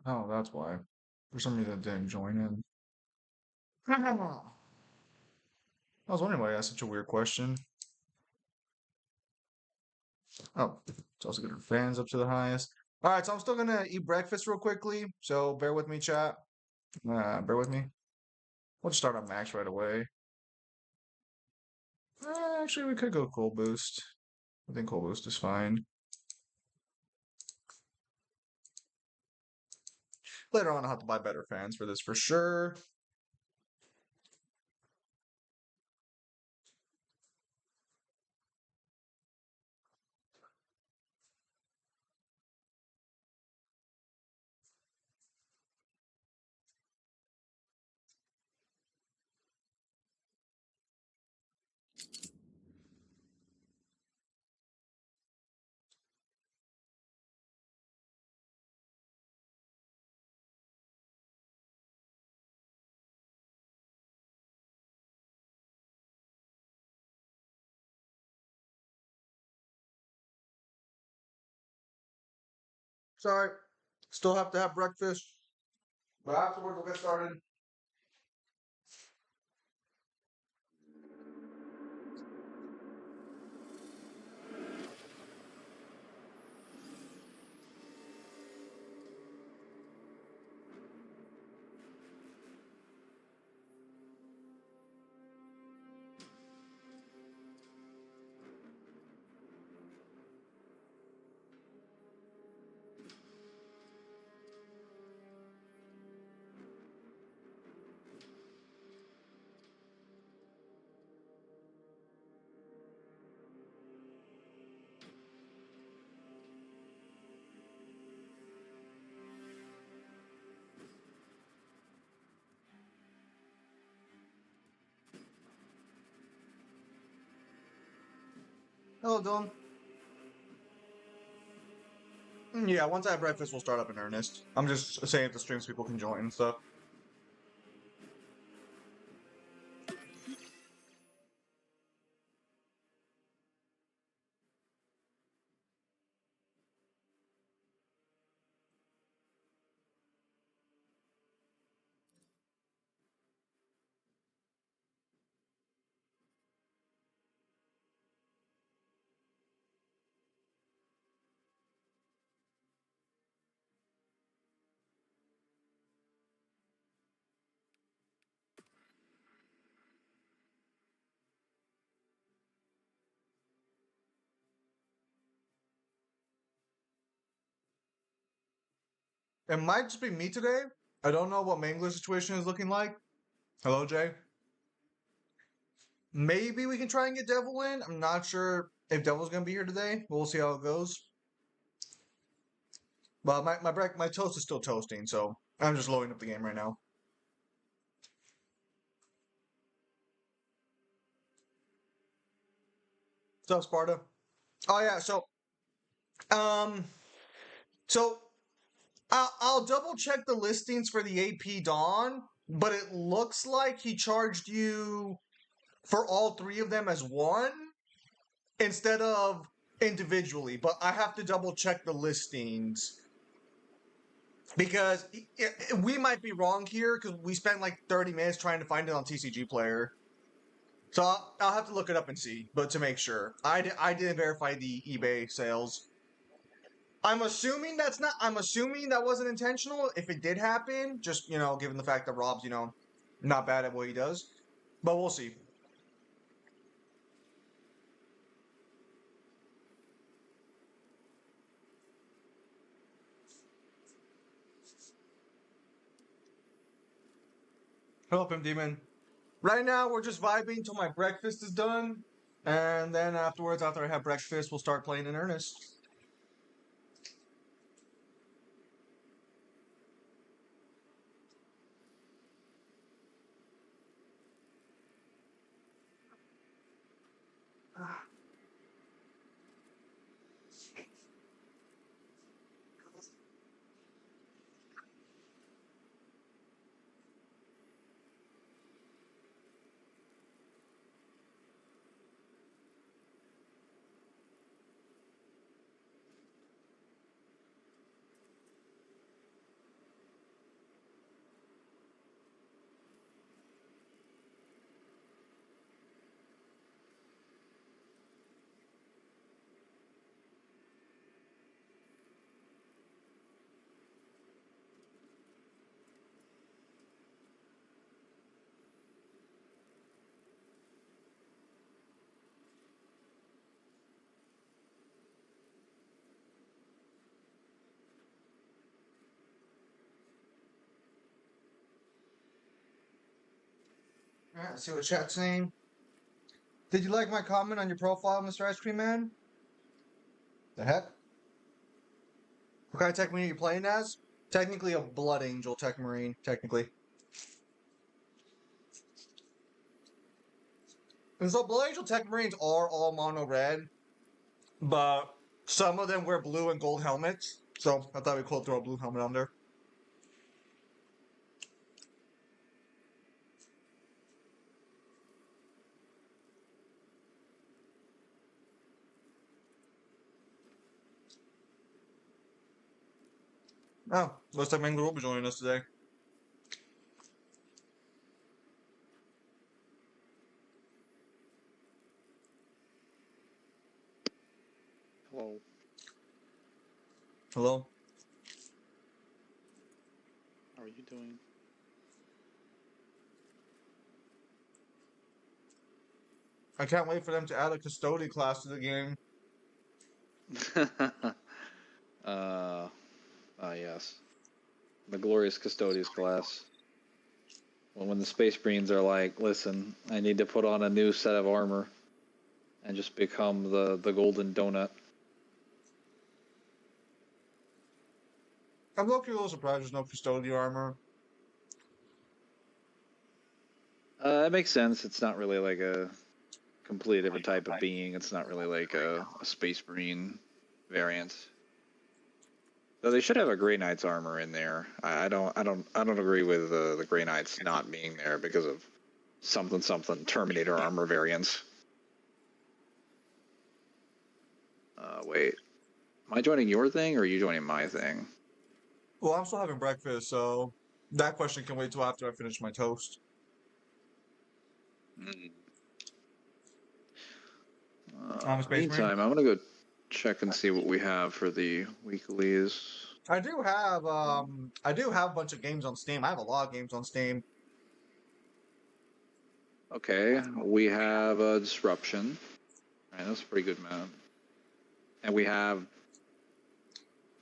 Oh, that's why. For some reason it didn't join in. I was wondering why I asked such a weird question. Oh, it's also good for fans up to the highest. All right, so I'm still gonna eat breakfast real quickly, so bear with me, chat. Bear with me. We'll just start on max right away. Actually, we could go cold boost. I think cold boost is fine. Later on, I'll have to buy better fans for this for sure. Sorry, still have to have breakfast, but afterwards we'll get started. Hello, Dylan. Yeah, once I have breakfast, we'll start up in earnest. I'm just saying if the streams people can join and stuff. It might just be me today. I don't know what Mangler's situation is looking like. Hello, Jay. Maybe we can try and get Devil in. I'm not sure if Devil's gonna be here today. We'll see how it goes. But my toast is still toasting, so I'm just loading up the game right now. What's up, Sparta? Oh yeah, um so I'll double check the listings for the AP Dawn, but it looks like he charged you for all three of them as one instead of individually. But I have to double check the listings because we might be wrong here because we spent like 30 minutes trying to find it on TCG Player. So I'll have to look it up and see, but to make sure. I didn't verify the eBay sales. I'm assuming that's not. I'm assuming that wasn't intentional. If it did happen, just given the fact that Rob's not bad at what he does, but we'll see. Help him, Demon. Right now, we're just vibing till my breakfast is done, and then afterwards, after I have breakfast, we'll start playing in earnest. Alright, let's see what chat's saying. Did you like my comment on your profile, Mr. Ice Cream Man? The heck? What kind of tech marine are you playing as? Technically a Blood Angel tech marine, technically. And so Blood Angel tech marines are all mono red, but some of them wear blue and gold helmets. So I thought it'd be cool to throw a blue helmet on there. Oh, looks like Mango will be joining us today. Hello. Hello. How are you doing? I can't wait for them to add a custody class to the game. Yes. The glorious Custodies class. When the Space Marines are like, listen, I need to put on a new set of armor and just become the golden donut. I'm low-key a little surprised there's no custody armor. It makes sense. It's not really like a completely different type of being. It's not really like a Space Marine variant. Though they should have a Grey Knight's armor in there. I don't agree with the Grey Knights not being there because of something Terminator armor variants. Wait, am I joining your thing or are you joining my thing? Well, I'm still having breakfast, so that question can wait till after I finish my toast. Meantime, I'm gonna go check and see what we have for the weeklies. I do have a bunch of games on Steam. I have a lot of games on Steam. Okay, we have a Disruption. All right, that's a pretty good map. And we have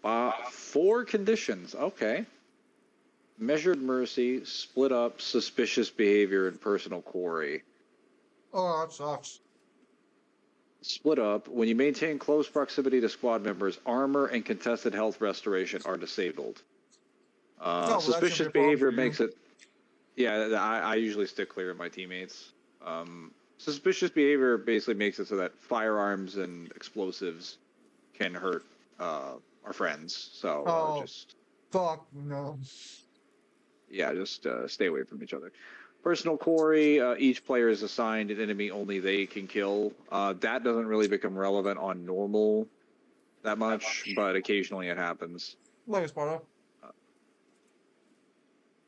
4 conditions. Okay. Measured Mercy, Split Up, Suspicious Behavior, and Personal Quarry. Oh, that sucks. Split Up, when you maintain close proximity to squad members, armor and contested health restoration are disabled. Well, Suspicious Behavior makes it... Yeah, I usually stick clear of my teammates. Suspicious Behavior basically makes it so that firearms and explosives can hurt our friends. So just... Fuck, no. Yeah, just stay away from each other. Personal Quarry, each player is assigned an enemy only they can kill. That doesn't really become relevant on normal that much, but occasionally it happens. Like Sparta.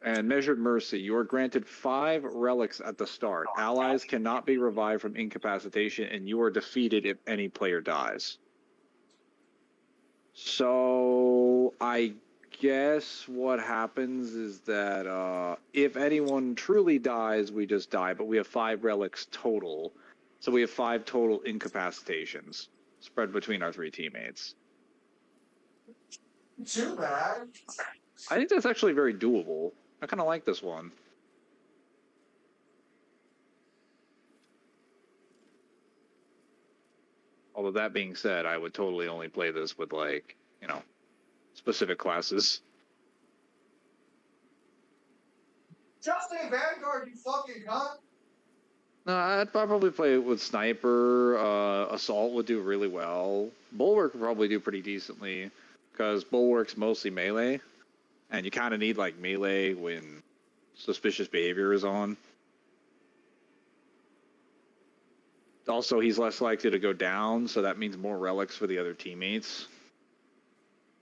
And Measured Mercy, you are granted 5 relics at the start. Allies cannot be revived from incapacitation, and you are defeated if any player dies. So, I guess what happens is that if anyone truly dies, we just die, but we have 5 relics total. So we have 5 total incapacitations spread between our 3 teammates. Too bad. I think that's actually very doable. I kind of like this one. Although that being said, I would totally only play this with, like, you know, specific classes. Just a Vanguard, you fucking cunt. No, I'd probably play it with Sniper. Assault would do really well. Bulwark would probably do pretty decently, because Bulwark's mostly melee, and you kind of need, like, melee when Suspicious Behavior is on. Also, he's less likely to go down, so that means more relics for the other teammates.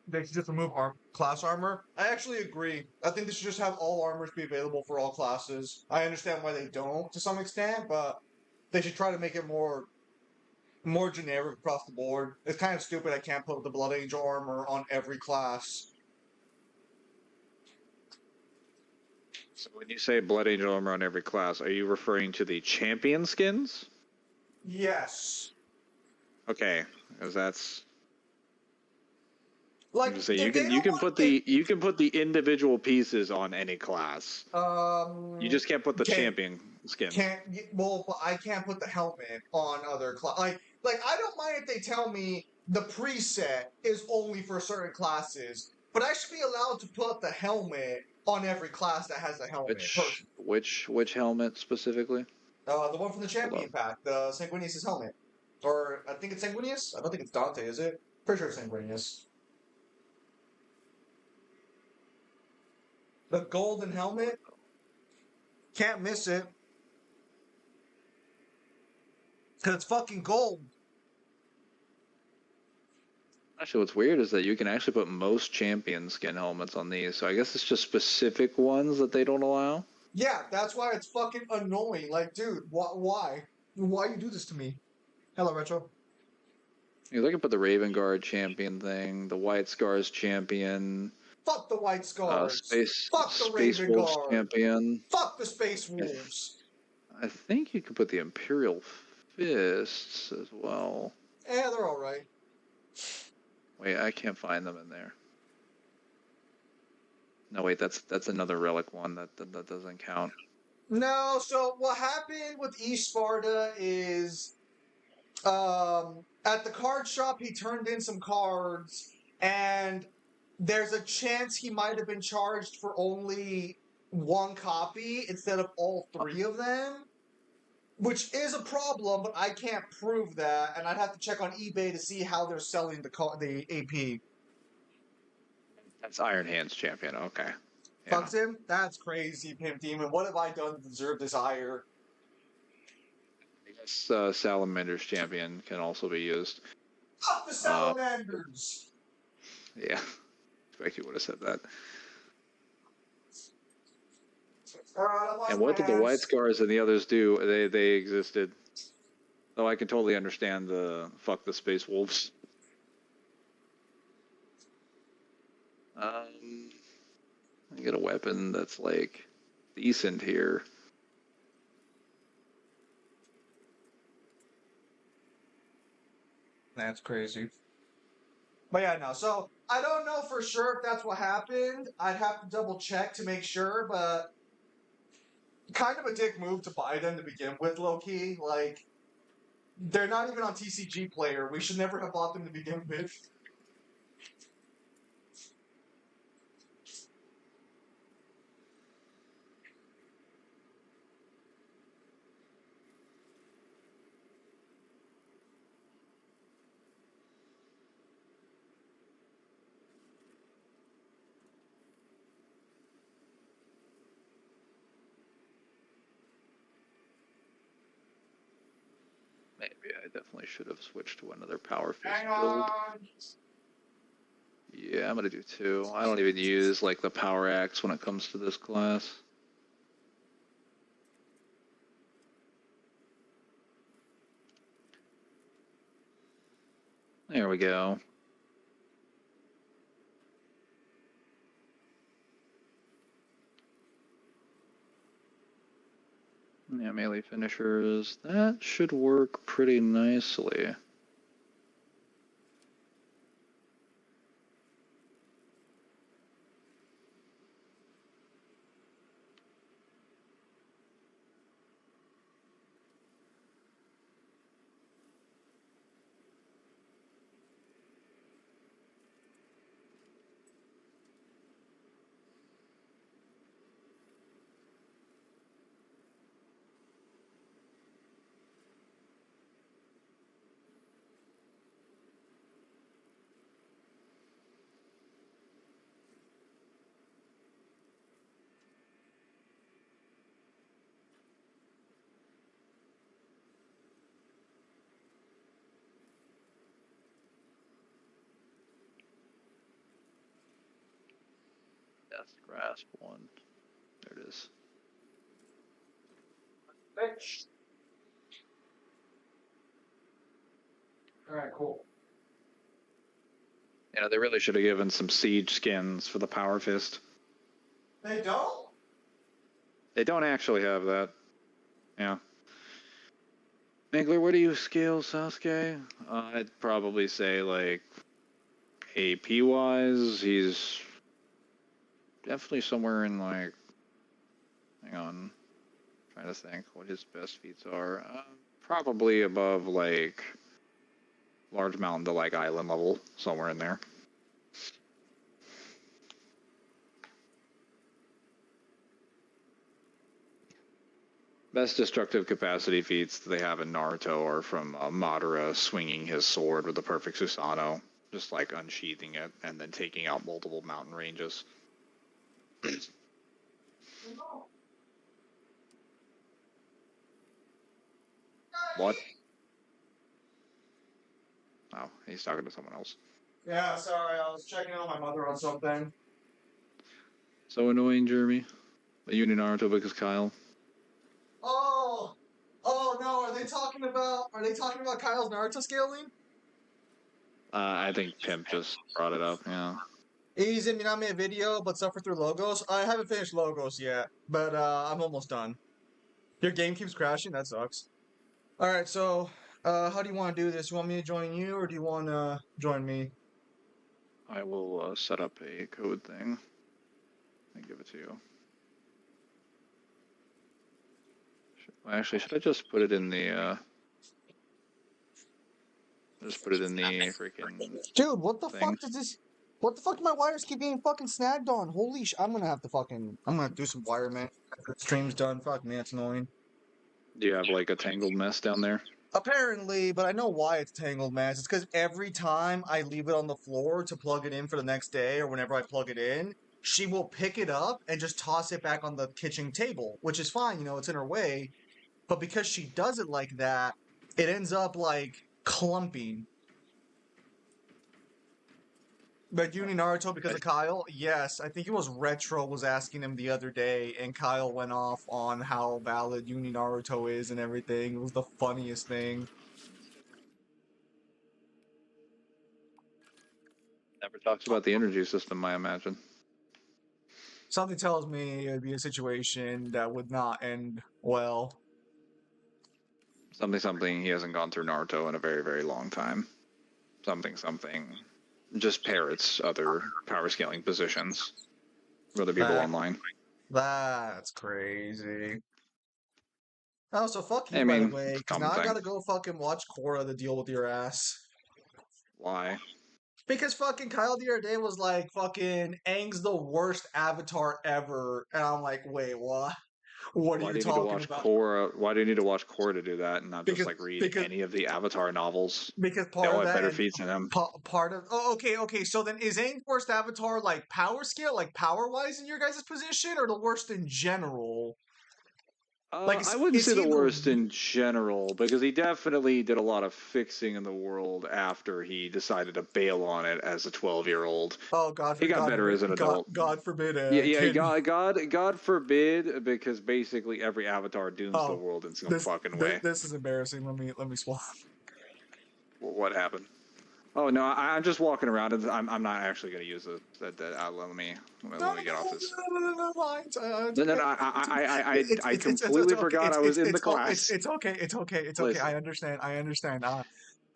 They should just remove class armor. I actually agree. I think they should just have all armors be available for all classes. I understand why they don't to some extent, but they should try to make it more generic across the board. It's kind of stupid I can't put the Blood Angel armor on every class. So when you say Blood Angel armor on every class, are you referring to the champion skins? Yes. Okay, because that's... Like, so you can put the individual pieces on any class. You just can't put the champion skins. Well, but I can't put the helmet on other class. Like I don't mind if they tell me the preset is only for certain classes, but I should be allowed to put the helmet on every class that has a helmet. Which helmet specifically? The one from the champion pack, the Sanguinius' helmet. Or I think it's Sanguinius? I don't think it's Dante, is it? Pretty sure it's Sanguinius. The golden helmet. Can't miss it. Because it's fucking gold. Actually, what's weird is that you can actually put most champion skin helmets on these, so I guess it's just specific ones that they don't allow. Yeah, that's why it's fucking annoying. Like, dude, why? Why you do this to me? Hello, Retro. You look at the Raven Guard champion thing, the White Scars champion. Fuck the White Scars. Fuck the Space Raven Wolves Guard. champion. Fuck the Space Wolves. I think you could put the Imperial Fists as well. Yeah, they're alright. Wait, I can't find them in there. No, wait, that's another relic one that doesn't count. No, so what happened with East Sparta is at the card shop he turned in some cards and there's a chance he might have been charged for only one copy instead of all three of them, which is a problem, but I can't prove that, and I'd have to check on eBay to see how they're selling the AP. That's Iron Hands champion. Okay. Yeah. Fucks him? That's crazy, Pimp Demon. What have I done to deserve this ire? I guess Salamander's champion can also be used. Fuck the Salamanders! Yeah. I expect you would have said that. And what did the White Scars and the others do? They existed. Though I can totally understand the fuck the Space Wolves. I get a weapon that's like decent here. That's crazy. But yeah, no. So I don't know for sure if that's what happened. I'd have to double check to make sure, but kind of a dick move to buy them to begin with, low key. Like, they're not even on TCG Player. We should never have bought them to begin with. Maybe I definitely should have switched to another Power Fist build. Yeah, I'm gonna do 2. I don't even use like the Power Axe when it comes to this class. There we go. Yeah, melee finishers. That should work pretty nicely. Death Grasp 1. There it is. Bitch. Alright, cool. Yeah, they really should have given some siege skins for the Power Fist. They don't? They don't actually have that. Yeah. Mingler, where do you scale Sasuke? I'd probably say, like, AP-wise, he's definitely somewhere in, like, hang on. trying to think what his best feats are. Probably above like large mountain to like island level, somewhere in there. Best destructive capacity feats they have in Naruto are from Madara swinging his sword with the perfect Susanoo, just like unsheathing it and then taking out multiple mountain ranges. What? Oh, he's talking to someone else. Yeah, sorry, I was checking on my mother on something. So annoying, Jeremy. But you need Naruto because Kyle. Oh no, are they talking about Kyle's Naruto scaling? I think Pimp just brought it up. Yeah. Easy Minami a video, but suffer through logos. I haven't finished logos yet, but I'm almost done. Your game keeps crashing. That sucks. All right, so how do you want to do this? You want me to join you, or do you want to join me? I will set up a code thing and give it to you. Actually, should I just put it in the? Just put it in the freaking. Dude, what the thing. fuck does this? What the fuck do my wires keep getting fucking snagged on? Holy sh! I'm gonna have to fucking. I'm gonna do some wirement after the stream's done. Fuck me, that's annoying. Do you have like a tangled mess down there? Apparently, but I know why it's tangled mess. It's because every time I leave it on the floor to plug it in for the next day, or whenever I plug it in, she will pick it up and just toss it back on the kitchen table, which is fine, you know, it's in her way. But because she does it like that, it ends up like clumping. But Uni Naruto because of Kyle? Yes, I think it was Retro was asking him the other day, and Kyle went off on how valid Uni Naruto is and everything. It was the funniest thing. Never talks about the energy system, I imagine. Something tells me it would be a situation that would not end well. Something he hasn't gone through Naruto in a very, very long time. Something. Just parrots other power scaling positions for other people online. That's crazy. Oh, so fuck you, I by the mean, way, it's a because common now I thing. gotta go fucking watch Korra to deal with your ass. Why? Because fucking Kyle the other day was like, fucking Aang's the worst avatar ever. And I'm like, wait, what? What are Why you do you need to talking watch about? Korra? Why do you need to watch Korra to do that and not just Because like read because any of the Avatar novels? because They part all of have that better and feats in them. part of okay. So then is Aang's worst avatar like power scale, like power wise in your guys' position, or the worst in general? Like I wouldn't is say he the the worst in general, because he definitely did a lot of fixing in the world after he decided to bail on it as a 12-year-old. oh He got better as an adult. God forbid Yeah, kid. God forbid, because basically every avatar dooms the Oh, world in some fucking this way. this is embarrassing. Let me swallow. What happened? Oh no, I'm just walking around, and I'm not actually going to use it. Let me get off this. No, lines. Then I completely forgot I was in the class. It's okay. It's okay. Listen, I understand.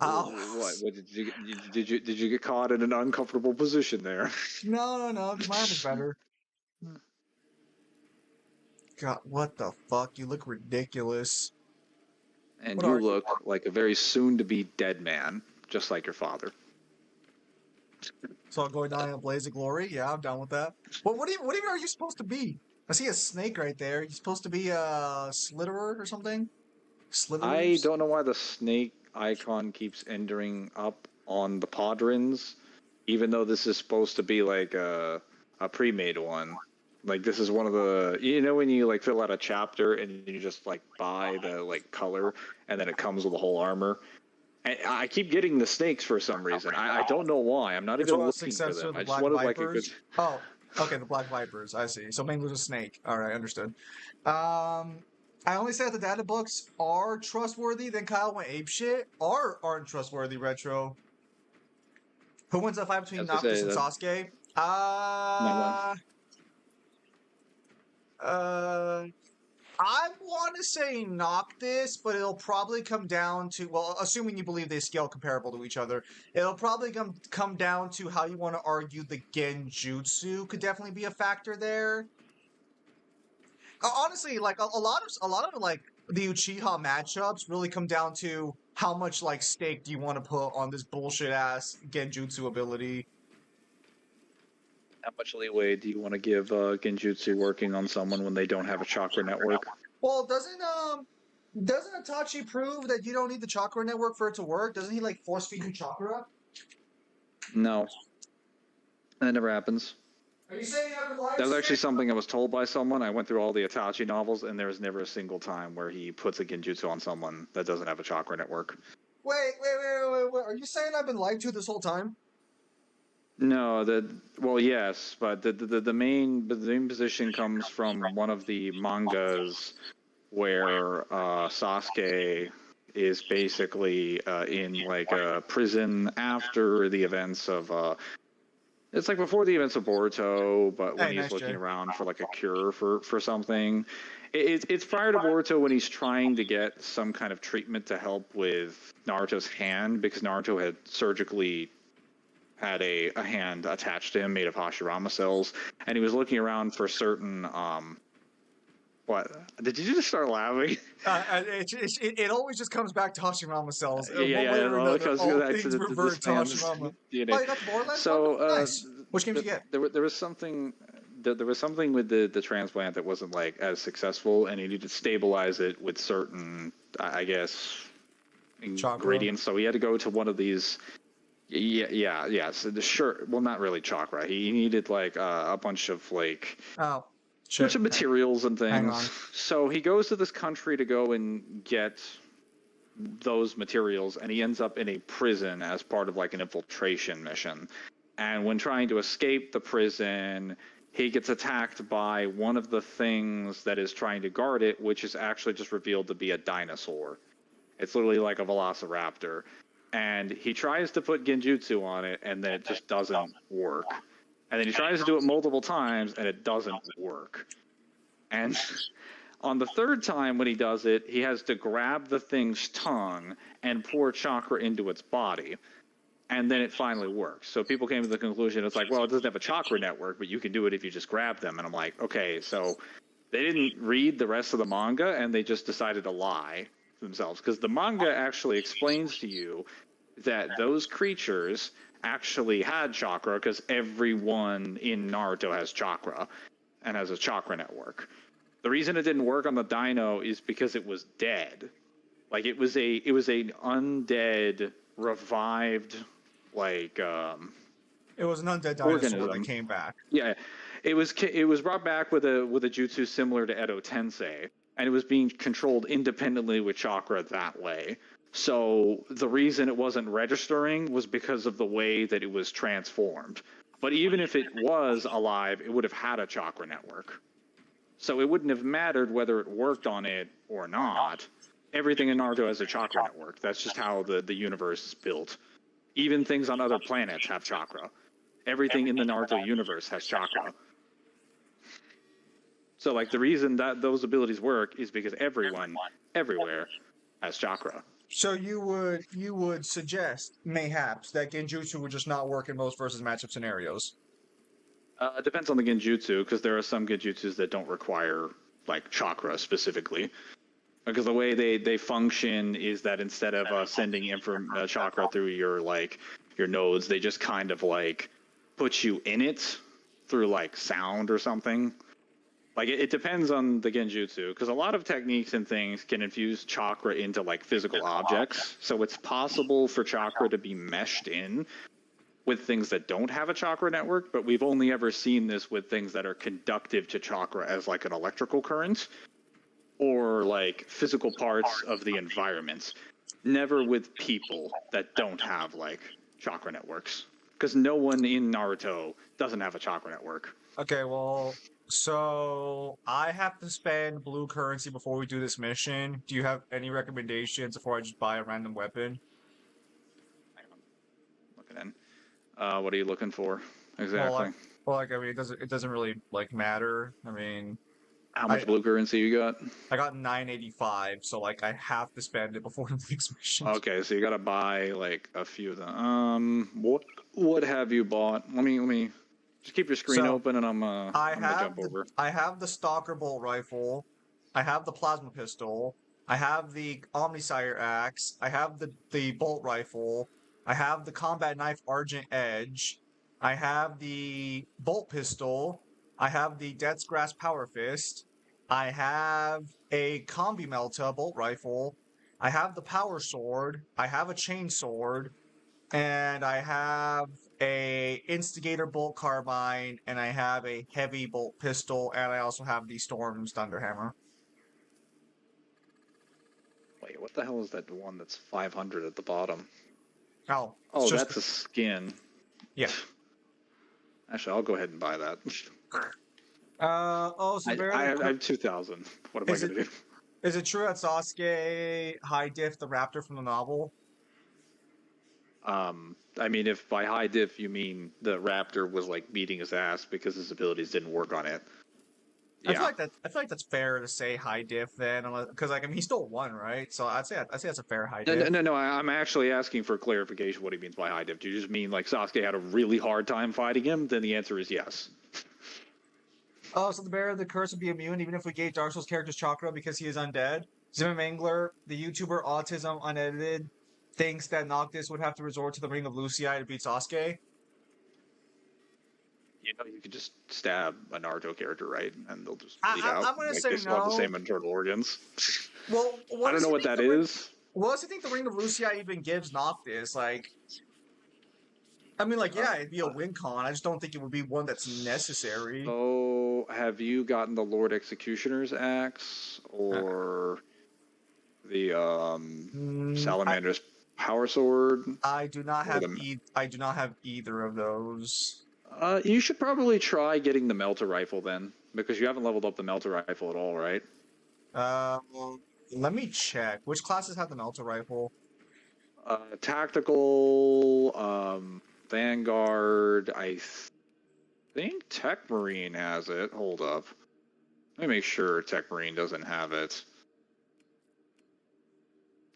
Oh, what did you get caught in an uncomfortable position there? no. Mine was better. God, what the fuck? You look ridiculous. And What you are you? look like a very soon-to-be dead man, just like your father. So going down in a blaze of glory? Yeah, I'm down with that. What even are you supposed to be? I see a snake right there. You supposed to be a slitterer or something? I Sliverers? don't know why the snake icon keeps ending up on the Podrins, even though this is supposed to be like a pre-made one. Like this is one of the when you like fill out a chapter and you just like buy the like color and then it comes with the whole armor. And I keep getting the snakes for some reason. I don't know why. I'm not It's even one of the looking for successor them. of the I just Black wanted like a good. Vipers. Oh, okay, the Black Vipers. I see. So Ming was a snake. All right, understood. I only said the data books are trustworthy. Then Kyle went ape shit. Aren't trustworthy. Retro. Who wins that fight between As I Noctis say, and that Sasuke? not one. Uh, I want to say Noctis, but it'll probably come down to, well, assuming you believe they scale comparable to each other, it'll probably come down to how you want to argue the Genjutsu could definitely be a factor there. Honestly, like a lot of like the Uchiha matchups really come down to how much like stake do you want to put on this bullshit ass Genjutsu ability. How much leeway do you want to give Genjutsu working on someone when they don't have a chakra network? Well, doesn't Itachi prove that you don't need the chakra network for it to work? Doesn't he like force feed you chakra? No, that never happens. Are you saying you have a live That was actually stream? something I was told by someone. I went through all the Itachi novels, and there was never a single time where he puts a Genjutsu on someone that doesn't have a chakra network. Wait. Are you saying I've been lied to this whole time? No, well, yes, but the main position comes from one of the mangas where Sasuke is basically in like a prison after the events of it's like before the events of Boruto, but when Hey, he's nice, looking Jay. around for like a cure for something. It's prior to Boruto when he's trying to get some kind of treatment to help with Naruto's hand because Naruto had surgically had a hand attached to him made of Hashirama cells, and he was looking around for certain what? Did you just start laughing? It always just comes back to Hashirama cells. One way Yeah. or Well, another, because all that's things this revert to man's Hashirama. Oh, DNA. you got the Borderlands bundle? So Nice. Which games you get? there was something. There was something with the transplant that wasn't like as successful, and he needed to stabilize it with certain, I guess, Chakra. ingredients. So he had to go to one of these. Yeah. So well, not really chakra. He needed like a bunch of like Oh, bunch shit. of materials and Hang things. on. So he goes to this country to go and get those materials, and he ends up in a prison as part of like an infiltration mission. And when trying to escape the prison, he gets attacked by one of the things that is trying to guard it, which is actually just revealed to be a dinosaur. It's literally like a velociraptor. And he tries to put genjutsu on it, and then it just doesn't work. And then he tries to do it multiple times, and it doesn't work. And on the third time when he does it, he has to grab the thing's tongue and pour chakra into its body. And then it finally works. So people came to the conclusion, it's like, well, it doesn't have a chakra network, but you can do it if you just grab them. And I'm like, okay, so they didn't read the rest of the manga, and they just decided to lie to themselves. Because the manga actually explains to you that those creatures actually had chakra, because everyone in Naruto has chakra and has a chakra network. The reason it didn't work on the dino is because it was dead. Like it was a undead revived like It was an undead dinosaur organism that came back. Yeah, it was brought back with a jutsu similar to Edo Tensei, and it was being controlled independently with chakra that way. So the reason it wasn't registering was because of the way that it was transformed. But even if it was alive, it would have had a chakra network. So it wouldn't have mattered whether it worked on it or not. Everything in Naruto has a chakra network. That's just how the universe is built. Even things on other planets have chakra. Everything in the Naruto universe has chakra. So like the reason that those abilities work is because everyone, everywhere, has chakra. So you would suggest mayhaps that Genjutsu would just not work in most versus matchup scenarios. It depends on the genjutsu, because there are some genjutsus that don't require like chakra specifically. Because the way they function is that instead of sending chakra through your nodes, they just kind of like put you in it through like sound or something. Like it depends on the genjutsu, because a lot of techniques and things can infuse chakra into like physical objects. So it's possible for chakra to be meshed in with things that don't have a chakra network, but we've only ever seen this with things that are conductive to chakra as like an electrical current or like physical parts of the environment. Never with people that don't have like chakra networks, because no one in Naruto doesn't have a chakra network. Okay, well, so I have to spend blue currency before we do this mission. Do you have any recommendations before I just buy a random weapon? Hang on. Looking in. What are you looking for Well, exactly? I mean, it doesn't really like matter. I mean, How much blue currency you got? I got 985, so like I have to spend it before the next mission. Okay, so you gotta buy like a few of them. What have you bought? Let me Just keep your screen So, open, and I'm gonna jump over. I have the Stalker bolt rifle. I have the plasma pistol. I have the Omnisire axe. I have the bolt rifle. I have the combat knife Argent Edge. I have the bolt pistol. I have the Death's Grasp Power Fist. I have a Combi Melta bolt rifle. I have the Power Sword. I have a Chain Sword. And I have a Instigator bolt carbine, and I have a heavy bolt pistol, and I also have the Storm's Thunderhammer. Wait, what the hell is that one that's 500 at the bottom? Oh, Oh, that's a skin. Yeah. Actually, I'll go ahead and buy that. So I have 2,000. What am I gonna do? Is it true that Sasuke high diff the raptor from the novel? I mean, if by high diff you mean the raptor was like beating his ass because his abilities didn't work on it. Yeah. I feel like that's fair to say high diff then, because like I mean he still won, right? So I'd say that's a fair high diff. No. I'm actually asking for clarification. What he means by high diff? Do you just mean like Sasuke had a really hard time fighting him? Then the answer is yes. Oh, so the bearer of the curse would be immune even if we gave Dark Souls character's chakra because he is undead. Zimmer Mangler, the YouTuber Autism Unedited, thinks that Noctis would have to resort to the Ring of Lucii to beat Sasuke. You know, you could just stab a Naruto character, right? And they'll just bleed I'm out. gonna like, say they still have the no. same internal organs. Well, I don't know what that is. What else do you think the Ring of Lucii even gives Noctis? Like, I mean, like, yeah, it'd be a win con. I just don't think it would be one that's necessary. So, have you gotten the Lord Executioner's axe or the Salamander's power sword? I do not have I do not have either of those. You should probably try getting the Melter rifle then, because you haven't leveled up the Melter rifle at all, right? Let me check. Which classes have the Melter rifle? Tactical, Vanguard, I think Tech Marine has it. Hold up. Let me make sure Tech Marine doesn't have it.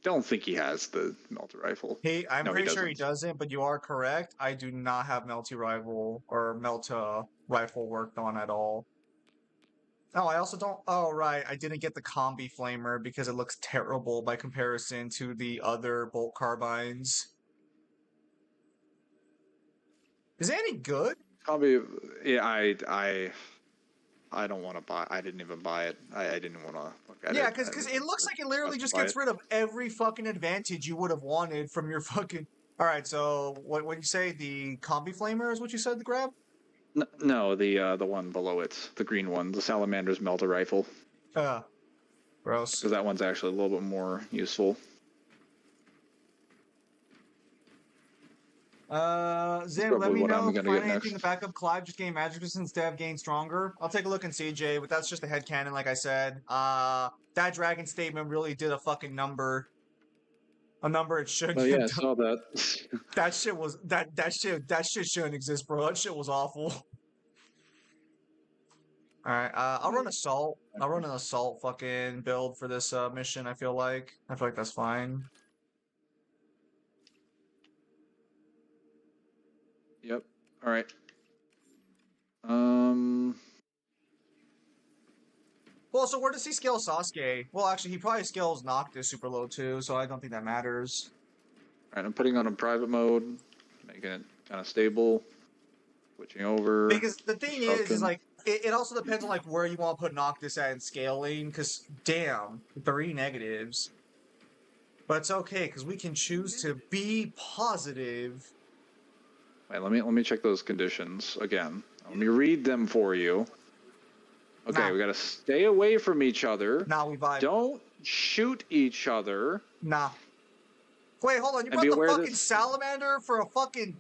Don't think he has the Melter rifle. I'm pretty sure he doesn't, but you are correct. I do not have Melty Rival or Melta rifle worked on at all. Oh, I also don't. Oh, right. I didn't get the Combi Flamer because it looks terrible by comparison to the other bolt carbines. Is it any good? Combi, yeah, I don't want to buy. I didn't even buy it. I didn't want to look at it. Yeah, because it looks like it literally just gets rid of every fucking advantage you would have wanted from your fucking. All right, so what you say? The Combi Flamer is what you said to grab? No, the one below it, the green one, the Salamander's Melter rifle. Gross. Because that one's actually a little bit more useful. Zim, let me know if you find anything to back up Clive just gained magic resistance, Dev gained stronger. I'll take a look and see, Jay, but that's just a headcanon, like I said. That dragon statement really did a fucking number. A number it should. Oh yeah, I saw that. That shit was that shit shouldn't exist, bro. That shit was awful. Alright, I'll run assault. I'll run an assault fucking build for this mission, I feel like that's fine. Yep. All right. Well, so where does he scale Sasuke? Well, actually, he probably scales Noctis super low too, so I don't think that matters. All right, I'm putting on a private mode, making it kind of stable. Switching over. Because the thing is like it also depends on like where you want to put Noctis at in scaling. Because damn, 3 negatives. But it's okay because we can choose to be positive. Wait, let me check those conditions again. Let me read them for you. Okay, we gotta stay away from each other. Nah, we vibe. Don't shoot each other. Nah. Wait, hold on. You brought the fucking salamander for a fucking...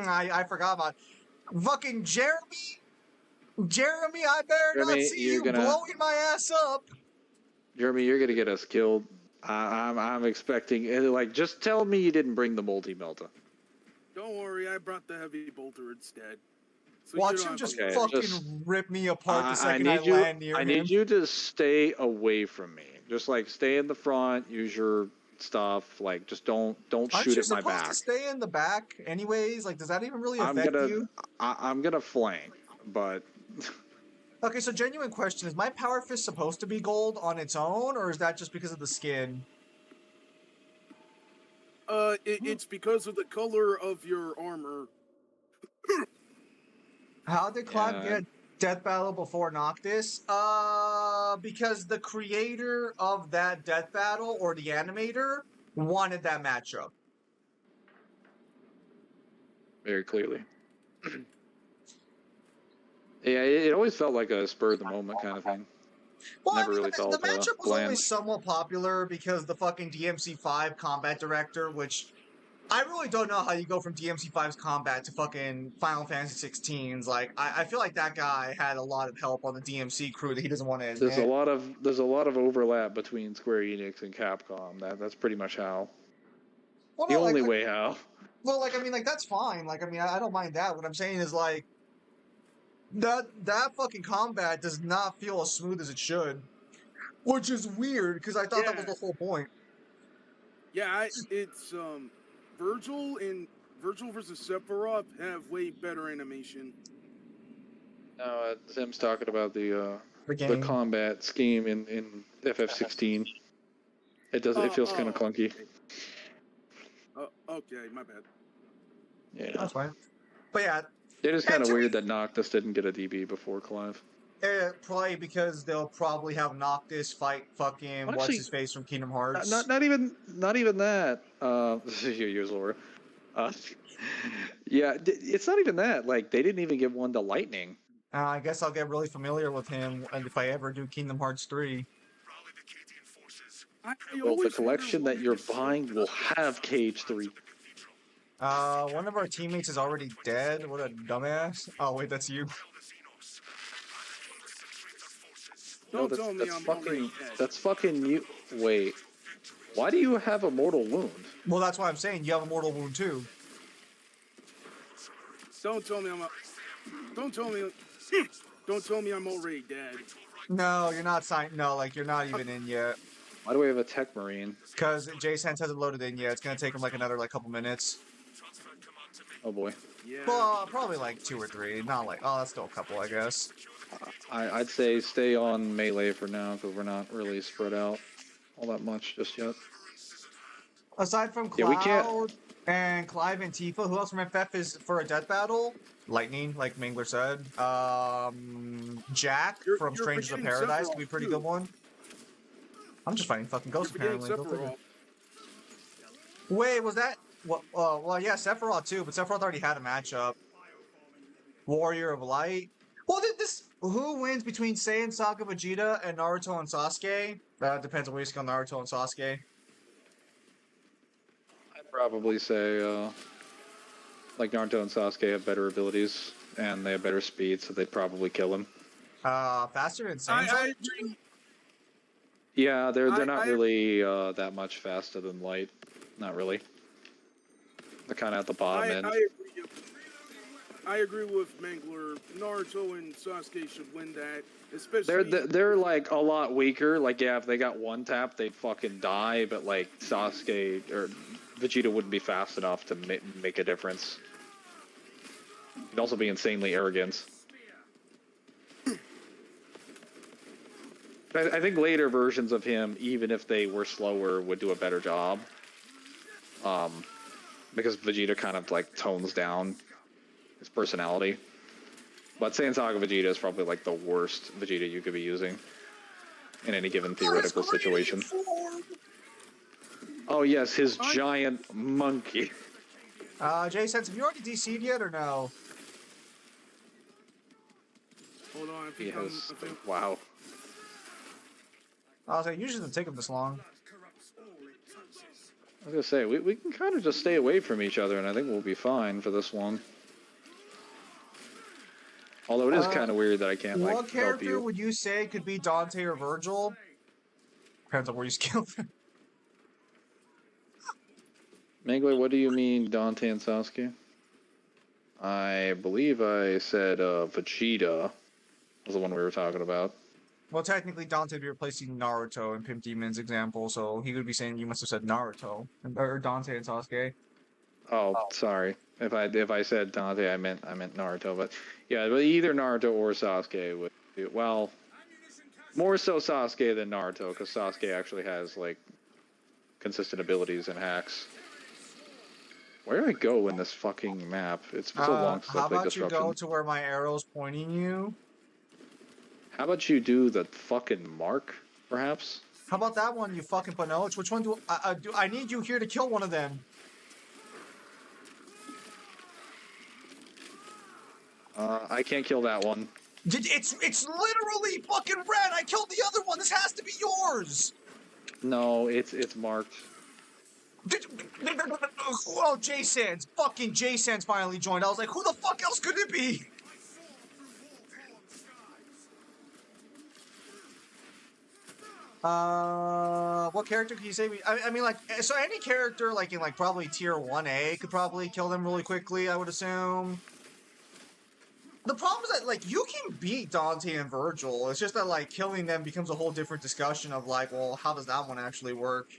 I forgot about it. Fucking Jeremy? Jeremy, I better not see you blowing my ass up. Jeremy, you're gonna get us killed. I'm expecting... Like, just tell me you didn't bring the multi-melta. Don't worry, I brought the heavy bolter instead. So watch him just fucking rip me apart the second I land near him. I need you to stay away from me. Just like stay in the front, use your stuff. Like, just don't Aren't shoot you at my supposed back. to stay in the back anyways? Like, does that even really I'm affect gonna you? I'm gonna flank, but Okay, so genuine question, is my Power Fist supposed to be gold on its own, or is that just because of the skin? It's because of the color of your armor. How did Clive Yeah. get Death Battle before Noctis? Because the creator of that Death Battle, or the animator, wanted that matchup. very clearly. Yeah, it always felt like a spur of the moment kind of thing. Well, Never I mean, really the felt matchup was planned. always somewhat popular because the fucking DMC5 combat director, which I really don't know how you go from DMC5's combat to fucking Final Fantasy 16's. Like, I feel like that guy had a lot of help on the DMC crew that he doesn't want to admit. There's a lot of overlap between Square Enix and Capcom. That's pretty much how. Well, The no, only like, way how. well, like, I mean, like, that's fine. Like, I mean, I don't mind that. What I'm saying is, like, that fucking combat does not feel as smooth as it should. Which is weird, because I thought that was Yeah. the whole point. Yeah, it's Virgil versus Sephiroth have way better animation. No, Zim's talking about the game. combat scheme in FF16. It does. It feels kind of clunky. Okay, my bad. Yeah. That's fine. But yeah, It is kind of to weird that Noctis didn't get a DB before Clive. probably because they'll probably have Noctis fight fucking Well, what's actually, his face from Kingdom Hearts. Not even that. Here's Laura. Yeah, it's not even that. Like, they didn't even give one to Lightning. I guess I'll get really familiar with him if I ever do Kingdom Hearts 3. Well, the collection that you're buying will have KH3. One of our teammates is already dead. What a dumbass. Oh, wait, that's you. Don't tell me I'm fucking. That's fucking you. Wait. Why do you have a mortal wound? Well, that's why I'm saying you have a mortal wound too. Don't tell me Don't tell me. Don't tell me I'm already dead. No, you're not signed. No, like you're not even in yet. Why do we have a tech marine? Because J-Sense hasn't loaded in yet. It's gonna take him like another couple minutes. Oh boy. Yeah. Well, probably like 2 or 3. Not like that's still a couple, I guess. I'd say stay on melee for now because we're not really spread out all that much just yet. Aside from Yeah, we can't- Cloud and Clive and Tifa, who else from FF is for a death battle? Lightning, like Mingler said. Jack from you're Strangers of forgetting Paradise Sephiroth, could be a pretty too. good one. I'm just fighting fucking ghosts You're forgetting apparently. Go figure. Sephiroth. Wait, was that? Well, yeah, Sephiroth too, but Sephiroth already had a matchup. Warrior of Light. Well, who wins between Saiyan, Saga, Vegeta, and Naruto and Sasuke? That depends on where you scale Naruto and Sasuke. I'd probably say like Naruto and Sasuke have better abilities and they have better speed, so they'd probably kill him. Faster than Saiyan. I agree. Yeah, they're not really that much faster than Light. Not really. They're kind of at the bottom end. I agree with Mangler. Naruto and Sasuke should win that, especially. They're like a lot weaker. Like, yeah, if they got one tap, they'd fucking die. But like Sasuke or Vegeta wouldn't be fast enough to make a difference. He'd also be insanely arrogant. I think later versions of him, even if they were slower, would do a better job. Because Vegeta kind of like tones down his personality. But Saiyan Saga Vegeta is probably like the worst Vegeta you could be using in any given theoretical situation. Oh yes, his giant monkey. J-Sense, have you already DC'd yet or no? Hold on, He has. Wow. I was like, usually doesn't take him this long. I was gonna say we can kind of just stay away from each other, and I think we'll be fine for this one. Although it is kind of weird that I can't like What help character you. would you say could be Dante or Virgil? Depends on where you scale them. Mangler, what do you mean Dante and Sasuke? I believe I said Vegeta was the one we were talking about. Well, technically, Dante would be replacing Naruto in Pimp Demon's example, so he would be saying you must have said Naruto or Dante and Sasuke. Oh, sorry. If I said Dante, I meant Naruto. But yeah, but either Naruto or Sasuke would do well. More so Sasuke than Naruto, because Sasuke actually has like consistent abilities and hacks. Where do I go in this fucking map? It's been so long since I How played about you Disruption. go to where my arrow's pointing you? How about you do the fucking mark, perhaps? How about that one, you fucking Panoch? Which one do I need you here to kill one of them? I can't kill that one. It's literally fucking red. I killed the other one. This has to be yours. No, it's marked. Oh, J-Sans. Fucking J-Sans finally joined. I was like, who the fuck else could it be? What character can you say? I mean, like, so any character, like, in, like, probably tier 1A could probably kill them really quickly, I would assume. The problem is that, like, you can beat Dante and Virgil. It's just that, like, killing them becomes a whole different discussion of, like, well, how does that one actually work?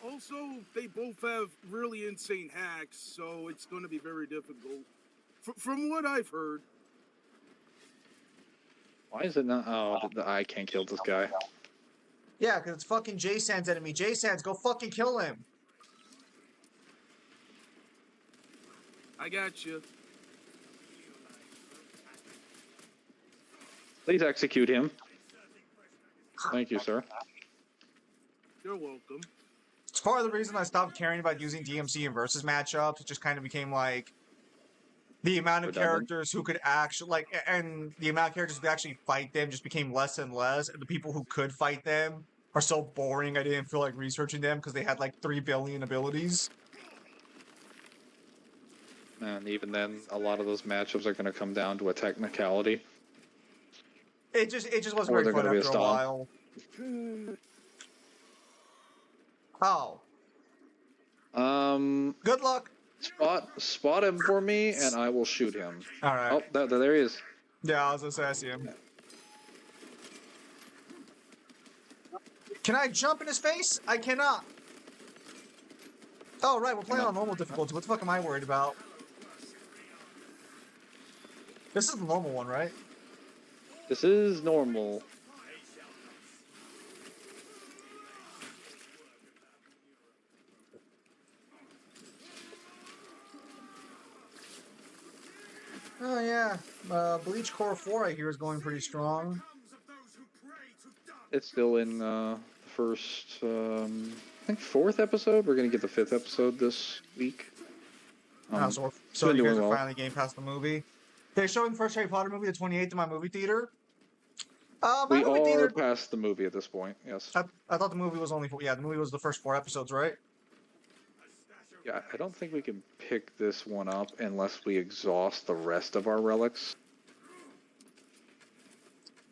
Also, they both have really insane hacks, so it's going to be very difficult. From what I've heard. Why is it not? Oh, I can't kill this guy. Yeah, because it's fucking J-Sans enemy. J-Sans, go fucking kill him. I got you. Please execute him. Thank you, sir. You're welcome. It's part of the reason I stopped caring about using DMC in versus matchups. It just kind of became like the amount of characters who could actually, like, and the amount of characters who could actually fight them just became less and less. And the people who could fight them are so boring, I didn't feel like researching them because they had like 3 billion abilities. And even then, a lot of those matchups are going to come down to a technicality. It just wasn't very fun after a while. Oh. Good luck. Spot him for me, and I will shoot him. All right. Oh, there he is. Yeah, I was gonna say I see him. Can I jump in his face? I cannot. Oh, right, we're playing on normal difficulty. What the fuck am I worried about? This is the normal one, right? This is normal. Oh, yeah. Bleach Core 4, I hear, is going pretty strong. It's still in the first, I think, 4th episode. We're going to get the 5th episode this week. So you guys are finally getting past the movie. They're showing the first Harry Potter movie the 28th in my movie theater. We are past the movie at this point, yes. I thought the movie was only... Yeah, the movie was the first 4 episodes, right? Yeah, I don't think we can pick this one up unless we exhaust the rest of our relics.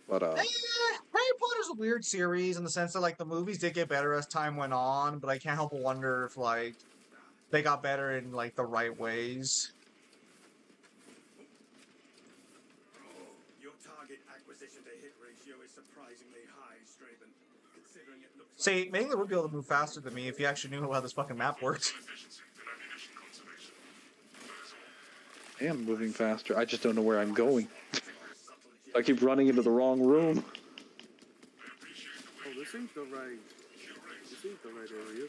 But, Harry Potter's a weird series in the sense that, like, the movies did get better as time went on, but I can't help but wonder if, like, they got better in, like, the right ways. Your target acquisition to hit ratio is surprisingly high, Straben, considering it looks... See, Mangler would be able to move faster than me if he actually knew how this fucking map worked. I am moving faster. I just don't know where I'm going. I keep running into the wrong room. Oh, this ain't the right area.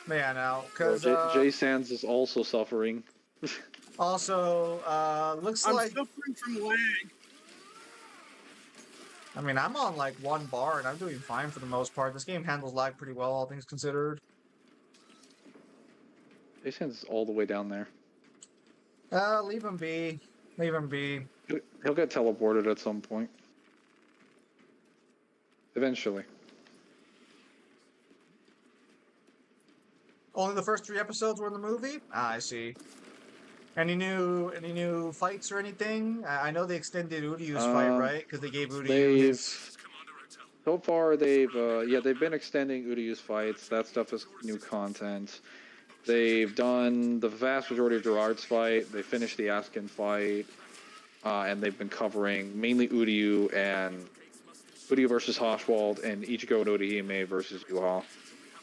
Yeah, now, because... J-Sans is also suffering. Also, looks like... I'm suffering from lag. I mean, I'm on, like, 1 bar, and I'm doing fine for the most part. This game handles lag pretty well, all things considered. J-Sans is all the way down there. Leave him be. Leave him be. He'll get teleported at some point. Eventually. Only the first 3 episodes were in the movie? Ah, I see. Any new fights or anything? I know they extended Uryu's fight, right? Because they gave Uryu So far, they've been extending Uryu's fights. That stuff is new content. They've done the vast majority of Gerard's fight. They finished the Askin fight. and they've been covering mainly Uryu and Uryu versus Hoshwald and Ichigo and Orihime versus Yuha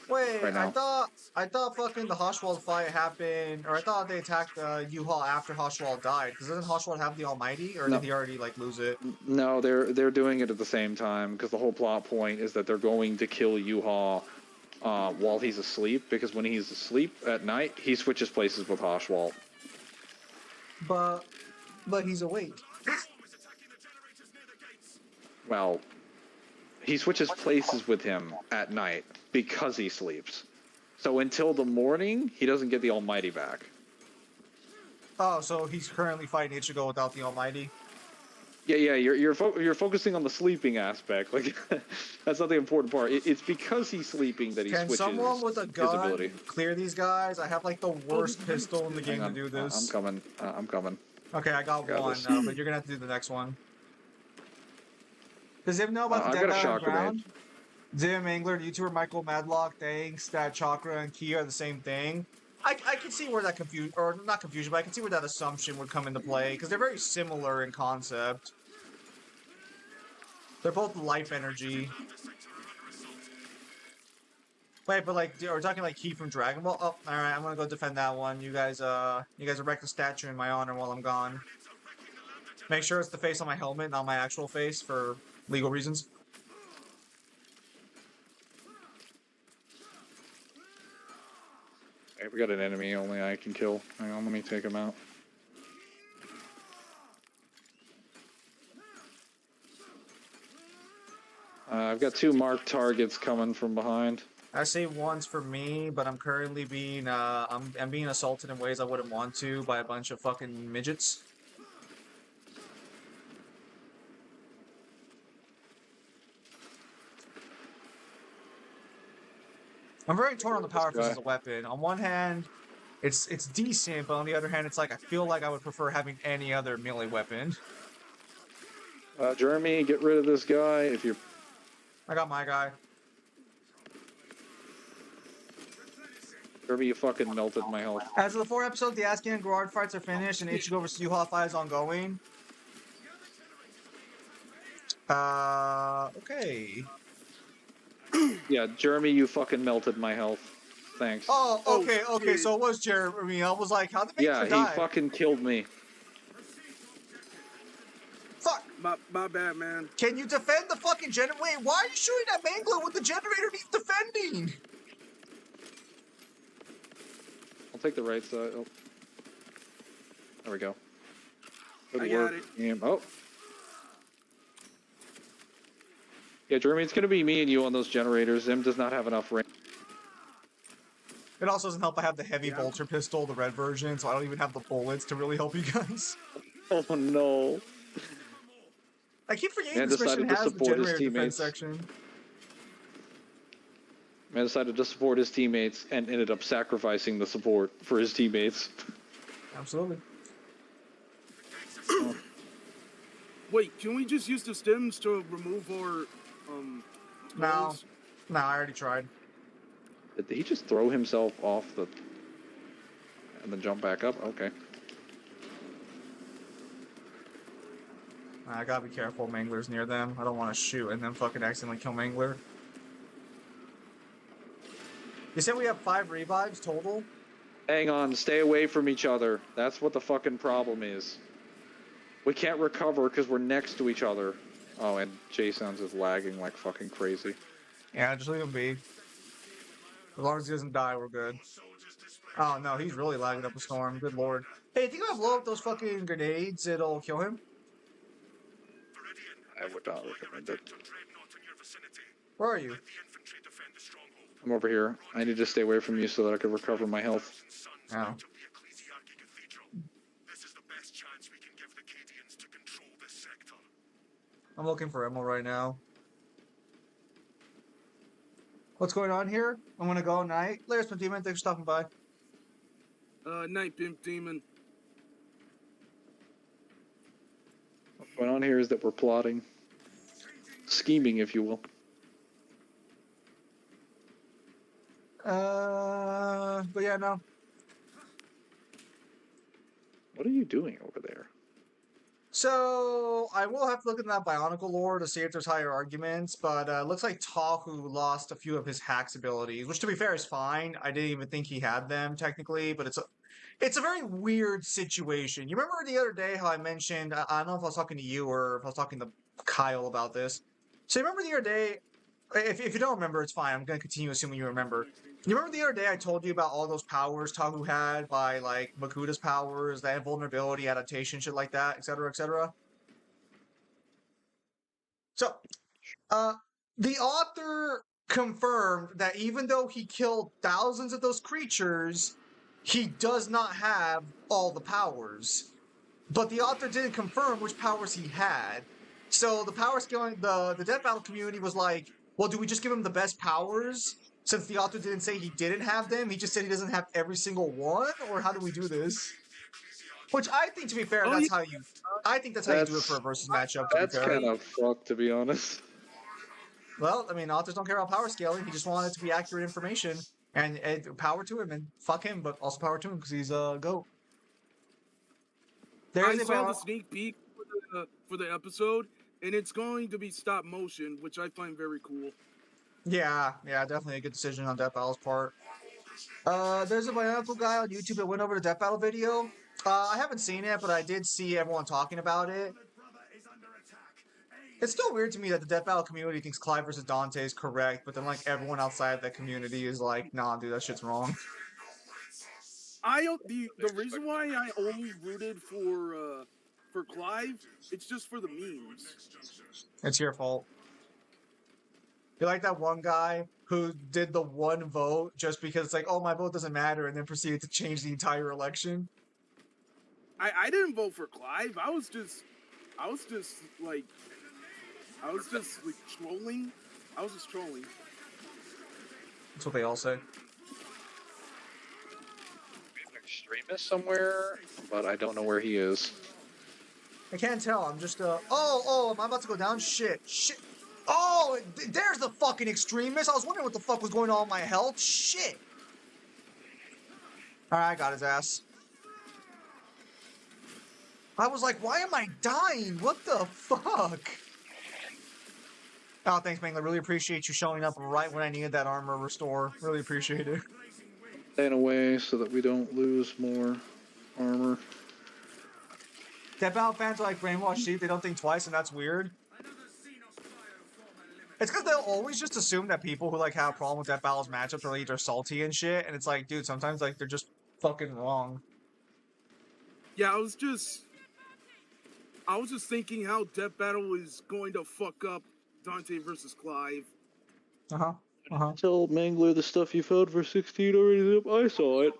Wait, right now. I thought fucking the Hoshwald fight happened, or I thought they attacked U-Haul after Hoshwald died. Because doesn't Hoshwald have the Almighty, or No. did he already like lose it? No, they're doing it at the same time because the whole plot point is that they're going to kill Yuha while he's asleep, because when he's asleep at night, he switches places with Hoshwald. But he's awake. Well, he switches places with him at night because he sleeps. So until the morning, he doesn't get the Almighty back. Oh, so he's currently fighting Ichigo without the Almighty. Yeah. You're focusing on the sleeping aspect. Like that's not the important part. It's because he's sleeping that he Can switches someone with a his gun ability. clear these guys? I have like the worst pistol in the game to do this. I'm coming. I'm coming. Okay, I got Got one, this. but you're gonna have to do the next one. Does Zim know about I've the got dead a guy on shock the ground? grenade. Zim, Angler, YouTuber Michael Madlock, thanks, that Chakra and Ki are the same thing. I can see where that confusion, or not confusion, but I can see where that assumption would come into play, because they're very similar in concept. They're both life energy. Wait, but like, are we talking like Ki from Dragon Ball? Oh, alright, I'm gonna go defend that one. You guys erect a statue in my honor while I'm gone. Make sure it's the face on my helmet, not my actual face, for legal reasons. Hey, we got an enemy only I can kill. Hang on, let me take him out. I've got 2 marked targets coming from behind. I say one's for me, but I'm currently being I'm being assaulted in ways I wouldn't want to by a bunch of fucking midgets. I'm very torn on the power fist as a weapon. On one hand, it's decent, but on the other hand, it's like I feel like I would prefer having any other melee weapon. Jeremy, get rid of this guy if you're... I got my guy. Jeremy, you fucking melted my health. As of the 4 episodes, the Asking and Gerard fights are finished, and Ichigo vs. Yuha fight is ongoing. Okay. Yeah, Jeremy, you fucking melted my health. Thanks. Oh, okay, so it was Jeremy. I was like, how did Yeah, he die? he fucking killed me. Fuck! My bad, man. Can you defend the fucking generator? Wait, why are you shooting at Mangler with the generator needs defending? I'll take the right side. Oh. There we go. Good I work. got it. Team. Oh. Yeah, Jeremy, it's gonna be me and you on those generators. Zim does not have enough range. It also doesn't help I have the heavy bolter pistol, the red version, so I don't even have the bullets to really help you guys. Oh no. I keep forgetting Man this mission decided to has the support his generator defense teammates. section. Man decided to support his teammates and ended up sacrificing the support for his teammates. Absolutely. Wait, can we just use the stems to remove our No. walls? No, I already tried. Did he just throw himself off the... and then jump back up? Okay. I gotta be careful, Mangler's near them. I don't want to shoot and then fucking accidentally kill Mangler. You said we have 5 revives total? Hang on, stay away from each other. That's what the fucking problem is. We can't recover because we're next to each other. Oh, and Jason's is lagging like fucking crazy. Yeah, just leave him be. As long as he doesn't die, we're good. Oh no, he's really lagging up a storm. Good lord. Hey, think if I blow up those fucking grenades, it'll kill him? I would not recommend it. Where are you? I'm over here. I need to stay away from you so that I can recover my health. Oh. I'm looking for Emil right now. What's going on here? I'm gonna go night. Later, Spin Demon. Thanks for stopping by. Night Pimp Demon. What's going on here is that we're plotting. Scheming, if you will. But yeah, no. What are you doing over there? So I will have to look at that Bionicle lore to see if there's higher arguments, but looks like Tahu lost a few of his hacks abilities, which to be fair is fine. I didn't even think he had them technically, but it's a very weird situation. You remember the other day how I mentioned, I don't know if I was talking to you or if I was talking to Kyle about this. So you remember the other day, if you don't remember, it's fine. I'm going to continue assuming you remember. You remember the other day I told you about all those powers Tahu had by like Makuta's powers, that vulnerability, adaptation, shit like that, etc., etc. So, uh, the author confirmed that even though he killed thousands of those creatures, he does not have all the powers. But the author didn't confirm which powers he had. So the power scaling, the Death Battle community was like, well, do we just give him the best powers? Since the author didn't say he didn't have them, he just said he doesn't have every single one? Or how do we do this? Which I think, to be fair, Oh, that's yeah. how you... I think that's how you do it for a versus matchup, to be That's fair. kind of fucked, to be honest. Well, I mean, authors don't care about power scaling. He just wanted it to be accurate information. And power to him, and fuck him, but also power to him, because he's a GOAT. I saw the sneak peek for the episode, and it's going to be stop motion, which I find very cool. Yeah, definitely a good decision on Death Battle's part. There's a Bionicle guy on YouTube that went over to Death Battle video. I haven't seen it, but I did see everyone talking about it. It's still weird to me that the Death Battle community thinks Clive versus Dante is correct, but then like everyone outside of that community is like, nah, dude, that shit's wrong. The reason why I only rooted for Clive, it's just for the memes. It's your fault. You're like that one guy who did the one vote just because it's like, oh, my vote doesn't matter, and then proceeded to change the entire election. I didn't vote for Clive. I was just like trolling. I was just trolling. That's what they all say. Extremist somewhere, but I don't know where he is. I can't tell. I'm just, oh, am I about to go down? Shit. Oh, there's the fucking extremist. I was wondering what the fuck was going on with my health. Shit. Alright, I got his ass. I was like, why am I dying? What the fuck? Oh, thanks, Mangler. Really appreciate you showing up right when I needed that armor restore. Really appreciate it. Staying away so that we don't lose more armor. Death Battle fans are like brainwashed sheep. They don't think twice, and that's weird. It's because they'll always just assume that people who like have a problem with Death Battle's matchups are like either salty and shit, and it's like, dude, sometimes like they're just fucking wrong. Yeah, I was just thinking how Death Battle is going to fuck up Dante versus Clive. Tell Mangler the stuff you found for 16 already. I saw it.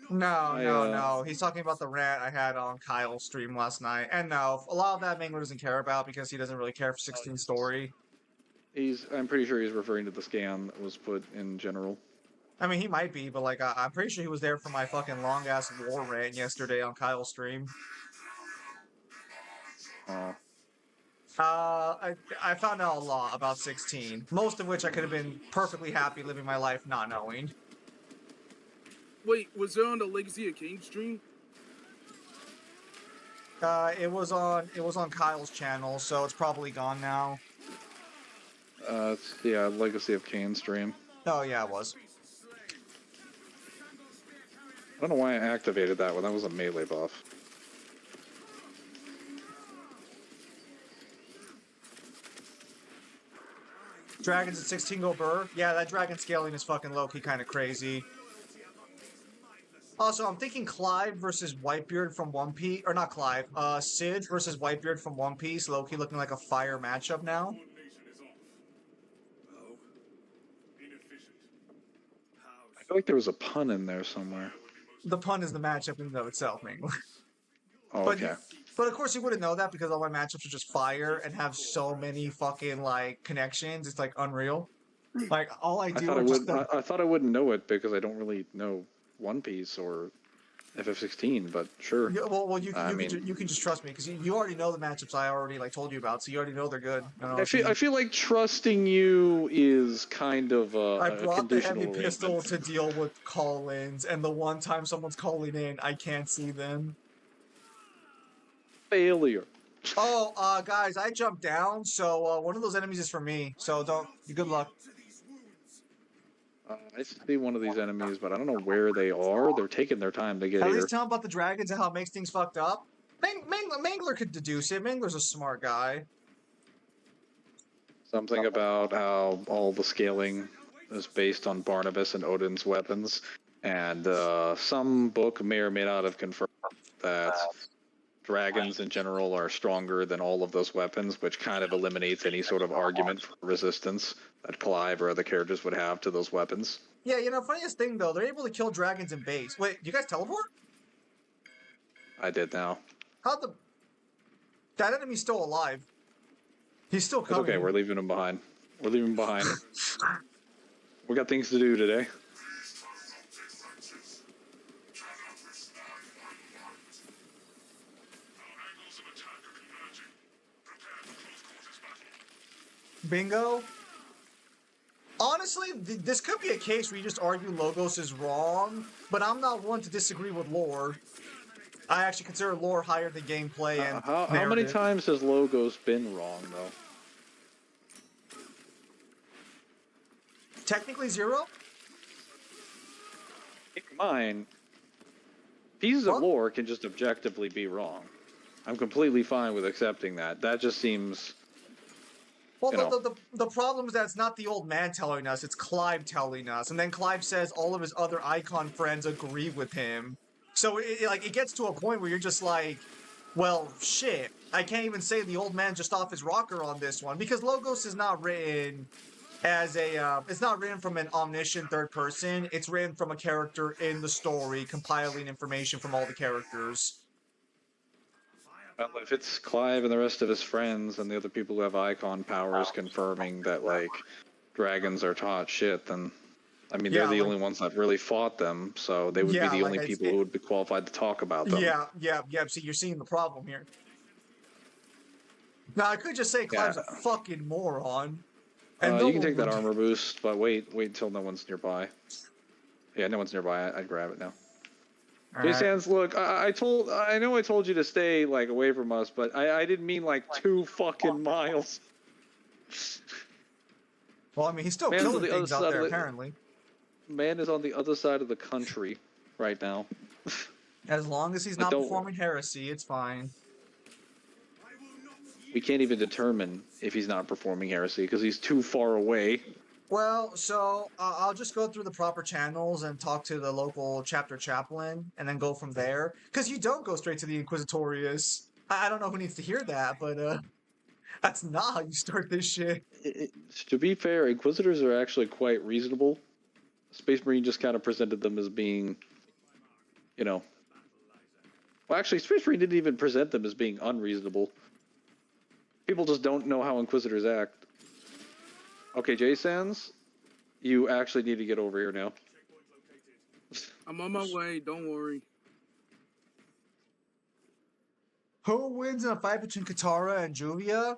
No. He's talking about the rant I had on Kyle's stream last night. And no, a lot of that Mangler doesn't care about because he doesn't really care for 16 story. I'm pretty sure he's referring to the scan that was put in general. I mean, he might be, but like, I'm pretty sure he was there for my fucking long-ass war rant yesterday on Kyle's stream. I found out a lot about 16, most of which I could have been perfectly happy living my life not knowing. Wait, was it on the Legacy of Kane stream? It was on Kyle's channel, so it's probably gone now. It's the Legacy of Kane stream. Oh yeah, it was. I don't know why I activated that one. That was a melee buff. Dragons at 16 go burr. Yeah, that dragon scaling is fucking low-key kind of crazy. Also, I'm thinking Clive versus Whitebeard from One Piece, or not Clive, Sid versus Whitebeard from One Piece, low-key looking like a fire matchup now. I feel like there was a pun in there somewhere. The pun is the matchup in and of itself, mainly. Oh, okay. But of course you wouldn't know that because all my matchups are just fire and have so many fucking, like, connections. It's, like, unreal. Like, all I do I thought I wouldn't know it because I don't really know One Piece or FF16, but sure. Yeah, well, you can just trust me because you already know the matchups I already like told you about, so you already know they're good. I feel like trusting you is kind of I brought the heavy arrangement. pistol to deal with call-ins, and the one time someone's calling in, I can't see them. Failure. Oh, guys, I jumped down, so one of those enemies is for me. So don't. Good luck. I see one of these enemies, but I don't know where they are. They're taking their time to get At here. least tell him about the dragons and how it makes things fucked up. Mangler could deduce it. Mangler's a smart guy. Something about how all the scaling is based on Barnabas and Odin's weapons, and some book may or may not have confirmed that dragons in general are stronger than all of those weapons, which kind of eliminates any sort of argument for resistance that Clive or other characters would have to those weapons. Yeah, funniest thing though, they're able to kill dragons in base. Wait, you guys teleport? I did now. How the? That enemy's still alive. He's still It's coming. okay, we're leaving him behind. We're leaving him behind. We got things to do today. Bingo. Honestly, this could be a case where you just argue Logos is wrong, but I'm not one to disagree with lore. I actually consider lore higher than gameplay and how many narrative. times has Logos been wrong, though? Technically 0? Keep in mind, pieces of lore can just objectively be wrong. I'm completely fine with accepting that. That just seems... Well, the problem is that it's not the old man telling us, it's Clive telling us. And then Clive says all of his other icon friends agree with him. So it gets to a point where you're just like, well, shit. I can't even say the old man just off his rocker on this one. Because Logos is not written as a, it's not written from an omniscient third person. It's written from a character in the story, compiling information from all the characters. Well, if it's Clive and the rest of his friends and the other people who have icon powers confirming that, like, dragons are hot shit, then, I mean, they're the only ones that really fought them, so they would be the only people who would be qualified to talk about them. Yeah. See, you're seeing the problem here. Now, I could just say Clive's a fucking moron. And you can take that armor boost, but wait until no one's nearby. Yeah, no one's nearby. I'd grab it now. Jay Sands, look, I know I told you to stay, like, away from us, but I didn't mean, like, 2 fucking miles. Well, I mean, he's still killing things out there, apparently. Man is on the other side of the country right now. As long as he's not performing heresy, it's fine. We can't even determine if he's not performing heresy, because he's too far away. Well, so I'll just go through the proper channels and talk to the local chapter chaplain, and then go from there. Because you don't go straight to the Inquisitorius. I don't know who needs to hear that, but that's not how you start this shit. To be fair, Inquisitors are actually quite reasonable. Space Marine just kind of presented them as being, you know... Well, actually, Space Marine didn't even present them as being unreasonable. People just don't know how Inquisitors act. Okay, Jay Sands, you actually need to get over here now. I'm on my way, don't worry. Who wins in a fight between Katara and Juvia?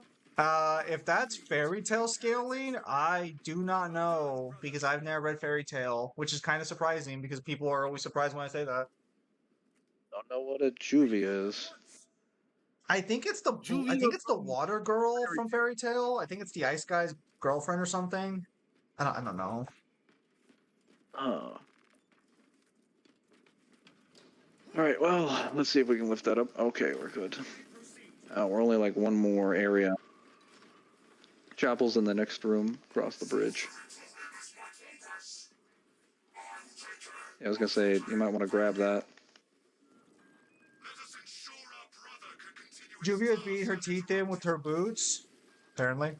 If that's fairy tale scaling, I do not know, because I've never read fairy tale, which is kind of surprising, because people are always surprised when I say that. Don't know what a Juvia is. I think it's the water girl from fairy tale. I think it's the ice guy's girlfriend or something. I don't know. Oh. Alright, well, let's see if we can lift that up. Okay, we're good. We're only like one more area. Chapel's in the next room, across the bridge. Yeah, I was gonna say, you might want to grab that. Juvia's beating her teeth in with her boots, apparently.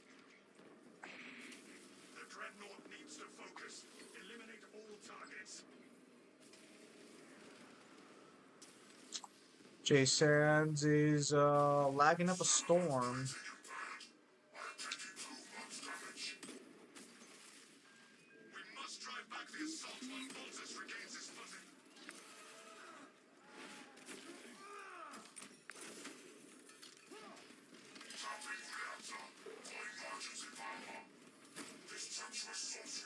Jay Sands is lagging up a storm.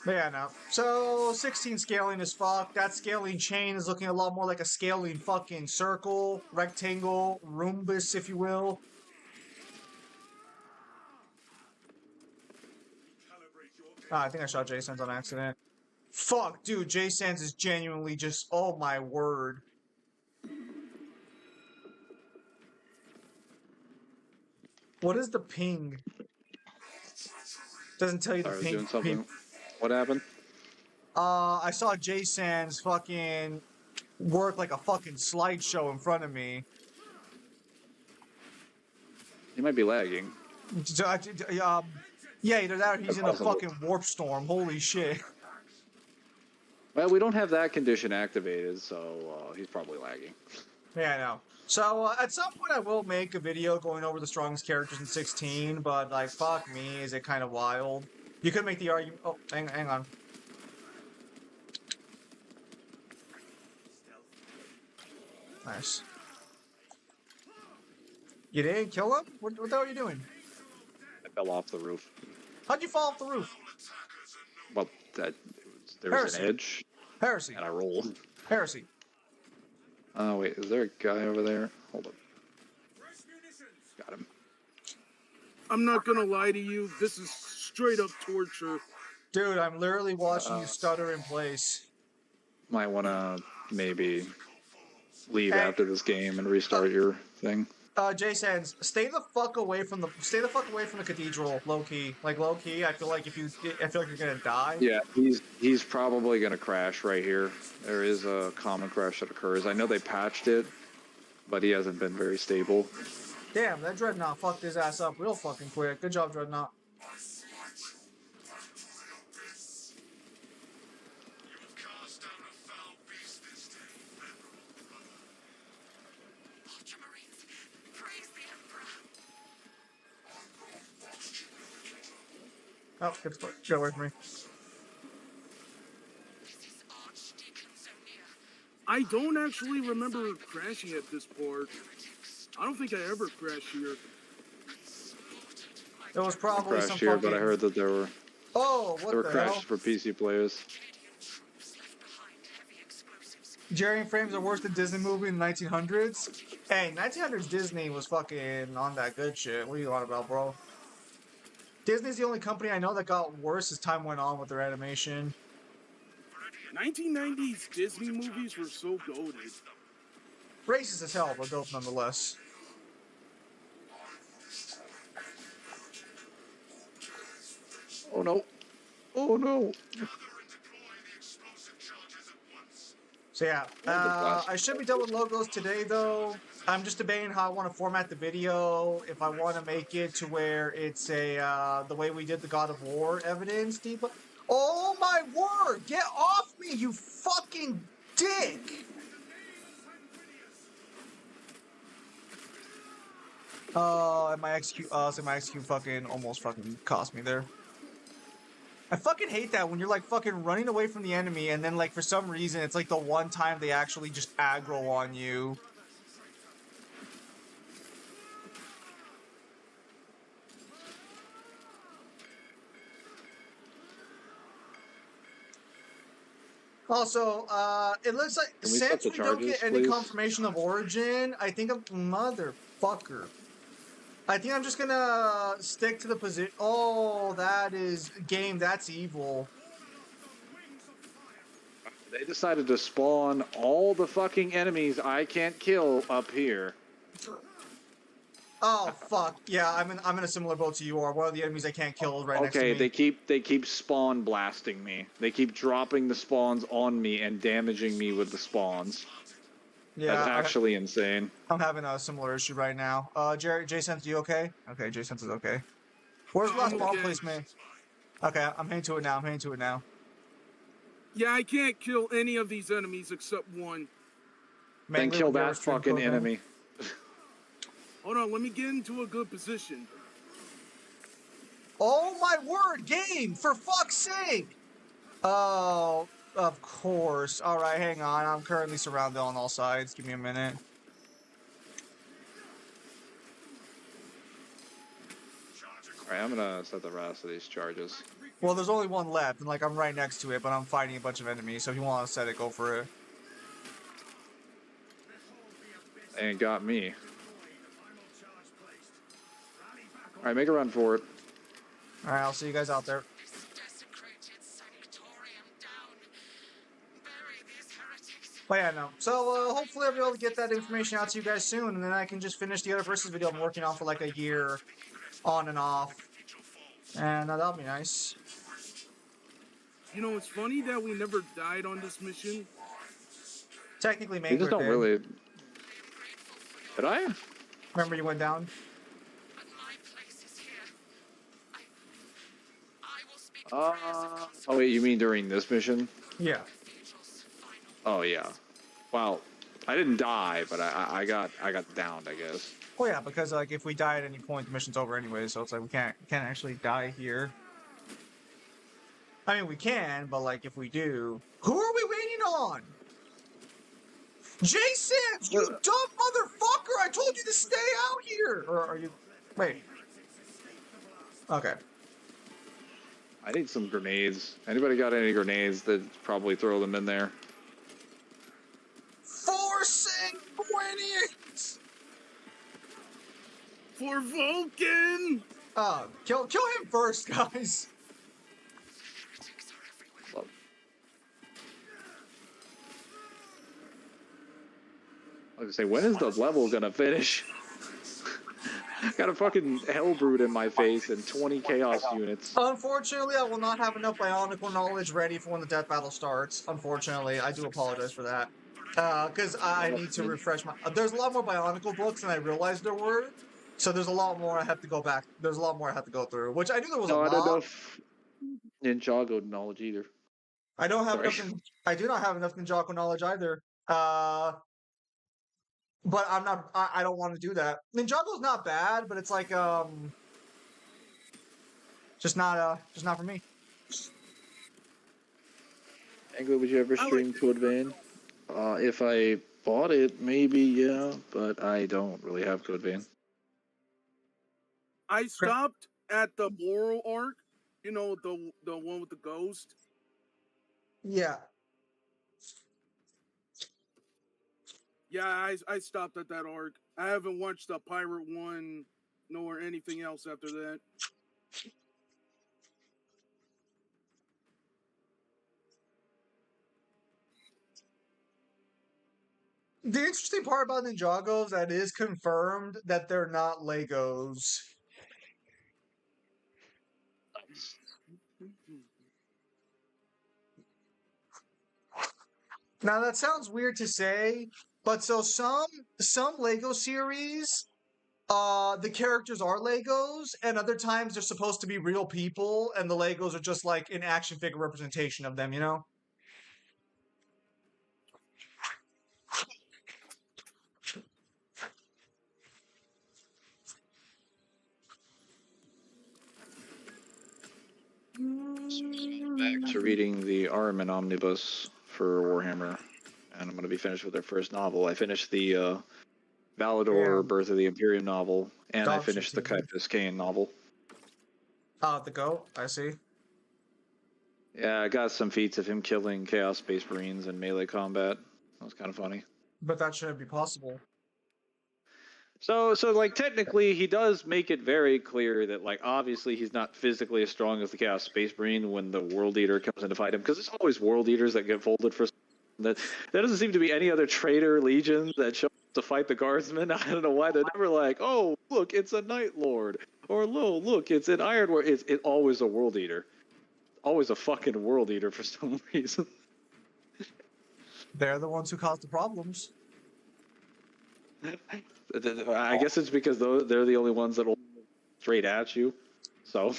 But yeah, no. So 16 scaling is fuck. That scaling chain is looking a lot more like a scaling fucking circle, rectangle, rhombus, if you will. Ah, I think I shot Jason's on accident. Fuck, dude, Jason's is genuinely just, oh my word. What is the ping? Doesn't tell you the Sorry, I was ping. doing something. What happened? I saw Jason's fucking work like a fucking slideshow in front of me. He might be lagging. Yeah, either that or he's in a Possible. fucking warp storm. Holy shit. Well, we don't have that condition activated, so he's probably lagging. Yeah, I know. So at some point I will make a video going over the strongest characters in 16, but like, fuck me, is it kind of wild? You could make the argument. Oh, hang on. Nice. You didn't kill him? What the hell are you doing? I fell off the roof. How'd you fall off the roof? Well, there was Heresy. an edge, Heresy. and I rolled. Heresy. Oh, wait, is there a guy over there? Hold up. Got him. I'm not gonna lie to you. This is straight up torture. Dude, I'm literally watching you stutter in place. Might want to maybe leave Hey. after this game and restart your thing. Jason, stay the fuck away from the cathedral, low key. Like low key, I feel like you're gonna die. Yeah, he's probably gonna crash right here. There is a common crash that occurs. I know they patched it, but he hasn't been very stable. Damn, that Dreadnought fucked his ass up real fucking quick. Good job, Dreadnought. Oh, get away from me. I don't actually remember crashing at this part. I don't think I ever crashed here. It was probably some Crashed here, fucking... but I heard that there were what the hell? crashes for PC players. Jerry frames are worse than Disney movie in the 1900s? Hey, 1900s Disney was fucking on that good shit. What are you on about, bro? Disney's the only company I know that got worse as time went on with their animation. 1990s Disney movies were so goated. Racist as hell, but dope nonetheless. Oh no. Oh no. So yeah, I should be done with logos today though. I'm just debating how I want to format the video. If I want to make it to where it's a the way we did the God of War evidence. Oh my word! Get off me, you fucking dick! And my execute fucking almost fucking cost me there. I fucking hate that when you're like fucking running away from the enemy and then like for some reason it's like the one time they actually just aggro on you. Also, it looks like Can we set since the we don't charges, get any please? confirmation of origin, I think I'm motherfucker. I think I'm just gonna stick to the position. Oh, that is game. That's evil. They decided to spawn all the fucking enemies I can't kill up here. Oh fuck yeah! I'm in a similar boat to you are. One of the enemies I can't kill is right next to me. Okay, they keep spawn blasting me. They keep dropping the spawns on me and damaging me with the spawns. Yeah, That's actually insane. I'm having a similar issue right now. Jason, you okay? Okay, Jason is okay. Where's the last bomb placement? Okay, I'm heading to it now. Yeah, I can't kill any of these enemies except one. Then kill that fucking enemy. Hold on, let me get into a good position. Oh my word, game! For fuck's sake! Oh, of course. Alright, hang on. I'm currently surrounded on all sides. Give me a minute. Alright, I'm gonna set the rest of these charges. Well, there's only one left, and like I'm right next to it, but I'm fighting a bunch of enemies. So if you want to set it, go for it. And got me. All right, make a run for it. All right, I'll see you guys out there. But yeah, no. So hopefully I'll be able to get that information out to you guys soon, and then I can just finish the other versus video I'm working on for like a year, on and off, and that'll be nice. You know, it's funny that we never died on this mission. Technically, You just Mangler don't did. really. Did I? Remember you went down? Oh wait, you mean during this mission? Yeah. Oh yeah. Well, I didn't die, but I got downed, I guess. Oh yeah, because like if we die at any point, the mission's over anyway. So it's like we can't actually die here. I mean, we can, but like if we do, who are we waiting on? Jason, you dumb motherfucker! I told you to stay out here. Or are you? Wait. Okay. I need some grenades. Anybody got any grenades? That probably throw them in there. Forcing 28. For Vulcan! Kill him first, guys. Well, I was gonna say, when is the level gonna finish? Got a fucking Hellbrood in my face and 20 Chaos units. Unfortunately, I will not have enough Bionicle knowledge ready for when the death battle starts. Unfortunately, I do apologize for that. Because I need to refresh my... There's a lot more Bionicle books than I realized there were. So there's a lot more I have to go back. There's a lot more I have to go through, which I knew there was a lot. I don't know if Ninjago knowledge either. I don't have enough... I do not have enough Ninjago knowledge either. But I'm not... I don't want to do that. Ninjago's not bad, but it's like, just not for me. Anglo, would you ever stream Code Vein? If I bought it, maybe, yeah, but I don't really have Code Vein. I stopped at the moral arc, you know, the one with the ghost. Yeah. Yeah, I stopped at that arc. I haven't watched the Pirate one nor anything else after that. The interesting part about Ninjagos that is confirmed that they're not Legos. Now that sounds weird to say, but so some Lego series, the characters are Legos, and other times they're supposed to be real people, and the Legos are just like an action figure representation of them, you know? Back to reading the Armin Omnibus for Warhammer, and I'm going to be finished with their first novel. I finished the Valador Birth of the Imperium novel, and I finished the Caiaphas Cain novel. The goat, I see. Yeah, I got some feats of him killing Chaos Space Marines in melee combat. That was kind of funny. But that shouldn't be possible. So like technically he does make it very clear that like obviously he's not physically as strong as the Chaos Space Marine when the World Eater comes in to fight him, because it's always World Eaters that get folded for that. There doesn't seem to be any other traitor legions that show up to fight the Guardsmen. I don't know why they're never like, oh look, it's a Night Lord, or look, it's an Iron War. It's always a World Eater, always a fucking World Eater for some reason. They're the ones who cause the problems. I guess it's because they're the only ones that will straight at you. So,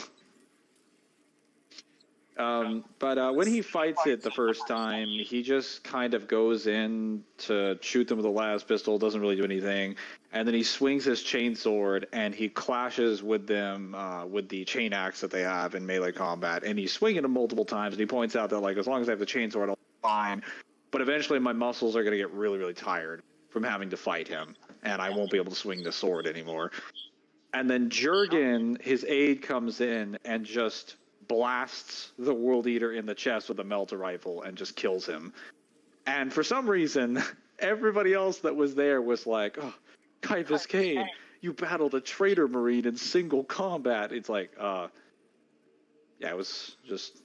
but when he fights it the first time, he just kind of goes in to shoot them with a las pistol, doesn't really do anything, and then he swings his chainsword and he clashes with them with the chain axe that they have in melee combat, and he's swinging them multiple times, and he points out that like as long as I have the chainsword, I'll be fine, but eventually my muscles are going to get really, really tired from having to fight him, and I won't be able to swing the sword anymore. And then Jurgen, his aide, comes in and just blasts the World Eater in the chest with a melter rifle and just kills him. And for some reason, everybody else that was there was like, "Oh, Caiaphas Cain, you battled a traitor marine in single combat." It's like, yeah, it was just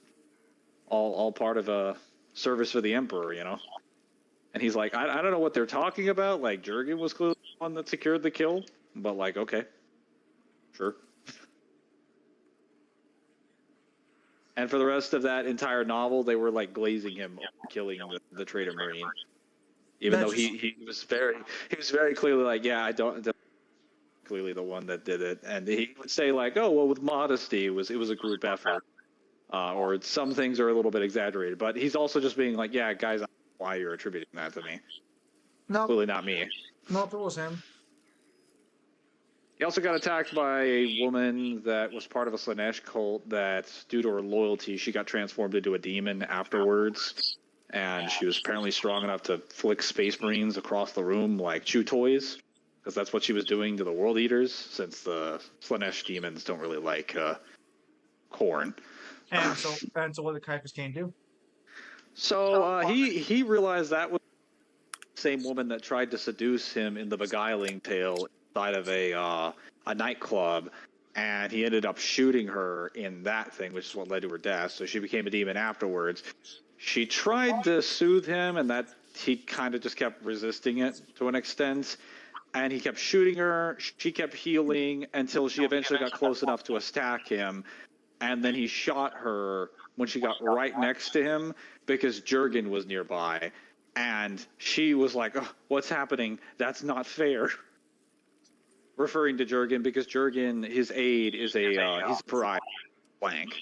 all part of a service for the Emperor, you know? And he's like, I don't know what they're talking about. Like, Jurgen was clearly the one that secured the kill, but like, okay, sure. And for the rest of that entire novel, they were like glazing him killing the traitor marine, even though he was very clearly like, yeah, I don't clearly the one that did it, and he would say like, oh well, with modesty, it was a group effort, or some things are a little bit exaggerated, but he's also just being like, yeah, guys, I don't know why you're attributing that to me? No, Clearly not me. no, it was him. He also got attacked by a woman that was part of a Slanesh cult that, due to her loyalty, she got transformed into a demon afterwards. And she was apparently strong enough to flick Space Marines across the room like chew toys, because that's what she was doing to the World Eaters, since the Slanesh demons don't really like corn. And so what did Caiaphas Cain do? So he realized that was the same woman that tried to seduce him in the beguiling tale inside of a nightclub, and he ended up shooting her in that thing, which is what led to her death. So she became a demon afterwards. She tried to soothe him, and that he kind of just kept resisting it to an extent. And he kept shooting her. She kept healing until she eventually got close enough to attack him. And then he shot her when she got right next to him because Jurgen was nearby. And she was like, oh, what's happening? That's not fair. Referring to Jurgen because Jurgen, his aide, is he's a pariah blank.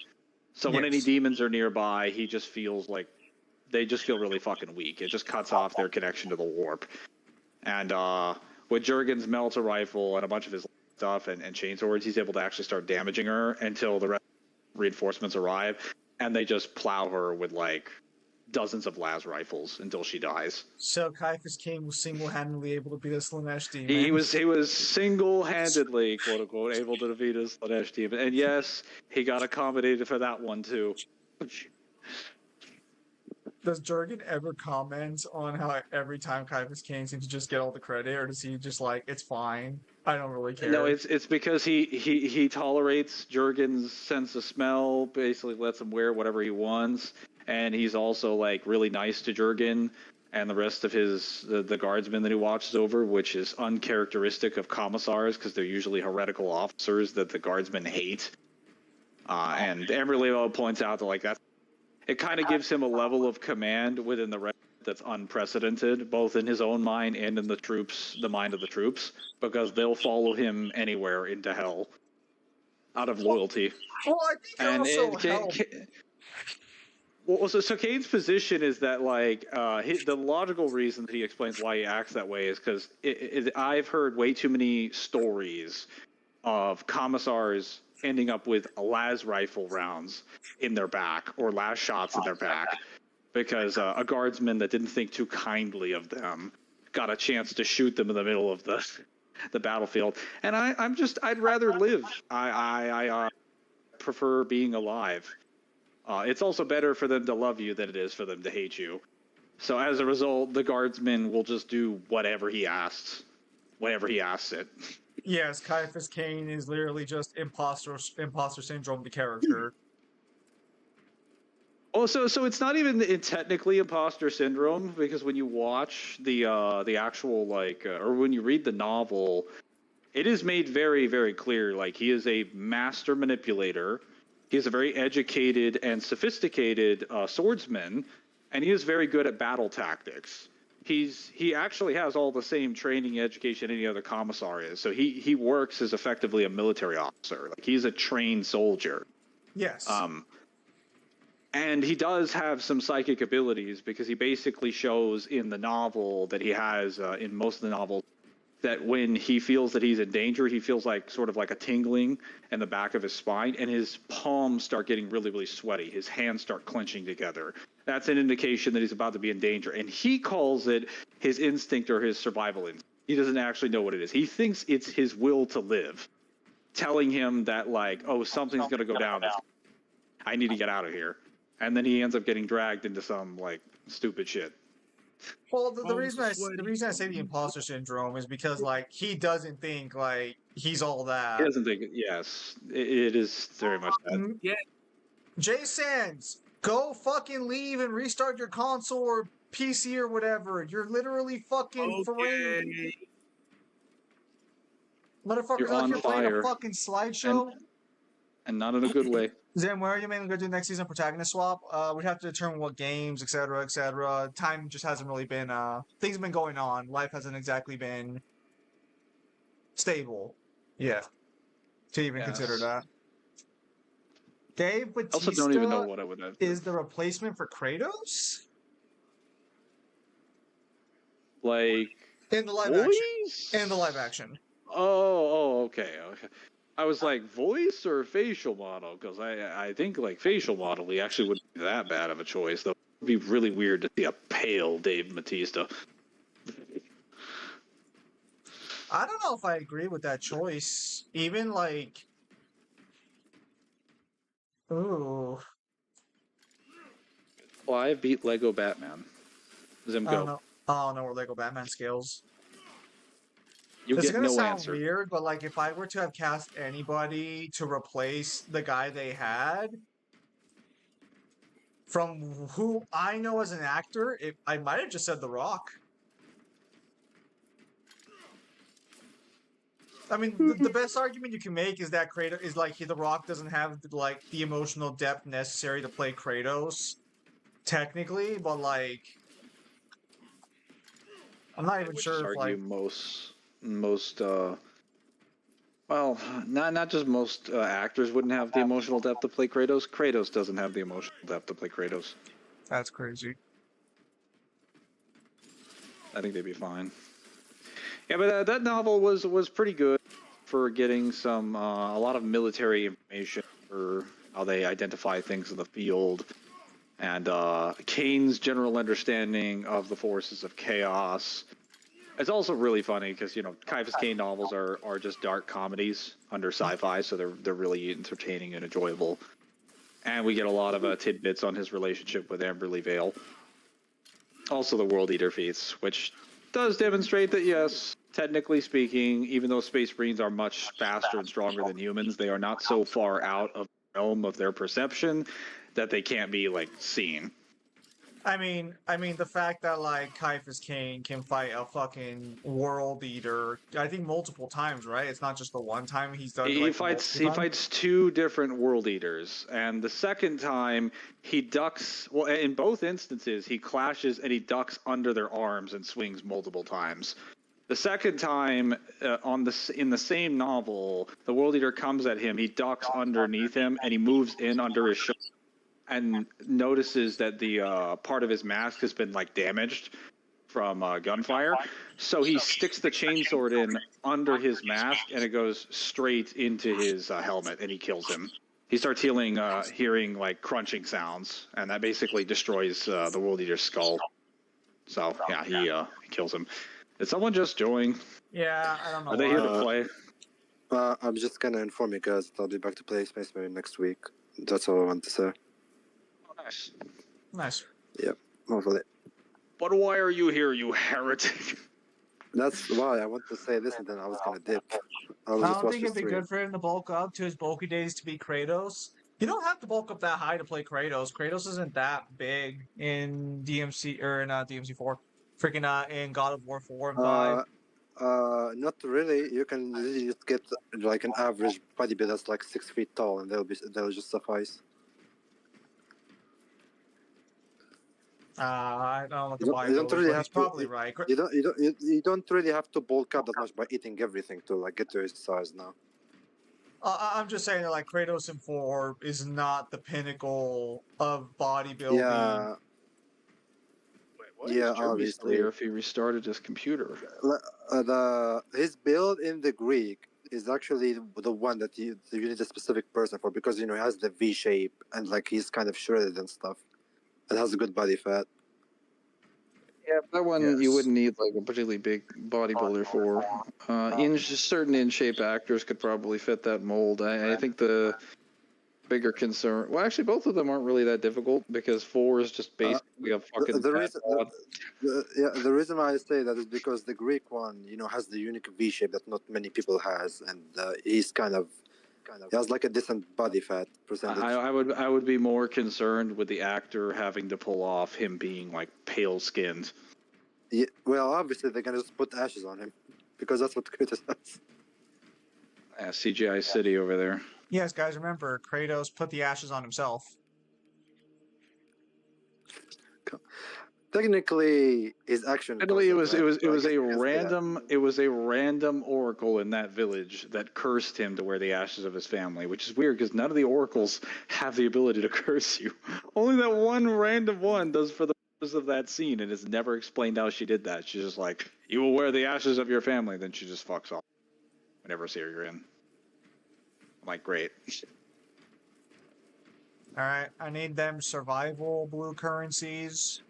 So when any demons are nearby, he just feels like they just feel really fucking weak. It just cuts off their connection to the warp. And with Jurgen's melter rifle and a bunch of his stuff and chainswords, he's able to actually start damaging her until the reinforcements arrive, and they just plow her with like dozens of las rifles until she dies. So Caiaphas Cain was single-handedly able to beat a Slanesh demon. He was single-handedly, quote unquote, able to defeat a Slanesh demon, and yes, he got accommodated for that one too. Does Jurgen ever comment on how every time Caiaphas Cain seems to just get all the credit, or does he just like, it's fine, I don't really care? No, it's because he tolerates Jurgen's sense of smell, basically lets him wear whatever he wants, and he's also like really nice to Jurgen and the rest of the guardsmen that he watches over, which is uncharacteristic of commissars because they're usually heretical officers that the guardsmen hate. And Emerleo points out that like it kind of gives him a level of command within the rest that's unprecedented, both in his own mind and in the mind of the troops, because they'll follow him anywhere into hell out of loyalty. Well, I think So Cain's position is that like the logical reason that he explains why he acts that way is because I've heard way too many stories of commissars ending up with las rifle rounds in their back or las shots in their back because a guardsman that didn't think too kindly of them got a chance to shoot them in the middle of the battlefield. And I'd rather live. I prefer being alive. It's also better for them to love you than it is for them to hate you. So as a result, the guardsman will just do whatever he asks, whenever he asks it. Yes, Caiaphas Cain is literally just imposter syndrome, the character. Oh, so it's not even technically imposter syndrome, because when you watch the actual or when you read the novel, it is made very, very clear. Like, he is a master manipulator. He is a very educated and sophisticated swordsman, and he is very good at battle tactics. He actually has all the same training and education any other commissar is. So he works as effectively a military officer. Like, he's a trained soldier. Yes. And he does have some psychic abilities, because he basically shows in the novel that he has, in most of the novels, that when he feels that he's in danger, he feels like sort of like a tingling in the back of his spine, and his palms start getting really, really sweaty. His hands start clenching together. That's an indication that he's about to be in danger. And he calls it his instinct or his survival instinct. He doesn't actually know what it is. He thinks it's his will to live, telling him that, like, oh, something's going to go down. I need to get out of here. And then he ends up getting dragged into some like stupid shit. Well, the Palms reason are the sweaty. reason I say the imposter syndrome is because like he doesn't think like he's all He that. doesn't think. Yes, it is very much that. Mm, Yeah. Jay Sands, go fucking leave and restart your console or PC or whatever. You're literally fucking frame. Okay. Motherfuckers You're out on here playing a fire. fucking slideshow. And not in a good way. Zen, where are you mainly going to do next season protagonist swap? We'd have to determine what games, etc., etc. Time just hasn't really been, things have been going on. Life hasn't exactly been stable. Yeah. To even consider Yes. that. Dave I also don't even know Bautista what I would have. is the replacement for Kratos? Like In the live action. voice? In the live action. Oh, okay. I was like voice or facial model because I think like facial model he actually wouldn't be that bad of a choice though. It'd be really weird to see a pale Dave Bautista. I don't know if I agree with that choice. Even like, ooh, Well, I beat Lego Batman. I don't Zimko, know. I don't know where Lego Batman scales. you This is get gonna no sound answer. weird, but like if I were to have cast anybody to replace the guy they had, from who I know as an actor, I might have just said The Rock. I mean, the best argument you can make is that Kratos is like The Rock doesn't have like the emotional depth necessary to play Kratos, technically, but like I'm not I even would sure just if argue like most well, not just most actors wouldn't have the emotional depth to play Kratos. Kratos doesn't have the emotional depth to play Kratos. that's crazy. I think they'd be fine. Yeah, but that novel was pretty good for getting some a lot of military information for how they identify things in the field, and Kane's general understanding of the forces of chaos. It's also really funny because Caiaphas Kane novels are just dark comedies under sci-fi, so they're really entertaining and enjoyable. And we get a lot of tidbits on his relationship with Amberly Vale. Also, the World Eater feats, which does demonstrate that yes, technically speaking, even though Space Marines are much faster and stronger than humans, they are not so far out of the realm of their perception that they can't be like seen. I mean, the fact that like Caiaphas Kane can fight a fucking world eater, I think multiple times, right? It's not just the one time he's done. He Like, fights two different World Eaters, and the second time he ducks. Well, in both instances, he clashes and he ducks under their arms and swings multiple times. The second time, in the same novel, the World Eater comes at him. He ducks underneath him and he moves in under his shoulder and notices that the part of his mask has been like damaged from gunfire. So he sticks the chainsword in under his mask, and it goes straight into his helmet, and he kills him. He starts hearing like crunching sounds, and that basically destroys the World Eater's skull. So yeah, he kills him. Did someone just join? yeah, I don't know. Are they here to play? I'm just gonna inform you guys that I'll be back to play Space Marine next week. That's all I want to say. Oh, nice. Nice. Hopefully. But why are you here, you heretic? That's why I want to say this, and then I was gonna dip. I was I just don't watching think the it'd be stream. good for him to bulk up to his bulky days to be Kratos. You don't have to bulk up that high to play Kratos. Kratos isn't that big in DMC or in DMC4. Freaking in God of War 4 and 5. Not really. You can really just get like an average body build that's like 6 feet tall, and they'll just suffice. I don't know what the You buy don't goes, really but have he's to. probably right. You don't really have to bulk up that much by eating everything to like get to his size now. I'm just saying that like Kratos in 4 is not the pinnacle of bodybuilding. Yeah. Wait, what? Yeah, Jeremy's obviously. clear if he restarted his computer. His build in the Greek is actually the one that you need a specific person for, because he has the V shape and like he's kind of shredded and stuff. It has a good body fat. Yeah, that one you Yes. wouldn't need like a particularly big bodybuilder for. Certain in shape actors could probably fit that mold. I think bigger concern. Well, actually, both of them aren't really that difficult because 4 is just basically a fucking. The reason why I say that is because the Greek one, has the unique V shape that not many people has, and he's kind of he has like a decent body fat percentage. I would be more concerned with the actor having to pull off him being like pale skinned. Yeah, well, obviously they're gonna just put ashes on him because that's what Kratos does. Yeah, CGI City over there. Yes, guys, remember Kratos put the ashes on himself. Technically, his action. It was a random oracle in that village that cursed him to wear the ashes of his family, which is weird because none of the oracles have the ability to curse you. Only that one random one does for the purpose of that scene, and it's never explained how she did that. She's just like, "You will wear the ashes of your family," then she just fucks off. We never see her again. I'm like, great. All right, I need them survival blue currencies.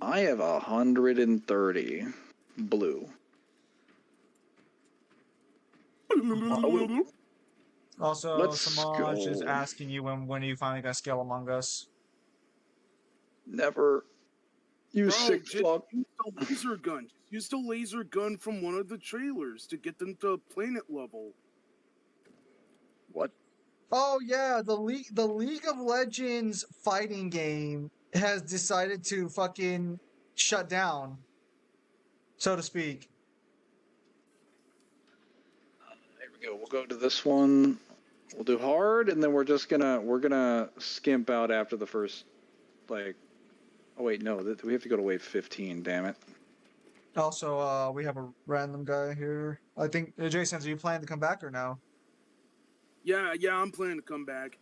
I have 130 blue. Also, Let's Samaj is go. asking you when are you finally gonna scale Among Us? Never. You Bro, sick just fuck. use the laser gun. Use the laser gun from one of the trailers to get them to planet level. What? Oh yeah, the League of Legends fighting game has decided to fucking shut down, so to speak. Here we go. We'll go to this one. We'll do hard, and then we're gonna skimp out after the first, like. Oh wait, no, we have to go to wave 15. Damn it. Also, we have a random guy here. I think Jason, are you planning to come back or no? Yeah, I'm planning to come back.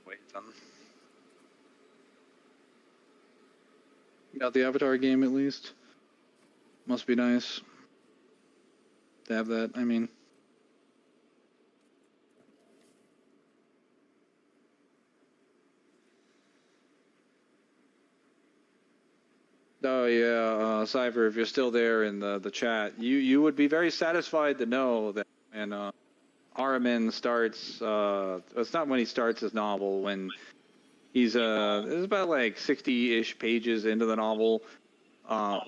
Wait, you got the Avatar game at least. Must be nice to have that. I mean. Oh yeah, Cypher, if you're still there in the chat, you would be very satisfied to know that when Aramin starts, it's not when he starts his novel, when he's it's about like 60-ish pages into the novel, and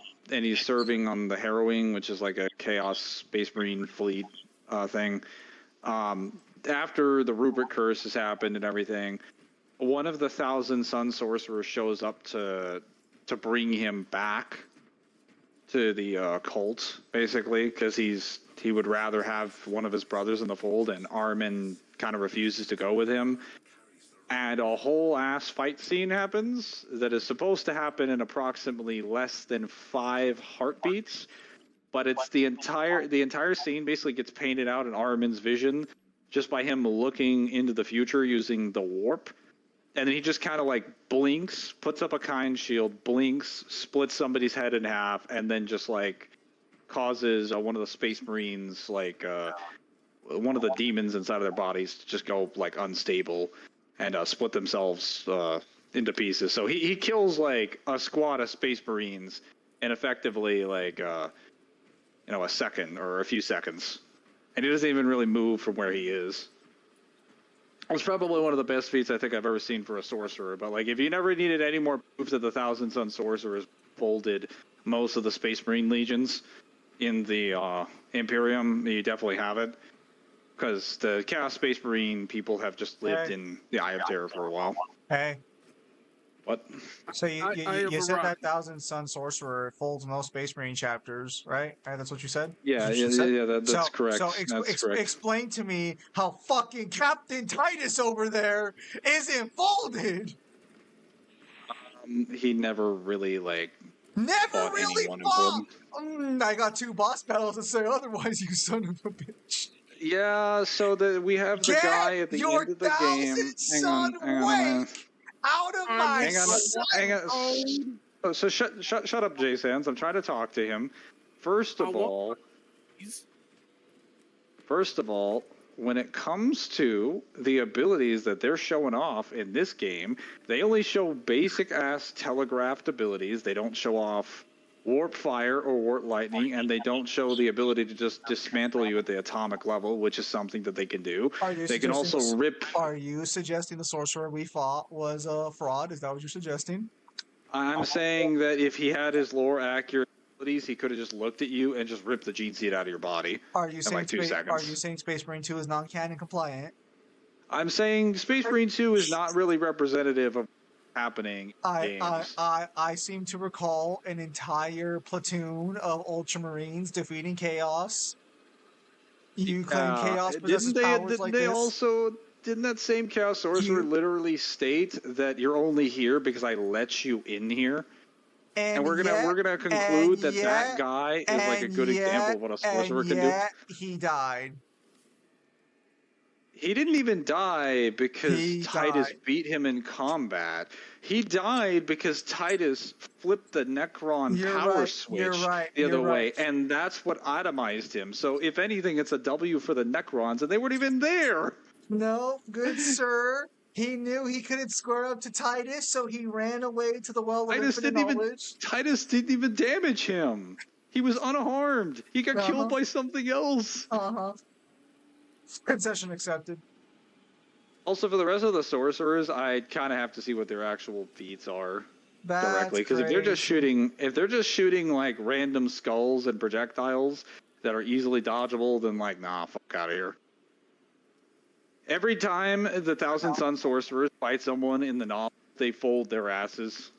he's serving on the Harrowing, which is like a Chaos Space Marine fleet thing. After the Rubric Curse has happened and everything, one of the 1,000 Sun Sorcerers shows up to bring him back to the cult, basically, because he would rather have one of his brothers in the fold, and Armin kind of refuses to go with him. And a whole ass fight scene happens that is supposed to happen in approximately less than 5 heartbeats, but it's the entire scene basically gets painted out in Armin's vision just by him looking into the future using the warp. And then he just kind of like blinks, puts up a kind shield, blinks, splits somebody's head in half, and then just like causes one of the Space Marines, like one of the demons inside of their bodies, to just go like unstable and split themselves into pieces. So he kills like a squad of Space Marines in effectively like a second or a few seconds, and he doesn't even really move from where he is. It's probably one of the best feats I think I've ever seen for a sorcerer. But like, if you never needed any more proof that the 1,000 Sun Sorcerers folded most of the Space Marine legions in the Imperium, you definitely have it. Because the Chaos Space Marine people have just lived in the Eye of Terror for a while. Hey. What? So you said that 1,000 Sun Sorcerer folds most Space Marine chapters, right? That's what you said? Yeah, that's correct. So correct. Explain to me how fucking Captain Titus over there isn't folded. He never really Never really fought. I got 2 boss battles to say otherwise, you son of a bitch. Yeah, so we have the guy at the end of the game. Hang on. Out of my sight. Hang on. Oh, so shut up, Jay Sands. I'm trying to talk to him. First of what- all, He's- when it comes to the abilities that they're showing off in this game, they only show basic ass telegraphed abilities. They don't show off warp fire or warp lightning, and they don't show the ability to just dismantle you at the atomic level, which is something that they can do. Are you They can also suggesting rip. Are you suggesting the sorcerer we fought was a fraud? Is that what you're suggesting? I'm saying that if he had his lore accurate abilities, he could have just looked at you and just ripped the gene seed out of your body. Are you In saying like 2 seconds. Are you saying Space Marine 2 is non-canon compliant? I'm saying Space Marine 2 is not really representative of happening in games. I seem to recall an entire platoon of Ultramarines defeating Chaos. You claim Chaos possesses powers like this? Didn't that same Chaos Sorcerer literally state that you're only here because I let you in here? And we're gonna conclude that guy is like a good example of what a sorcerer can do. He died. He didn't even die because Titus beat him in combat. He died because Titus flipped the Necron power switch the other way, and that's what itemized him. So if anything, it's a W for the Necrons, and they weren't even there. No, good sir. He knew he couldn't square up to Titus, so he ran away to the well of infinite knowledge. Titus didn't even damage him. He was unharmed. He got killed by something else. Concession accepted. Also, for the rest of the sorcerers, I kind of have to see what their actual feats are directly, because if they're just shooting like random skulls and projectiles that are easily dodgeable, then like, nah, fuck out of here. Every time the Thousand Sun sorcerers fight someone in the novel, they fold their asses.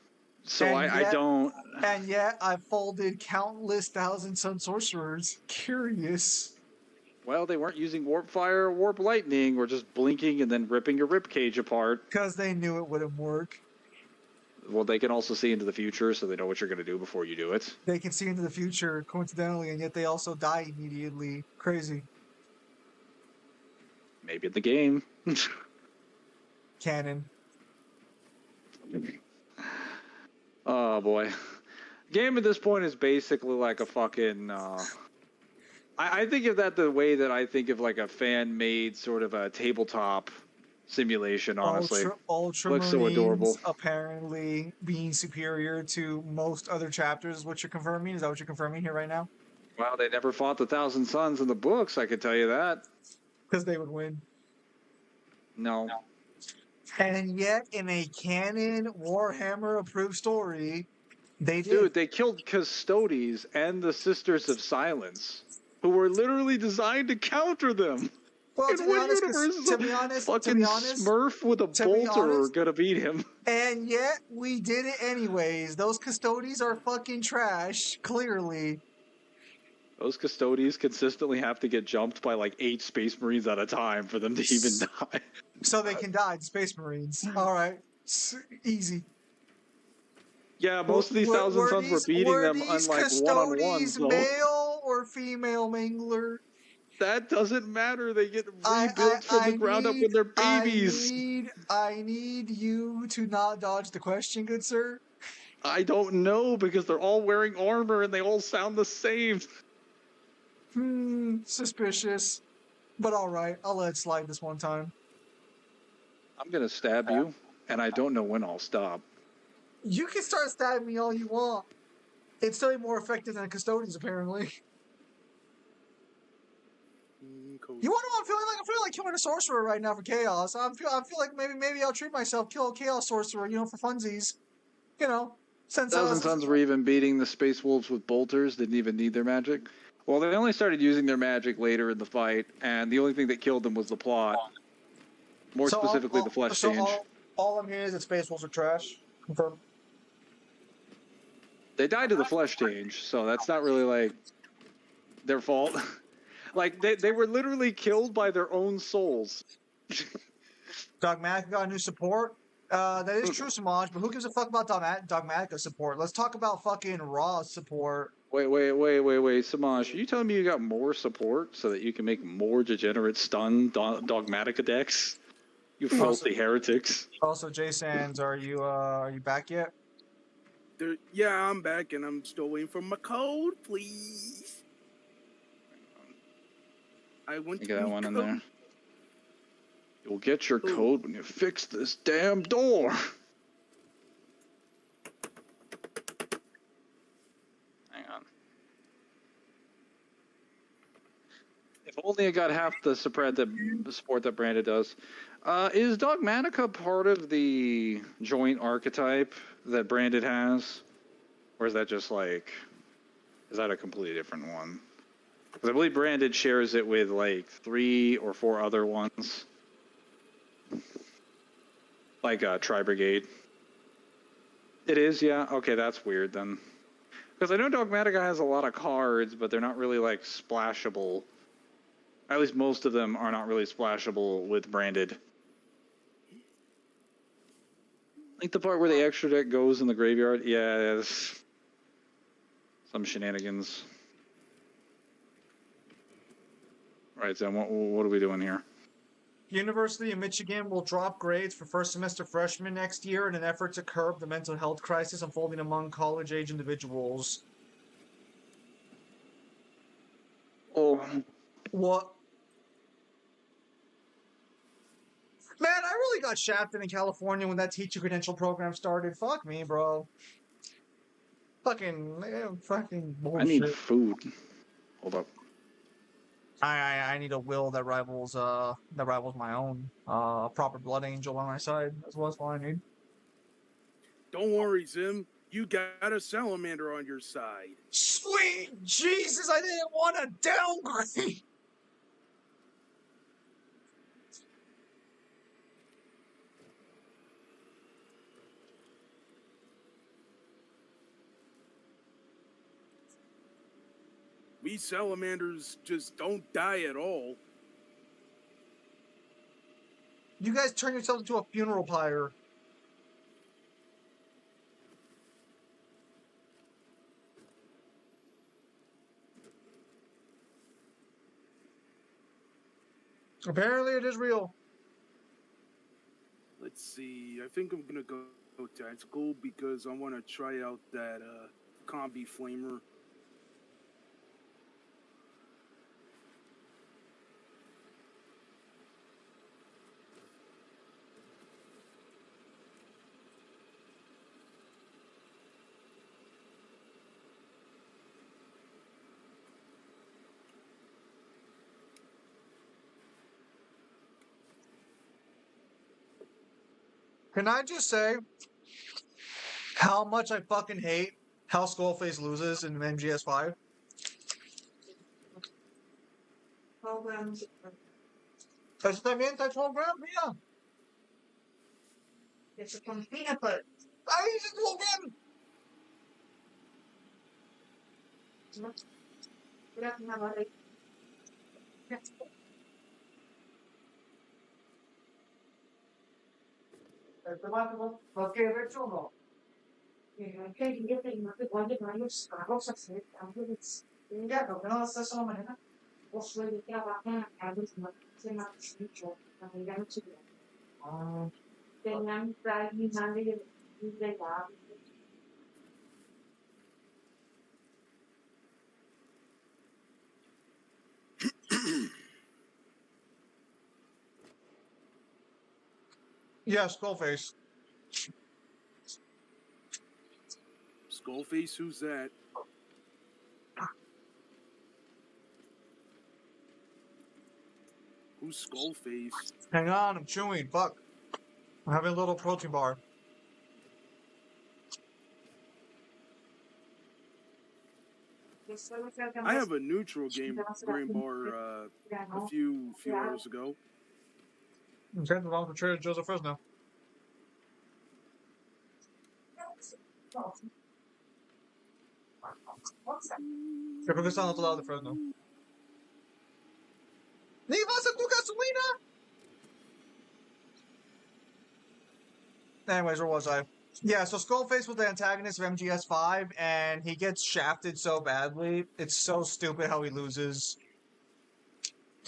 So I don't. And yet, I folded countless Thousand Sun sorcerers. Curious. Well, they weren't using warp fire or warp lightning, or just blinking and then ripping your ribcage apart. Because they knew it wouldn't work. Well, they can also see into the future, so they know what you're going to do before you do it. They can see into the future, coincidentally, and yet they also die immediately. Crazy. Maybe in the game. Canon. Oh, boy. Game at this point is basically like a fucking... I think of that the way that I think of like a fan-made sort of a tabletop simulation, honestly. Looks so adorable. Apparently being superior to most other chapters is what you're confirming? Is that what you're confirming here right now? Well, they never fought the Thousand Suns in the books, I could tell you that. Because they would win. No. And yet, in a canon Warhammer-approved story, they did. Dude, they killed Custodes and the Sisters of Silence, who were literally designed to counter them. Well, in what universe is fucking Smurf with a bolter gonna beat him? And yet, we did it anyways. Those Custodes are fucking trash, clearly. Those Custodes consistently have to get jumped by like 8 Space Marines at a time for them to even die. So they can die, the Space Marines. Alright. Easy. Yeah, most of these Thousand Suns were beating them on like one-on-one. So. Male or female mangler? That doesn't matter. They get rebuilt from the ground up when they're babies. I need you to not dodge the question, good sir. I don't know, because they're all wearing armor and they all sound the same. Suspicious. But alright, I'll let it slide this one time. I'm gonna stab you, and I don't know when I'll stop. You can start stabbing me all you want. It's still more effective than Custodians, apparently. Cool. You want to know what I'm feeling like? I'm feeling like killing a sorcerer right now for Chaos. I feel like maybe I'll treat myself, kill a Chaos sorcerer, for funsies. Since Thousand Suns were even beating the Space Wolves with bolters, didn't even need their magic. Well, they only started using their magic later in the fight, and the only thing that killed them was the plot. More specifically, the flesh change. All I'm hearing is that Space Wolves are trash. Confirm. They died to the flesh change, so that's not really like their fault. Like they were literally killed by their own souls. Dogmatic got a new support. That is true, Samaj, but who gives a fuck about Dogmatica support? Let's talk about fucking Raw support. Wait, Samaj, are you telling me you got more support so that you can make more degenerate stun Dogmatica decks? You filthy heretics. Also, Jay Sands, are you back yet? Yeah, I'm back, and I'm still waiting for my code, please. I want Get that one in code. there. You'll get your Ooh. code when you fix this damn door. Hang on. If only I got half the support that Branded does. Is Dogmatica part of the joint archetype that Branded has? Or is that just like... Is that a completely different one? Because I believe Branded shares it with like 3 or 4 other ones. Like Tri-Brigade. It is, yeah? Okay, that's weird then. Because I know Dogmatica has a lot of cards, but they're not really like splashable. At least most of them are not really splashable with Branded. Like the part where the extra deck goes in the graveyard. Yeah, it's some shenanigans. Right, then what are we doing here? University of Michigan will drop grades for first semester freshmen next year in an effort to curb the mental health crisis unfolding among college-age individuals. Oh, What? Man, I really got shafted in California when that teacher credential program started. Fuck me, bro. Fucking bullshit. I need food. Hold up. I need a will that rivals my own. Proper blood angel on my side. That's all I need. Don't worry, Zim. You got a salamander on your side. Sweet Jesus, I didn't want to downgrade. We salamanders just don't die at all. You guys turn yourselves into a funeral pyre. Apparently it is real. Let's see. I think I'm gonna go tactical because I want to try out that combi flamer. Can I just say how much I fucking hate how Skullface loses in MGS 5? Eso también está program, mira. Eso con peanut butter. Ahí se program. ¿Por qué hecho no? Ya, ¿por qué no lo haces de esa manera? Ah. Yeah, Skullface. Skullface, who's that? Who's Skullface? Hang on, I'm chewing. Fuck. I'm having a little protein bar. I have a neutral grain bar a few hours ago. Okay, the for Trader Joe's Fresno. Creo que está en otro lado de Fresno. ¿Ni vas a tu gasolina? Anyways, where was I? Yeah, so Skullface was the antagonist of MGS 5, and he gets shafted so badly. It's so stupid how he loses.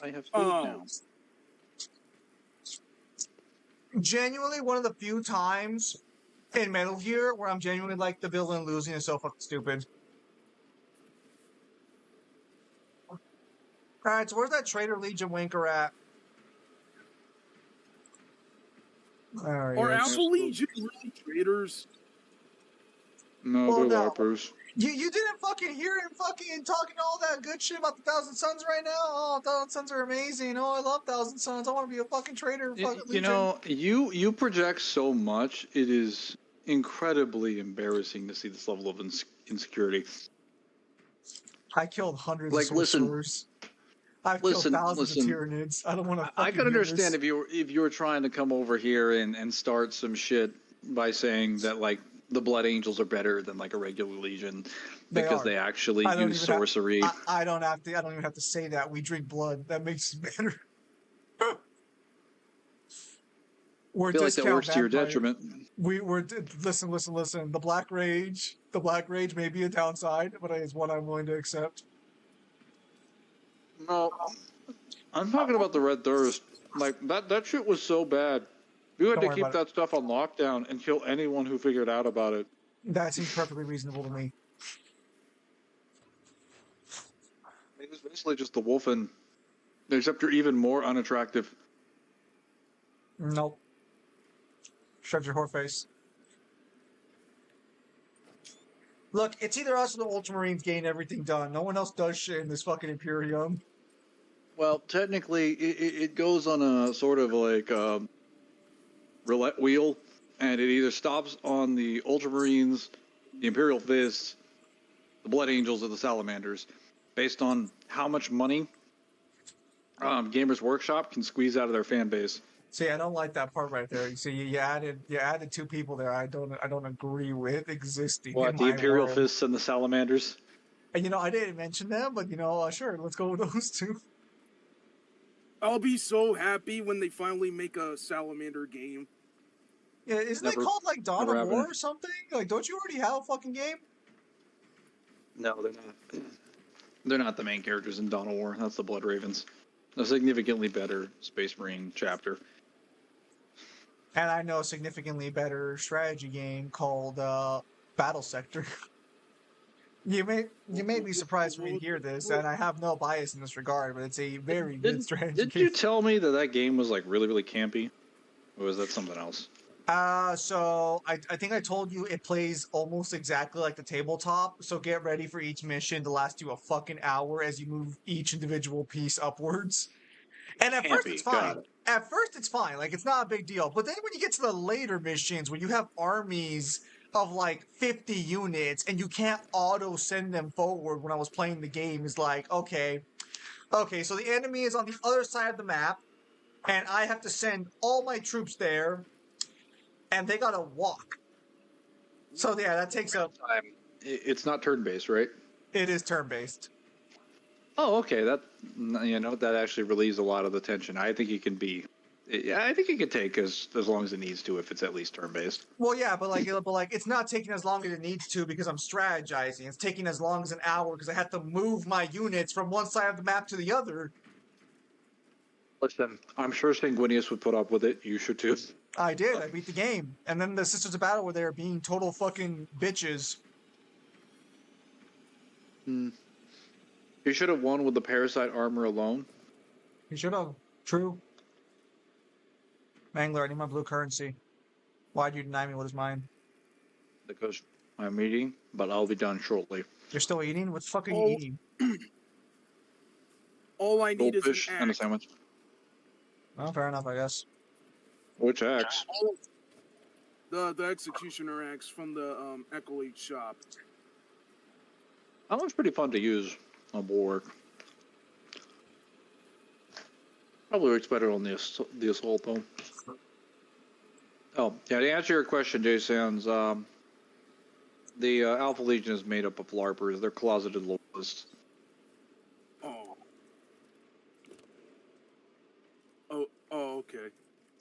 I have food now. Genuinely, one of the few times in Metal Gear, where I'm genuinely like the villain losing is so fucking stupid. Alright, so where's that Traitor Legion wanker at? There he Are is. Alpha Legion really traitors? No, Well, they're no. LARPers. You didn't fucking hear him fucking talking all that good shit about the Thousand Suns right now? Oh, Thousand Suns are amazing. Oh, I love Thousand Suns. I want to be a fucking traitor. Fucking You Legion. know, you project so much. It is incredibly embarrassing to see this level of insecurity. I killed hundreds Like, of sorcerers. I've killed thousands of Tyranids. I don't want to fucking I could hear understand this. if you were trying to come over here and start some shit by saying that like the Blood Angels are better than like a regular Legion because they actually use sorcery. I don't even have to say that. We drink blood. That makes it better. We're I feel like that discount works to your vampire. detriment. Listen. The Black Rage may be a downside, but it's one I'm willing to accept. No, I'm talking about the Red Thirst. Like that shit was so bad. You had Don't to worry keep about that stuff on lockdown and kill anyone who figured out about it. That seems perfectly reasonable to me. It was basically just the Wolfen, except you're even more unattractive. Nope. Shut your whore face. Look, it's either us or the Ultramarines getting everything done. No one else does shit in this fucking Imperium. Well, technically, it goes on a sort of like roulette wheel, and it either stops on the Ultramarines, the Imperial Fists, the Blood Angels, or the Salamanders, based on how much money Gamers Workshop can squeeze out of their fan base. See, I don't like that part right there. You see, you added two people there. I don't agree with existing. What, in the my Imperial world. Fists and the Salamanders? And I didn't mention them, but sure, let's go with those two. I'll be so happy when they finally make a Salamander game. Yeah, isn't it called like Dawn never of War happened. or something? Like, don't you already have a fucking game? No, they're not. They're not the main characters in Dawn of War. That's the Blood Ravens. A significantly better Space Marine chapter. And I know a significantly better strategy game called Battle Sector. You may be surprised for me to hear this, and I have no bias in this regard, but it's a very good strategy game. Did you tell me that game was like really, really campy? Or was that something else? So I think I told you it plays almost exactly like the tabletop, so get ready for each mission to last you a fucking hour as you move each individual piece upwards. And at first it's fine. At first it's fine, like it's not a big deal. But then when you get to the later missions where you have armies of like 50 units and you can't auto send them forward when I was playing the game, is like, okay, so the enemy is on the other side of the map and I have to send all my troops there and they gotta walk. So yeah, that takes up. It's not turn-based, right? It is turn-based. Oh, okay. That actually relieves a lot of the tension. I think it can be. Yeah, I think it could take as long as it needs to if it's at least turn-based. Well, yeah, but it's not taking as long as it needs to because I'm strategizing. It's taking as long as an hour because I have to move my units from one side of the map to the other. Listen, I'm sure Sanguinius would put up with it. You should too. I did. I beat the game. And then the Sisters of Battle were there being total fucking bitches. You should have won with the Parasite armor alone. You should have. True. Mangler, I need my blue currency. Why'd you deny me what is mine? Because I'm eating, but I'll be done shortly. You're still eating? What's fucking eating? All I need Goldfish is an and a axe. sandwich. Well, fair enough, I guess. Which axe? The executioner axe from the Ecolate shop. That one's pretty fun to use on Bulwark. Probably works better on the assault though. Oh, yeah, to answer your question, Jay Sands, the Alpha Legion is made up of LARPers. They're closeted loyalists. Oh, okay.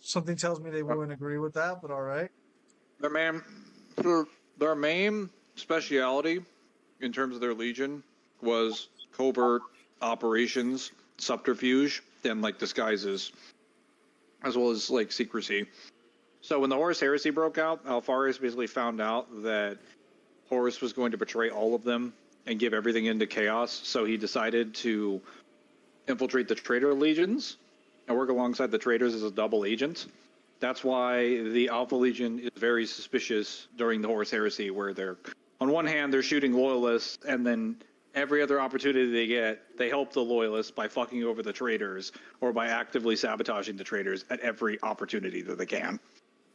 Something tells me they wouldn't agree with that, but all right. Their main speciality in terms of their Legion was covert operations, subterfuge, and like disguises, as well as like secrecy. So when the Horus Heresy broke out, Alpharius basically found out that Horus was going to betray all of them and give everything into chaos. So he decided to infiltrate the traitor legions and work alongside the traitors as a double agent. That's why the Alpha Legion is very suspicious during the Horus Heresy, where they're, on one hand, they're shooting loyalists, and then every other opportunity they get, they help the loyalists by fucking over the traitors or by actively sabotaging the traitors at every opportunity that they can.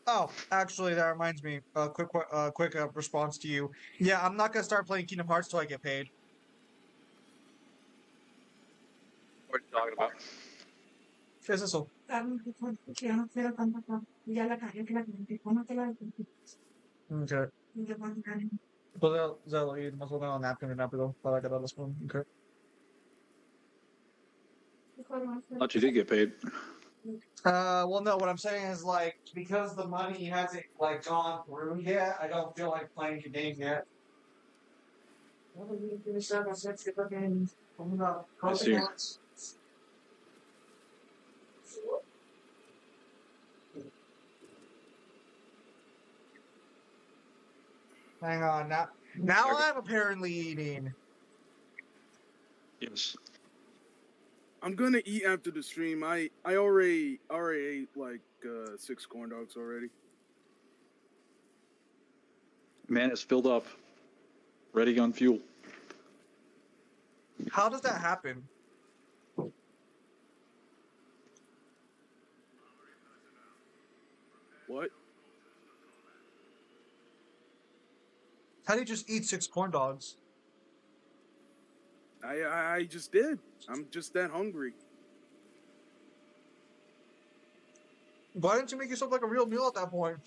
Oh, actually, that reminds me. Quick response to you. Yeah, I'm not gonna start playing Kingdom Hearts till I get paid. What are you talking about? ¿Qué es eso? Okay. Pues ya lo más o menos napkin rápido para que los con. Okay. Thought you did get paid. Well, no. What I'm saying is like because the money hasn't like gone through yet, I don't feel like playing the game yet. I see. Hang on, now I'm apparently eating. Yes. I'm gonna eat after the stream. I already ate like 6 corn dogs already. Man is filled up, ready on fuel. How does that happen? What? How do you just eat 6 corn dogs? I just did. I'm just that hungry. Why didn't you make yourself like a real meal at that point?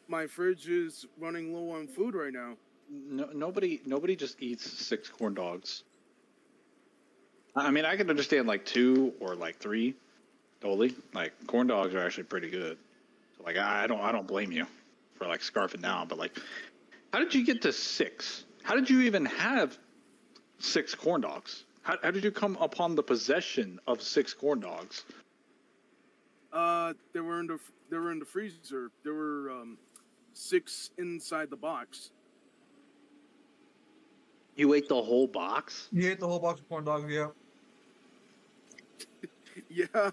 My fridge is running low on food right now. No, nobody just eats 6 corn dogs. I mean, I can understand like 2 or like 3, totally. Like corn dogs are actually pretty good. So, like I don't blame you for like scarfing down, but like, how did you get to 6? How did you even have 6 corn dogs? How did you come upon the possession of 6 corn dogs? They were in the freezer. There were 6 inside the box. You ate the whole box? You ate the whole box of corn dogs, yeah. Yeah.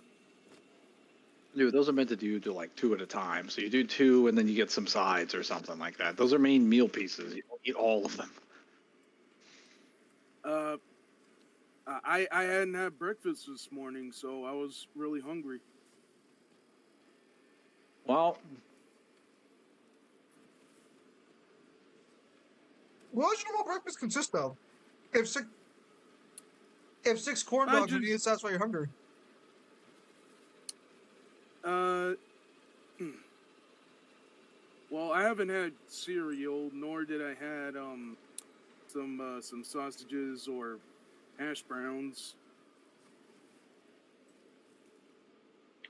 Dude, those are meant to do like 2 at a time. So you do 2 and then you get some sides or something like that. Those are main meal pieces. You don't eat all of them. I hadn't had breakfast this morning, so I was really hungry. Well, What does your normal breakfast consist of? If 6 corn dogs would need to satisfy your hunger. Well, I haven't had cereal, nor did I had some sausages or hash browns.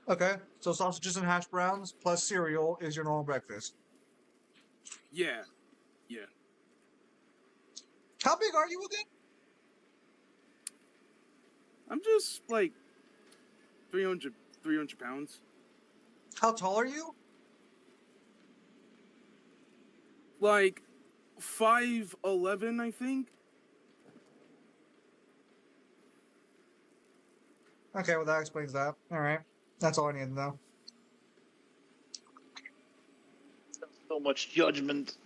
Okay, so sausages and hash browns plus cereal is your normal breakfast. Yeah. How big are you again? I'm just like 300 pounds. How tall are you? Like 5'11", I think. Okay, well that explains that. All right, that's all I need to know. so much judgment.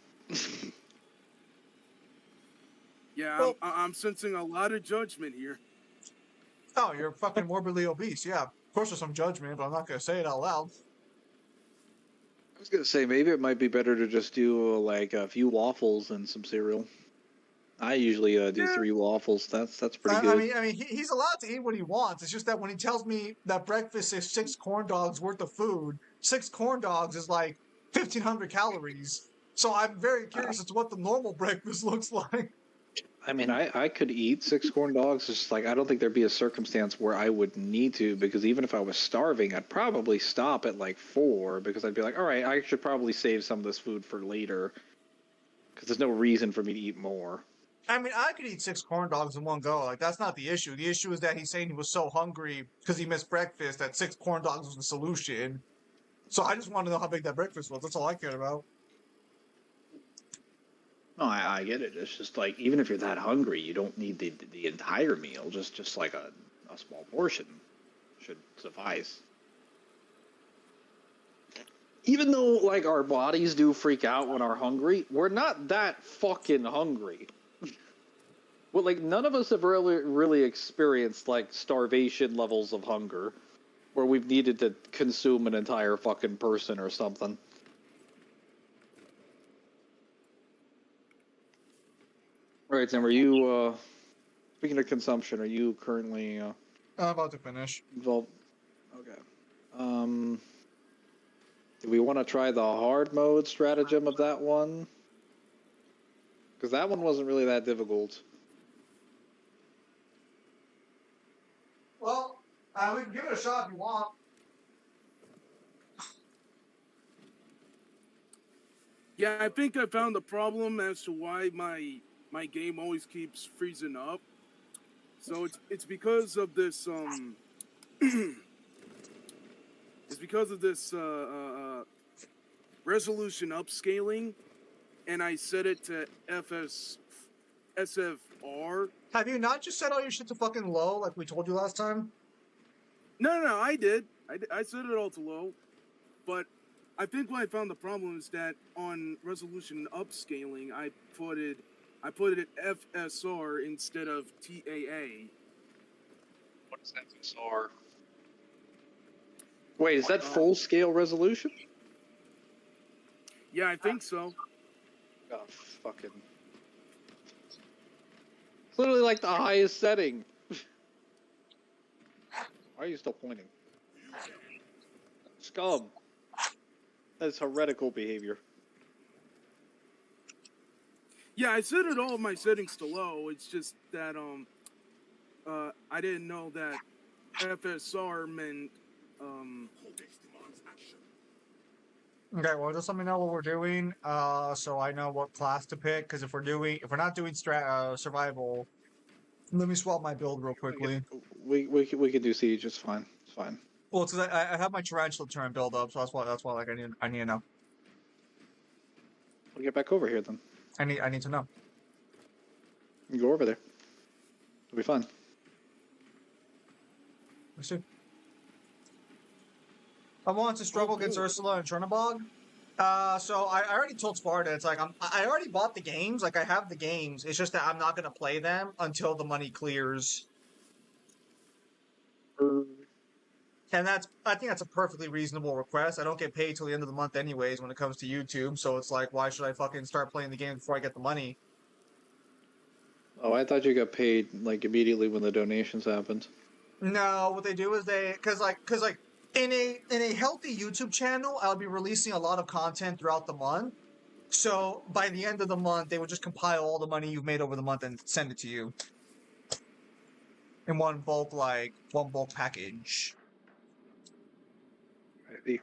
Yeah, Well- I'm sensing a lot of judgment here. Oh, you're fucking morbidly obese. Yeah, of course there's some judgment, but I'm not gonna say it out loud. I was gonna say maybe it might be better to just do like a few waffles and some cereal. I usually do 3 waffles. That's pretty good. I mean, he's allowed to eat what he wants. It's just that when he tells me that breakfast is 6 corn dogs worth of food, 6 corn dogs is like 1,500 calories. So I'm very curious as to what the normal breakfast looks like. I mean, I could eat 6 corn dogs. It's just like I don't think there'd be a circumstance where I would need to, because even if I was starving, I'd probably stop at like 4 because I'd be like, all right, I should probably save some of this food for later because there's no reason for me to eat more. I mean, I could eat 6 corn dogs in one go. Like, that's not the issue. The issue is that he's saying he was so hungry because he missed breakfast that 6 corn dogs was the solution. So I just want to know how big that breakfast was. That's all I cared about. No, I get it. It's just like, even if you're that hungry, you don't need the entire meal. Just like a small portion should suffice. Even though, like, our bodies do freak out when we're hungry, we're not that fucking hungry. Well, like, none of us have really experienced, like, starvation levels of hunger, where we've needed to consume an entire fucking person or something. Alright, Tim, are you, speaking of consumption, are you currently, I'm about to finish. involved? Okay. Do we want to try the hard mode stratagem of that one? Because that one wasn't really that difficult. Well, we can give it a shot if you want. Yeah, I think I found the problem as to why my game always keeps freezing up. So it's because of this it's because of this resolution upscaling, and I set it to SFR. Have you not just set all your shit to fucking low like we told you last time? No, I did. I set it all to low, but I think what I found the problem is that on resolution upscaling, I put it at FSR instead of TAA. What is FSR? Wait, is that full scale resolution? Yeah, I think so. Oh, fucking. It's literally like the highest setting. Why are you still pointing? Scum. That's heretical behavior. Yeah, I set it all of my settings to low. It's just that I didn't know that FSR meant Okay, well, just let me know what we're doing, so I know what class to pick. Because if we're not doing survival, let me swap my build real quickly. We can do siege. It's fine. It's fine. Well, it's 'cause I have my tarantula turn build up, so that's why like I need to know. We'll get back over here then. I need to know. You go over there. It'll be fun. Let's see. I want to struggle against Ursula and Chernobog. So I already told Sparta, it's like I already bought the games, like I have the games. It's just that I'm not gonna play them until the money clears. And I think that's a perfectly reasonable request. I don't get paid till the end of the month anyways when it comes to YouTube, so it's like, why should I fucking start playing the game before I get the money? Oh, I thought you got paid like immediately when the donations happened. No, what they do is cause in a healthy YouTube channel, I'll be releasing a lot of content throughout the month. So by the end of the month, they would just compile all the money you've made over the month and send it to you in one bulk package. Maybe.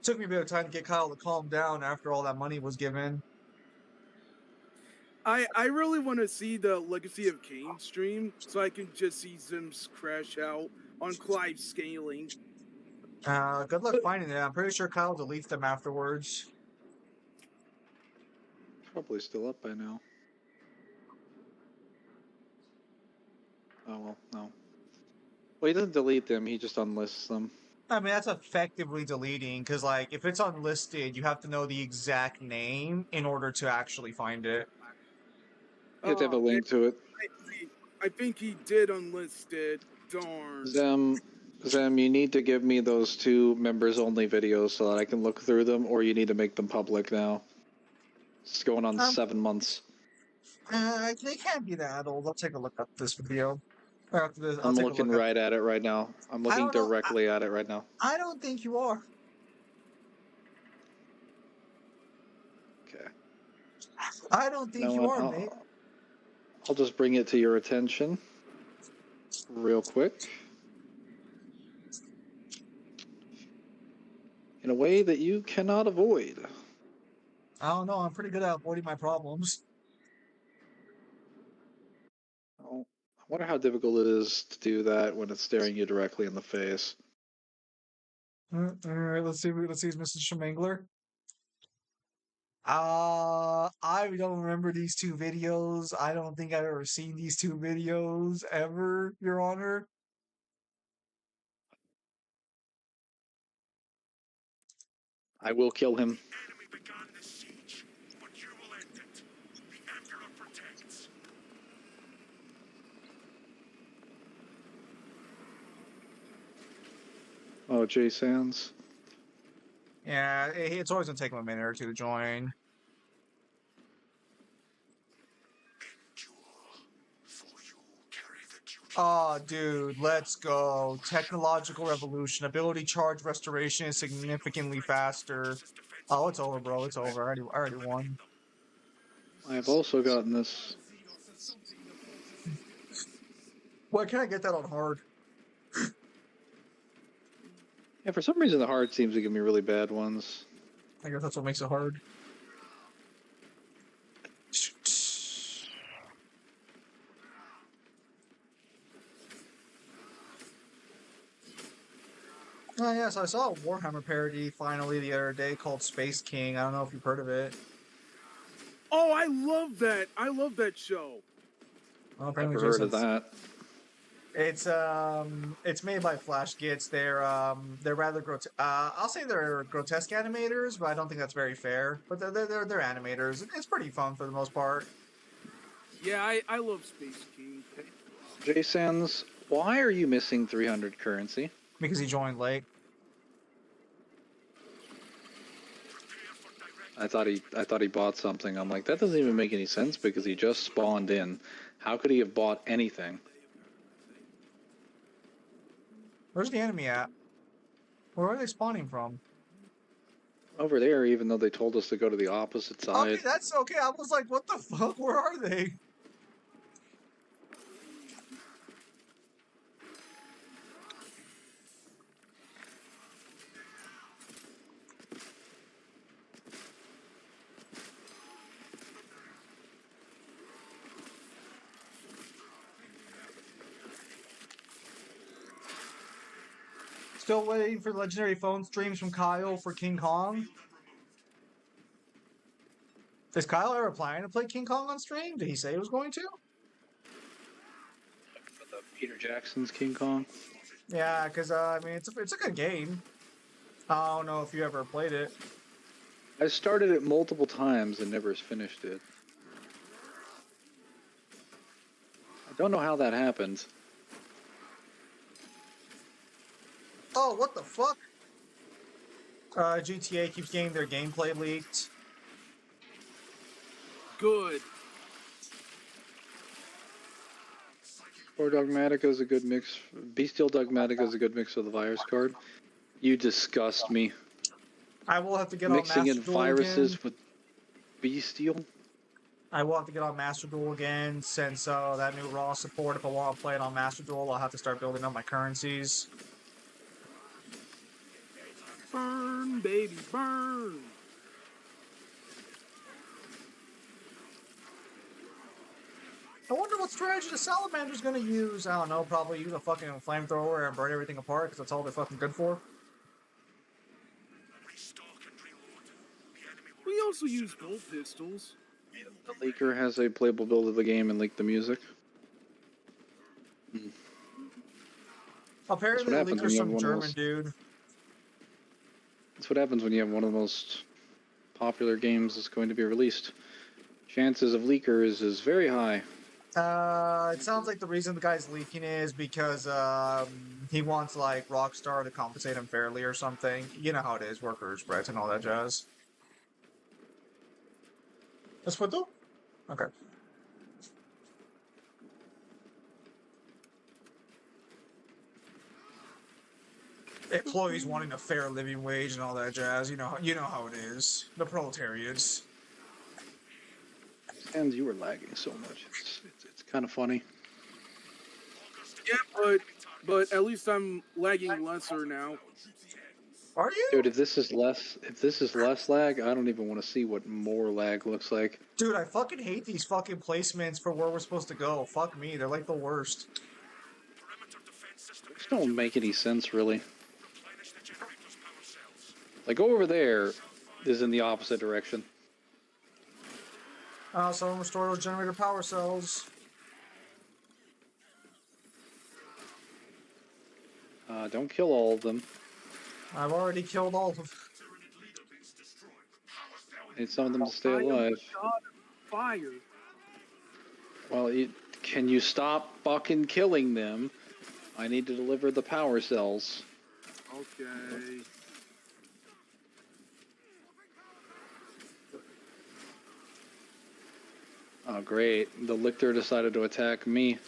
Took me a bit of time to get Kyle to calm down after all that money was given. I really want to see the Legacy of Kain stream so I can just see Zims crash out on Clive scaling. Good luck finding it. I'm pretty sure Kyle deletes them afterwards. Probably still up by now. Oh well, no. Well, he doesn't delete them. He just unlists them. I mean, that's effectively deleting, because, like, if it's unlisted, you have to know the exact name in order to actually find it. You have to have a link to it. I think he did unlist it. Darn. Zem, you need to give me those 2 members-only videos so that I can look through them, or you need to make them public now. It's going on 7 months. They can't be that old. I'll take a look at this video. After this, I'm looking right at it right now. I'm looking directly at it right now. I don't think you are. Okay. I don't think you are, mate. I'll just bring it to your attention real quick. In a way that you cannot avoid. I don't know. I'm pretty good at avoiding my problems. Oh, I wonder how difficult it is to do that when it's staring you directly in the face. All right, let's see. Let's see, Mrs. Schmangler. I don't remember these two videos. I don't think I've ever seen these two videos ever, Your Honor. I will kill him. Enemy began the siege, but you will end it. The Emperor protects. Oh, Jay Sands. Yeah, it's always gonna take him a minute or two to join. Oh, dude, let's go. Technological revolution. Ability charge restoration is significantly faster. Oh, it's over, bro. It's over. I already won. I have also gotten this. Why can't I get that on hard? Yeah, for some reason the hard seems to give me really bad ones. I guess that's what makes it hard. Oh, yes, I saw a Warhammer parody finally the other day called Space King. I don't know if you've heard of it. Oh, I love that. I love that show. Well, I've apparently never heard of Jason's- that. It's made by Flash Gits. They're rather I'll say they're grotesque animators, but I don't think that's very fair. But they're animators. It's pretty fun for the most part. Yeah, I love Space King. Jay Sands, why are you missing 300 currency? Because he joined late. I thought he bought something. I'm like, that doesn't even make any sense because he just spawned in. How could he have bought anything? Where's the enemy at? Where are they spawning from? Over there, even though they told us to go to the opposite side. Okay, that's okay. I was like, what the fuck? Where are they? Still waiting for legendary phone streams from Kyle for King Kong. Is Kyle ever planning to play King Kong on stream? Did he say he was going to? Peter Jackson's King Kong. Yeah, because I mean, it's a good game. I don't know if you ever played it. I started it multiple times and never finished it. I don't know how that happened. Oh, what the fuck? GTA keeps getting their gameplay leaked. Good. Or Dogmatica is a good mix. Bestial Dogmatica is a good mix of the virus card. You disgust me. I will have to get Mixing on in Master Duel viruses again. with Bestial. I will have to get on Master Duel again since that new Raw support. If I want to play it on Master Duel, I'll have to start building up my currencies. Burn, baby, burn. I wonder what strategy the Salamander's gonna use. I don't know, probably use a fucking flamethrower and burn everything apart because that's all they're fucking good for. We also use bolt pistols. The leaker has a playable build of the game and leaked the music. Apparently, the happens when leaker's you have some one of German those- dude. That's what happens when you have one of the most popular games that's going to be released. Chances of leakers is very high. It sounds like the reason the guy's leaking is because he wants like Rockstar to compensate him fairly or something. You know how it is, workers' spreads and all that jazz. That's what though? Okay. Employees wanting a fair living wage and all that jazz. You know how it is. The proletariats. And you were lagging so much. It's kind of funny. Yeah, but at least I'm lagging lesser now. Are you? Dude, if this is less lag, I don't even want to see what more lag looks like. Dude, I fucking hate these fucking placements for where we're supposed to go. Fuck me, they're like the worst. These don't make any sense, really. Like, over there is in the opposite direction. Someone restore those generator power cells. Don't kill all of them. I've already killed all of them. Need some of them to stay I am alive. God of fire. Well, can you stop fucking killing them? I need to deliver the power cells. Okay. Oh, great. The Lictor decided to attack me.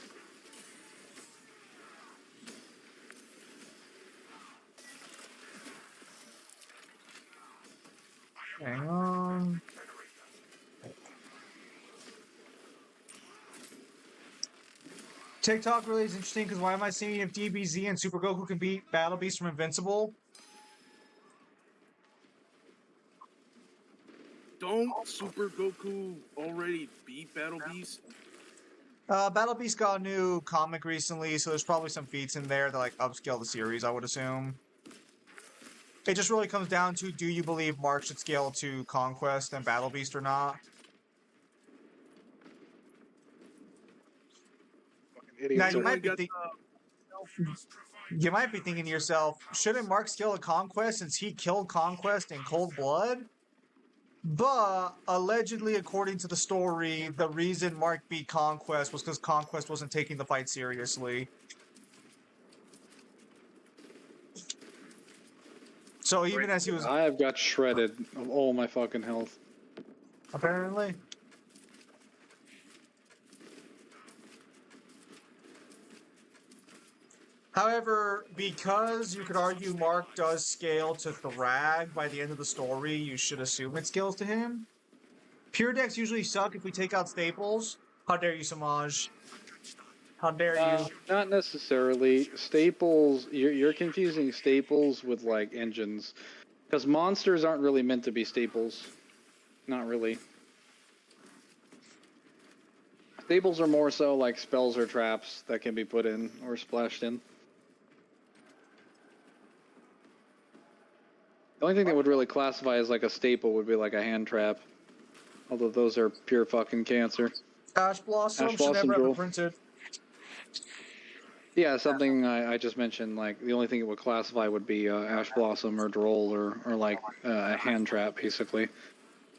Hang on. TikTok really is interesting because why am I seeing if DBZ and Super Goku can beat Battle Beast from Invincible? Don't Super Goku already beat Battle Beast? Battle Beast got a new comic recently, so there's probably some feats in there that like upscale the series, I would assume. It just really comes down to, do you believe Mark should scale to Conquest and Battle Beast or not? Now you might be you might be thinking to yourself, shouldn't Mark scale to Conquest since he killed Conquest in cold blood? But allegedly, according to the story, the reason Mark beat Conquest was because Conquest wasn't taking the fight seriously. So even as he was I have got shredded of all my fucking health. apparently. However, because you could argue Mark does scale to Thrag by the end of the story, you should assume it scales to him. Pure decks usually suck if we take out Staples. How dare you, Samaj? How dare you? Not necessarily. Staples, you're confusing staples with, like, engines. Because monsters aren't really meant to be staples. Not really. Staples are more so like spells or traps that can be put in or splashed in. The only thing that would really classify as like a staple would be like a hand trap. Although those are pure fucking cancer. Ash Blossom Ash should never Blossom have been Jewel. printed. Yeah, something I just mentioned, like, the only thing it would classify would be Ash Blossom or Droll or like a hand trap, basically.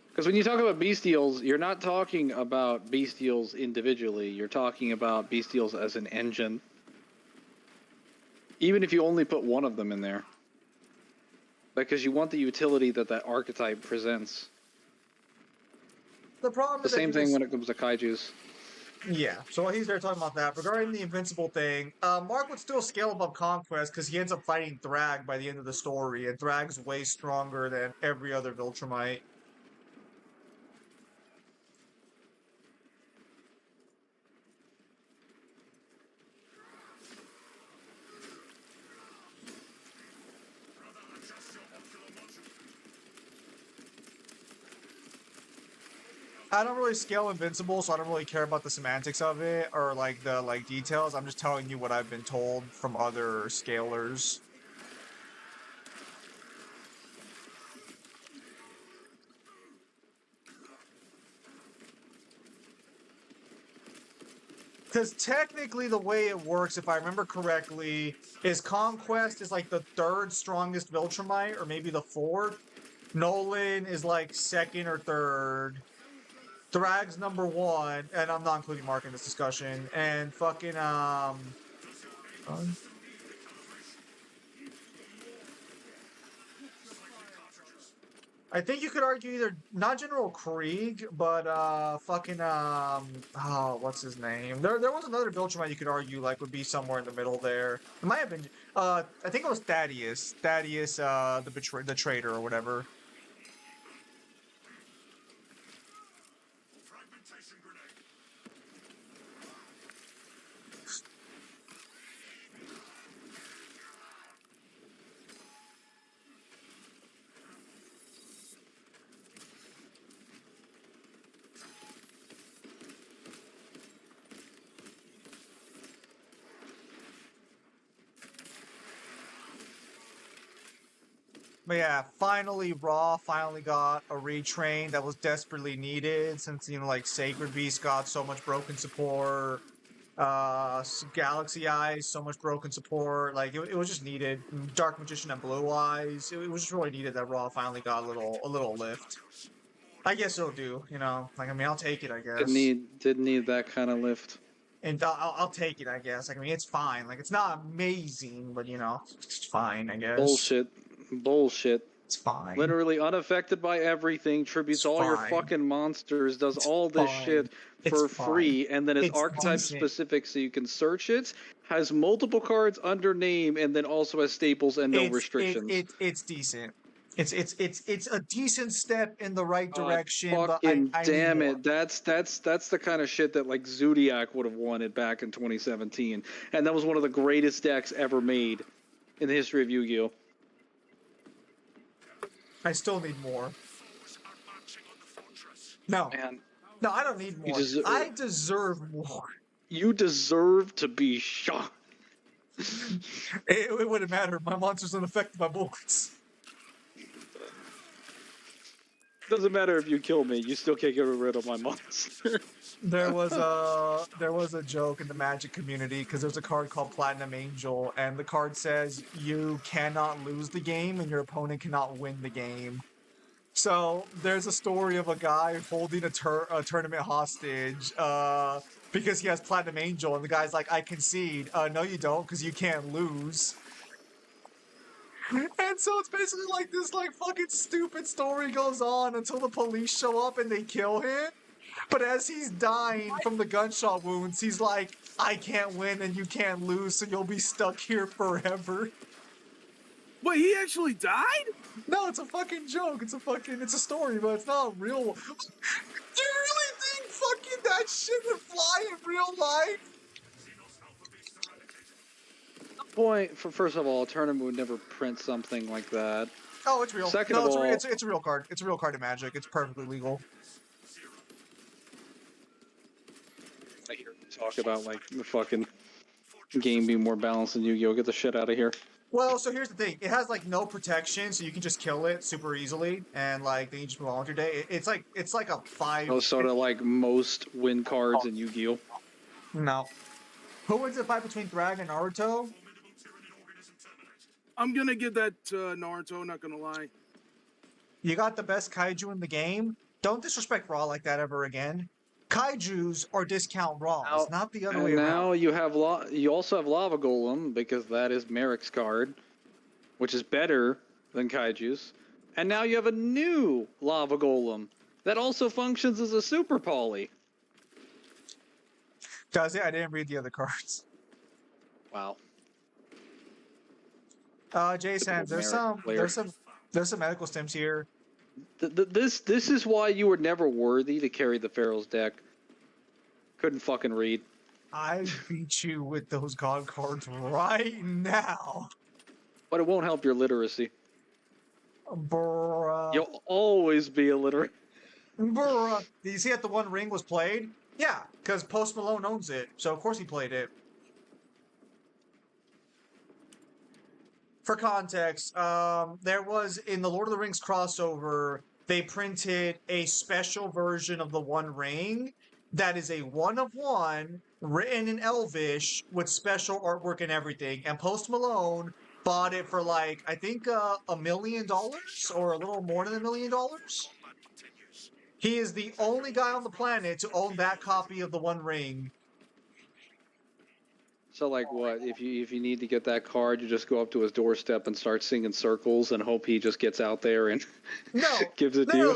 Because when you talk about bestials, you're not talking about bestials individually, you're talking about bestials as an engine. Even if you only put one of them in there. Because you want the utility that that archetype presents. The problem The is that same you thing just- when it comes to kaijus. Yeah, so while he's there talking about that, regarding the Invincible thing, Mark would still scale above Conquest because he ends up fighting Thrag by the end of the story, and Thrag's way stronger than every other Viltrumite. I don't really scale Invincible, so I don't really care about the semantics of it or like the details. I'm just telling you what I've been told from other scalers. Because technically the way it works, if I remember correctly, is Conquest is like the third strongest Viltrumite, or maybe the fourth. Nolan is like second or third. Thrag's number one, and I'm not including Mark in this discussion. And fucking I think you could argue either not General Krieg, but fucking oh, what's his name? There was another Viltrumite you could argue like would be somewhere in the middle there. It might have been I think it was Thaddeus. Thaddeus the traitor or whatever. But yeah, finally Raw finally got a retrain that was desperately needed since like Sacred Beast got so much broken support. Galaxy Eyes so much broken support. Like it was just needed. Dark Magician and Blue Eyes. It was just really needed that Raw finally got a little lift. I guess it'll do. Like I mean, I'll take it. I guess. Didn't need that kind of lift. And I'll take it. I guess. Like I mean, it's fine. Like it's not amazing, but it's fine. I guess. Bullshit. It's fine. Literally unaffected by everything, tributes It's all your fine. fucking monsters, does all this fine. shit for It's free, and then it's archetype decent. specific so you can search it, has multiple cards under name, and then also has staples and no restrictions. It's decent. It's a decent step in the right direction. Fucking but damn it. That's the kind of shit that like Zodiac would have wanted back in 2017. And that was one of the greatest decks ever made in the history of Yu-Gi-Oh! I still need more. No. Man, No, I don't need more. I deserve more. you deserve to be shot. It wouldn't matter. My monster's unaffected by bullets. Doesn't matter if you kill me, you still can't get rid of my monster. There was a joke in the Magic community because there's a card called Platinum Angel, and the card says you cannot lose the game and your opponent cannot win the game. So there's a story of a guy holding a tournament hostage because he has Platinum Angel, and the guy's like, "I concede." No, you don't, because you can't lose. And so it's basically like this fucking stupid story goes on until the police show up and they kill him. But as he's dying from the gunshot wounds, he's like, "I can't win and you can't lose, so you'll be stuck here forever." Wait, he actually died? No, it's a fucking joke. It's a story, but it's not real. Do you really think fucking that shit would fly in real life? First of all, a tournament would never print something like that. Oh, it's real. Second no, of all, it's a real card. It's a real card in Magic. It's perfectly legal. I hear you talk about like the fucking game being more balanced than Yu-Gi-Oh! Get the shit out of here. Well, so here's the thing. It has like no protection, so you can just kill it super easily, and like then you just move on with your day. It's like a 5. Oh, sort of like most win cards in Yu-Gi-Oh! No. Who wins the fight between Thrag and Naruto? I'm gonna give that Naruto, not gonna lie. You got the best kaiju in the game. Don't disrespect Raw like that ever again. Kaijus are discount Raws, not the other way around. Now you also have Lava Golem, because that is Merrick's card, which is better than Kaiju's. And now you have a new Lava Golem that also functions as a Super Poly. Does it? I didn't read the other cards. Wow. Jason, there's some medical stims here. This is why you were never worthy to carry the Pharaoh's deck. Couldn't fucking read. I beat you with those god cards right now. But it won't help your literacy. Bruh. You'll always be illiterate. Bruh. Did you see that the One Ring was played? Yeah, because Post Malone owns it, so of course he played it. For context, there was, in the Lord of the Rings crossover, they printed a special version of the One Ring that is a 1/1 written in Elvish with special artwork and everything. And Post Malone bought it for like, I think $1 million or a little more than $1 million. He is the only guy on the planet to own that copy of the One Ring. So like what? If you need to get that card, you just go up to his doorstep and start singing circles and hope he just gets out there and gives it to you.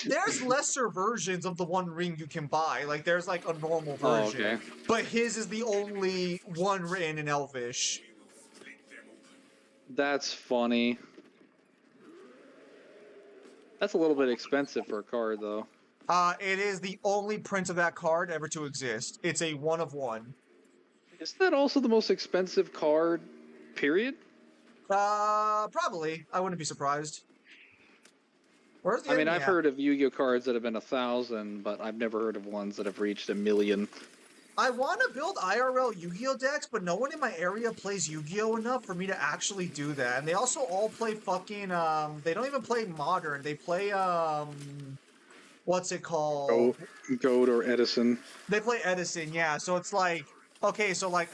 There's lesser versions of the One Ring you can buy. Like there's like a normal version, okay. But his is the only one written in Elvish. That's funny. That's a little bit expensive for a card, though. It is the only print of that card ever to exist. It's a 1/1. Isn't that also the most expensive card, period? Probably. I wouldn't be surprised. Where's the I mean, enemy I've at? heard of Yu-Gi-Oh cards that have been 1,000, but I've never heard of ones that have reached $1 million. I want to build IRL Yu-Gi-Oh decks, but no one in my area plays Yu-Gi-Oh enough for me to actually do that. And they also all play fucking they don't even play Modern. They play what's it called? Goat or Edison. They play Edison, yeah. So it's like, okay, so like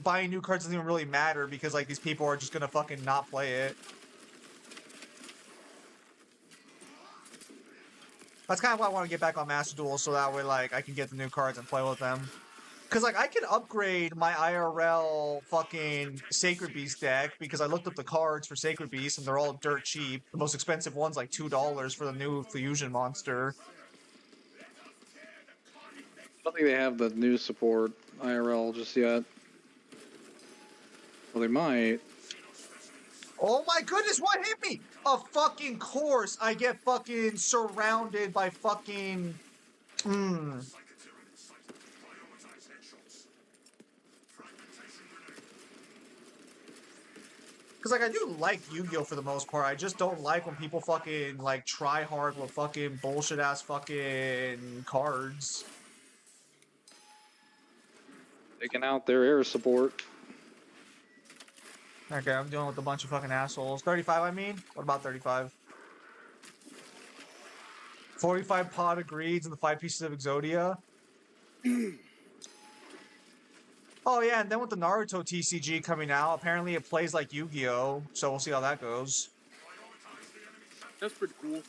buying new cards doesn't even really matter because like these people are just gonna fucking not play it. That's kind of why I want to get back on Master Duel, so that way like I can get the new cards and play with them. Cause like I can upgrade my IRL fucking Sacred Beast deck because I looked up the cards for Sacred Beast and they're all dirt cheap. The most expensive one's like $2 for the new fusion monster. I don't think they have the new support IRL just yet. Well, they might. Oh my goodness, what hit me? Of fucking course I get fucking surrounded by fucking Cause like I do like Yu-Gi-Oh for the most part. I just don't like when people fucking like try hard with fucking bullshit ass fucking cards. Taking out their air support. Okay, I'm dealing with a bunch of fucking assholes. 35, I mean? What about 35? 45 pot of greeds and the 5 pieces of Exodia. Oh yeah, and then with the Naruto TCG coming out, apparently it plays like Yu-Gi-Oh, so we'll see how that goes. That's pretty cool.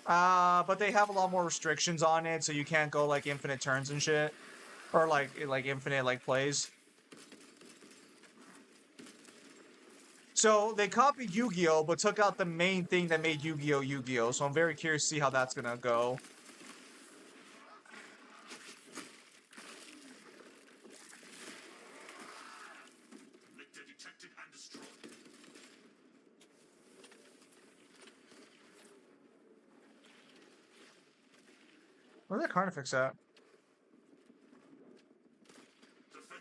But they have a lot more restrictions on it, so you can't go like infinite turns and shit. Or like infinite like plays. So they copied Yu-Gi-Oh, but took out the main thing that made Yu-Gi-Oh Yu-Gi-Oh, so I'm very curious to see how that's gonna go. Where's that Carnifex at?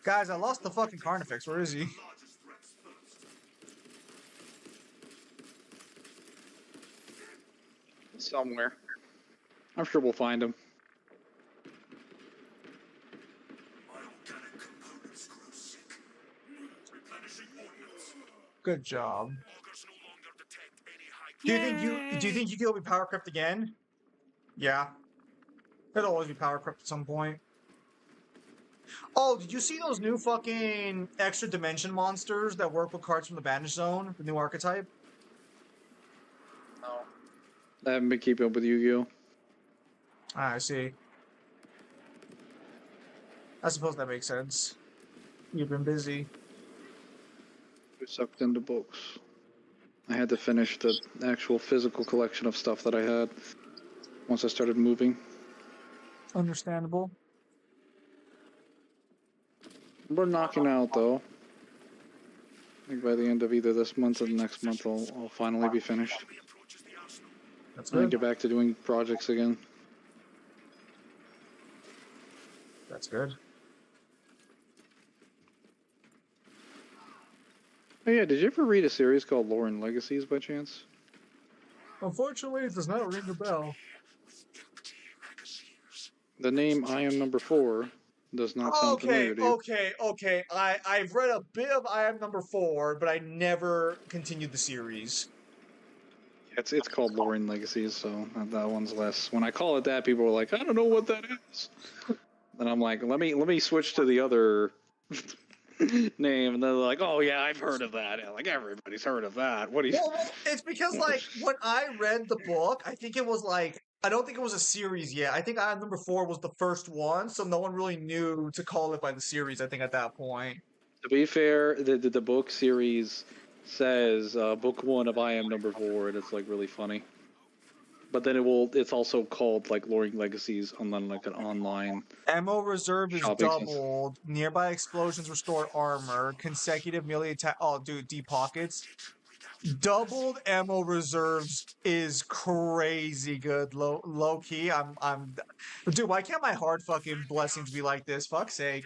Guys, I lost the fucking Carnifex. Where is he? Somewhere. I'm sure we'll find him. Good job. Do you think Yu-Gi-Oh will be power crept again? Yeah. It'll always be power crept at some point. Oh, did you see those new fucking extra dimension monsters that work with cards from the Banish Zone? The new archetype? No. I haven't been keeping up with Yu-Gi-Oh. Ah, I see. I suppose that makes sense. You've been busy. We sucked into books. I had to finish the actual physical collection of stuff that I had once I started moving. Understandable. We're knocking out though. I think by the end of either this month or the next month, I'll finally be finished. That's And then good. get back to doing projects again. That's good. Oh yeah, did you ever read a series called Lore and Legacies by chance? Unfortunately, it does not ring a bell. The name I Am Number 4 does not sound familiar to you. Okay. I've read a bit of I Am Number 4, but I never continued the series. It's called Lore and Legacies, so that one's less. When I call it that, people are like, I don't know what that is. And I'm like, let me switch to the other name, and they're like, oh yeah, I've heard of that. And like everybody's heard of that. What do you? Well, it's because like when I read the book, I think it was like I don't think it was a series yet. I think I Am Number 4 was the first one, so no one really knew to call it by the series. I think at that point. To be fair, the book series says book 1 of I Am Number 4, and it's like really funny. But then it's also called like Lore and Legacies on like an online. Ammo reserve is Shopping sense. doubled. Nearby explosions restore armor. Consecutive melee attack. Oh, dude, deep pockets. Doubled ammo reserves is crazy good. Low key. Dude, why can't my hard fucking blessings be like this? Fuck's sake.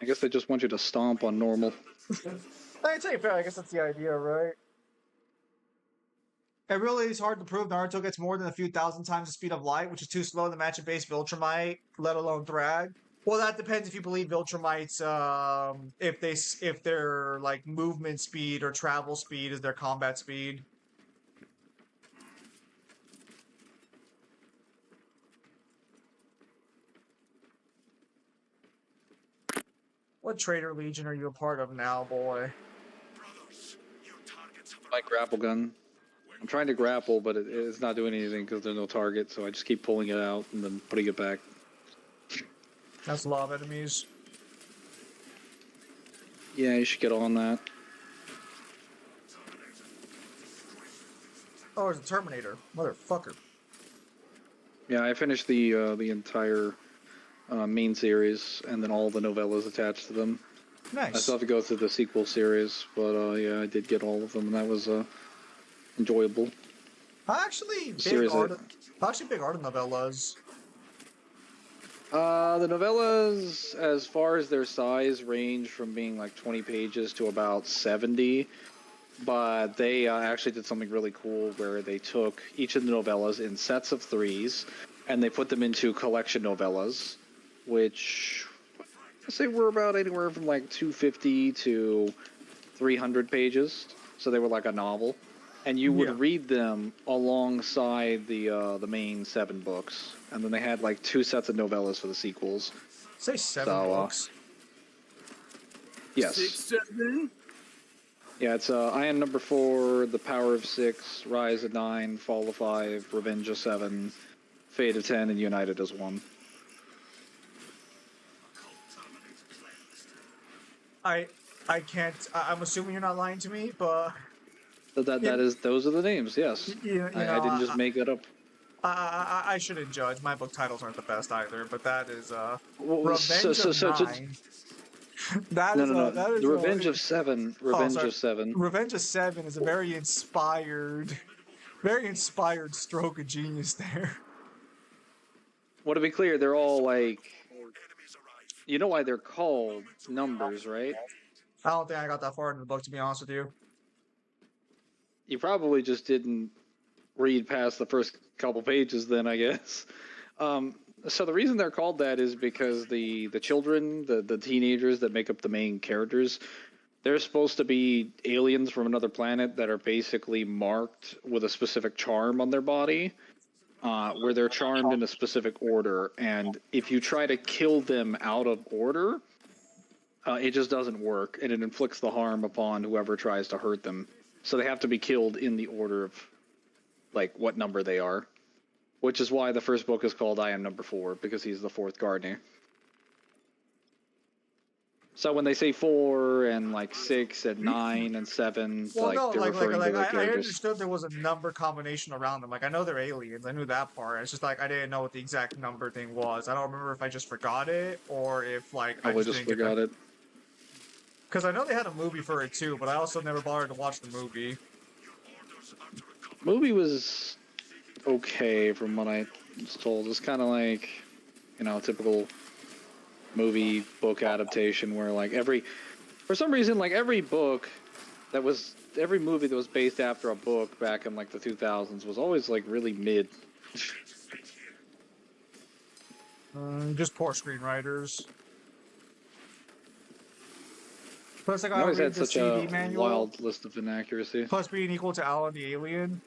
I guess they just want you to stomp on normal. I tell you fair, I guess that's the idea, right? It really is hard to prove Naruto gets more than a few thousand times the speed of light, which is too slow to match a base Viltrumite, let alone Thrag. Well, that depends if you believe Viltrumites, if their like movement speed or travel speed is their combat speed. What Traitor Legion are you a part of now, boy? My grapple gun. I'm trying to grapple, but it's not doing anything because there's no target, so I just keep pulling it out and then putting it back. That's a lot of enemies. Yeah, you should get on that. Oh, it's a Terminator. Motherfucker. Yeah, I finished the entire main series and then all the novellas attached to them. Nice. I still have to go through the sequel series, but yeah, I did get all of them, and that was enjoyable. Actually, Series big art of novellas. The novellas, as far as their size, range from being like 20 pages to about 70. But they actually did something really cool where they took each of the novellas in sets of 3s, and they put them into collection novellas, which I say were about anywhere from like 250 to 300 pages. So they were like a novel, and you would read them alongside the main 7 books, and then they had like 2 sets of novellas for the sequels. Say 7 books. Yes. 6, 7. Yeah, it's Iron Number 4, The Power of 6, Rise of 9, Fall of 5, Revenge of 7, Fate of 10, and United as 1. I can't. I'm assuming you're not lying to me, but Those are the names. Yes, I didn't just make that up. I shouldn't judge. My book titles aren't the best either, but that is Well, Revenge of 9. That is no. That is The Revenge of 7. Revenge of 7. Revenge of 7 is a very inspired stroke of genius there. Well, to be clear, they're all like. You know why they're called numbers, right? I don't think I got that far into the book, to be honest with you. You probably just didn't read past the first couple pages then, I guess. So the reason they're called that is because the children, the teenagers that make up the main characters, they're supposed to be aliens from another planet that are basically marked with a specific charm on their body, where they're charmed in a specific order. And if you try to kill them out of order, it just doesn't work, and it inflicts the harm upon whoever tries to hurt them. So they have to be killed in the order of, like, what number they are. Which is why the first book is called I Am Number 4, because he's the 4th Gardener. So when they say 4 and, like, 6 and 9 and 7, Well, like, no, they're referring to their I characters. understood there was a number combination around them. Like, I know they're aliens. I knew that part. It's just, like, I didn't know what the exact number thing was. I don't remember if I just forgot it or if, like, I just forgot it. Because I know they had a movie for it, too, but I also never bothered to watch the movie. Movie was okay from what I was told. It's kind of like, you know, typical movie book adaptation where, like, for some reason, like, every movie that was based after a book back in, like, the 2000s was always, like, really mid. Just poor screenwriters. Plus, like, I I always read had the such CD a manual. wild list of inaccuracy. Plus being equal to Alan the Alien.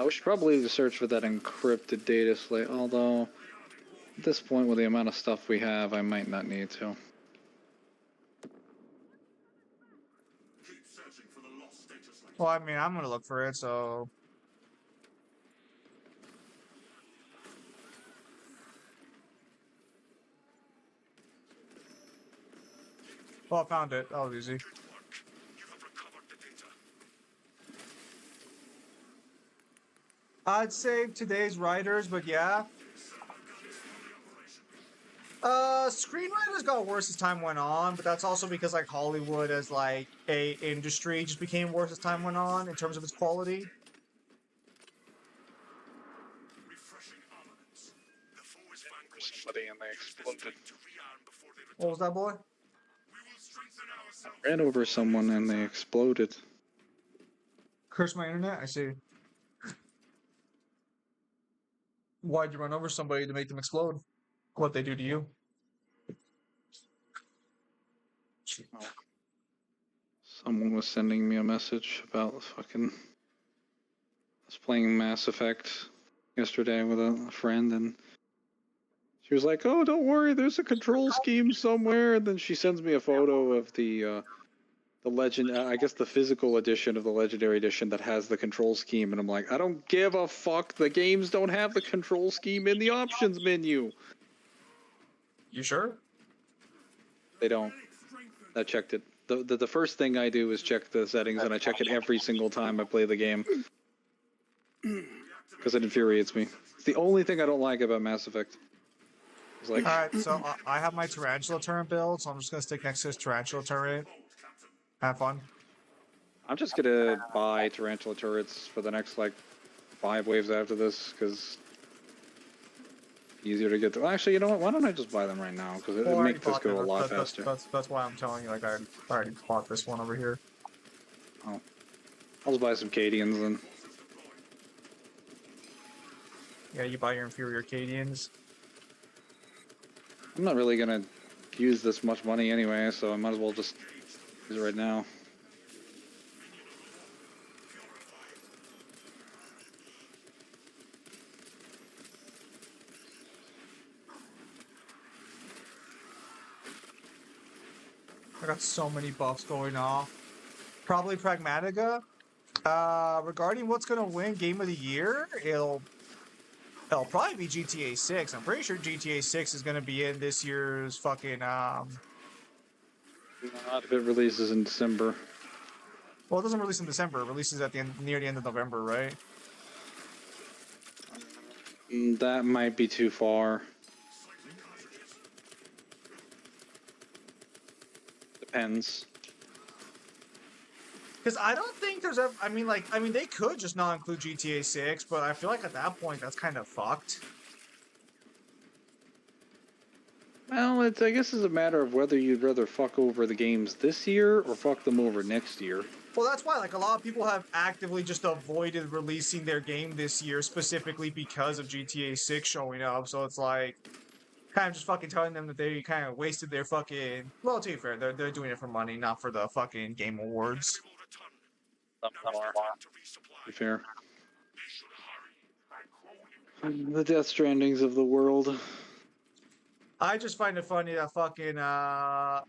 We should probably search for that encrypted data slate, although at this point with the amount of stuff we have, I might not need to. Well, I mean, I'm gonna look for it, so... Oh, I found it. That was easy. I'd say today's writers, but yeah. Screenwriters got worse as time went on, but that's also because, like, Hollywood as, like, a industry just became worse as time went on in terms of its quality. Somebody and they exploded. What was that, boy? Ran over someone and they exploded. Curse my internet? I see. Why'd you run over somebody to make them explode? What'd they do to you? Someone was sending me a message about fucking. I was playing Mass Effect yesterday with a friend, and she was like, "Oh, don't worry, there's a control scheme somewhere." And then she sends me a photo of the legend. I guess the physical edition of the Legendary Edition that has the control scheme, and I'm like, I don't give a fuck. The games don't have the control scheme in the options menu. You sure? They don't. I checked it. The first thing I do is check the settings, and I check it every single time I play the game. Because it infuriates me. It's the only thing I don't like about Mass Effect. It's like, Alright, so I have my tarantula turret build, so I'm just gonna stick next to this tarantula turret. Have fun. I'm just gonna buy tarantula turrets for the next, like, 5 waves after this, because easier to get to. Actually, you know what? Why don't I just buy them right now? Because it would make this go a lot faster. That's why I'm telling you, like, I already bought this one over here. Oh. I'll just buy some Cadians then. Yeah, you buy your inferior Cadians. I'm not really gonna use this much money anyway, so I might as well just use it right now. I got so many buffs going off. Probably Pragmatica. Regarding what's gonna win Game of the Year, it'll probably be GTA 6. I'm pretty sure GTA 6 is gonna be in this year's fucking Not if it releases in December. Well, it doesn't release in December. It releases at the end, near the end of November, right? That might be too far. Depends. Because I don't think there's ever. I mean, they could just not include GTA 6, but I feel like at that point that's kind of fucked. Well, I guess it's a matter of whether you'd rather fuck over the games this year or fuck them over next year. Well, that's why, like, a lot of people have actively just avoided releasing their game this year specifically because of GTA 6 showing up. So it's like, kind of just fucking telling them that they kind of wasted their fucking. Well, to be fair, they're doing it for money, not for the fucking game awards. To be fair. The Death Strandings of the world. I just find it funny that fucking the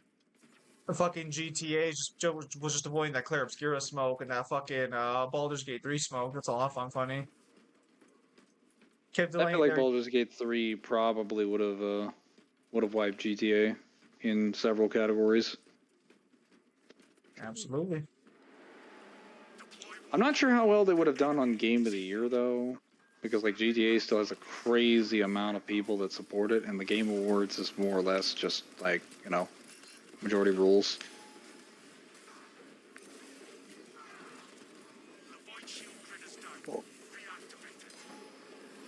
fucking GTA was just avoiding that Claire Obscura smoke and that fucking Baldur's Gate 3 smoke. That's all I find funny. Kept I delaying feel like their... Baldur's Gate 3 probably would have wiped GTA in several categories. Absolutely. I'm not sure how well they would have done on Game of the Year though, because like GTA still has a crazy amount of people that support it, and the Game Awards is more or less just like, you know, majority rules.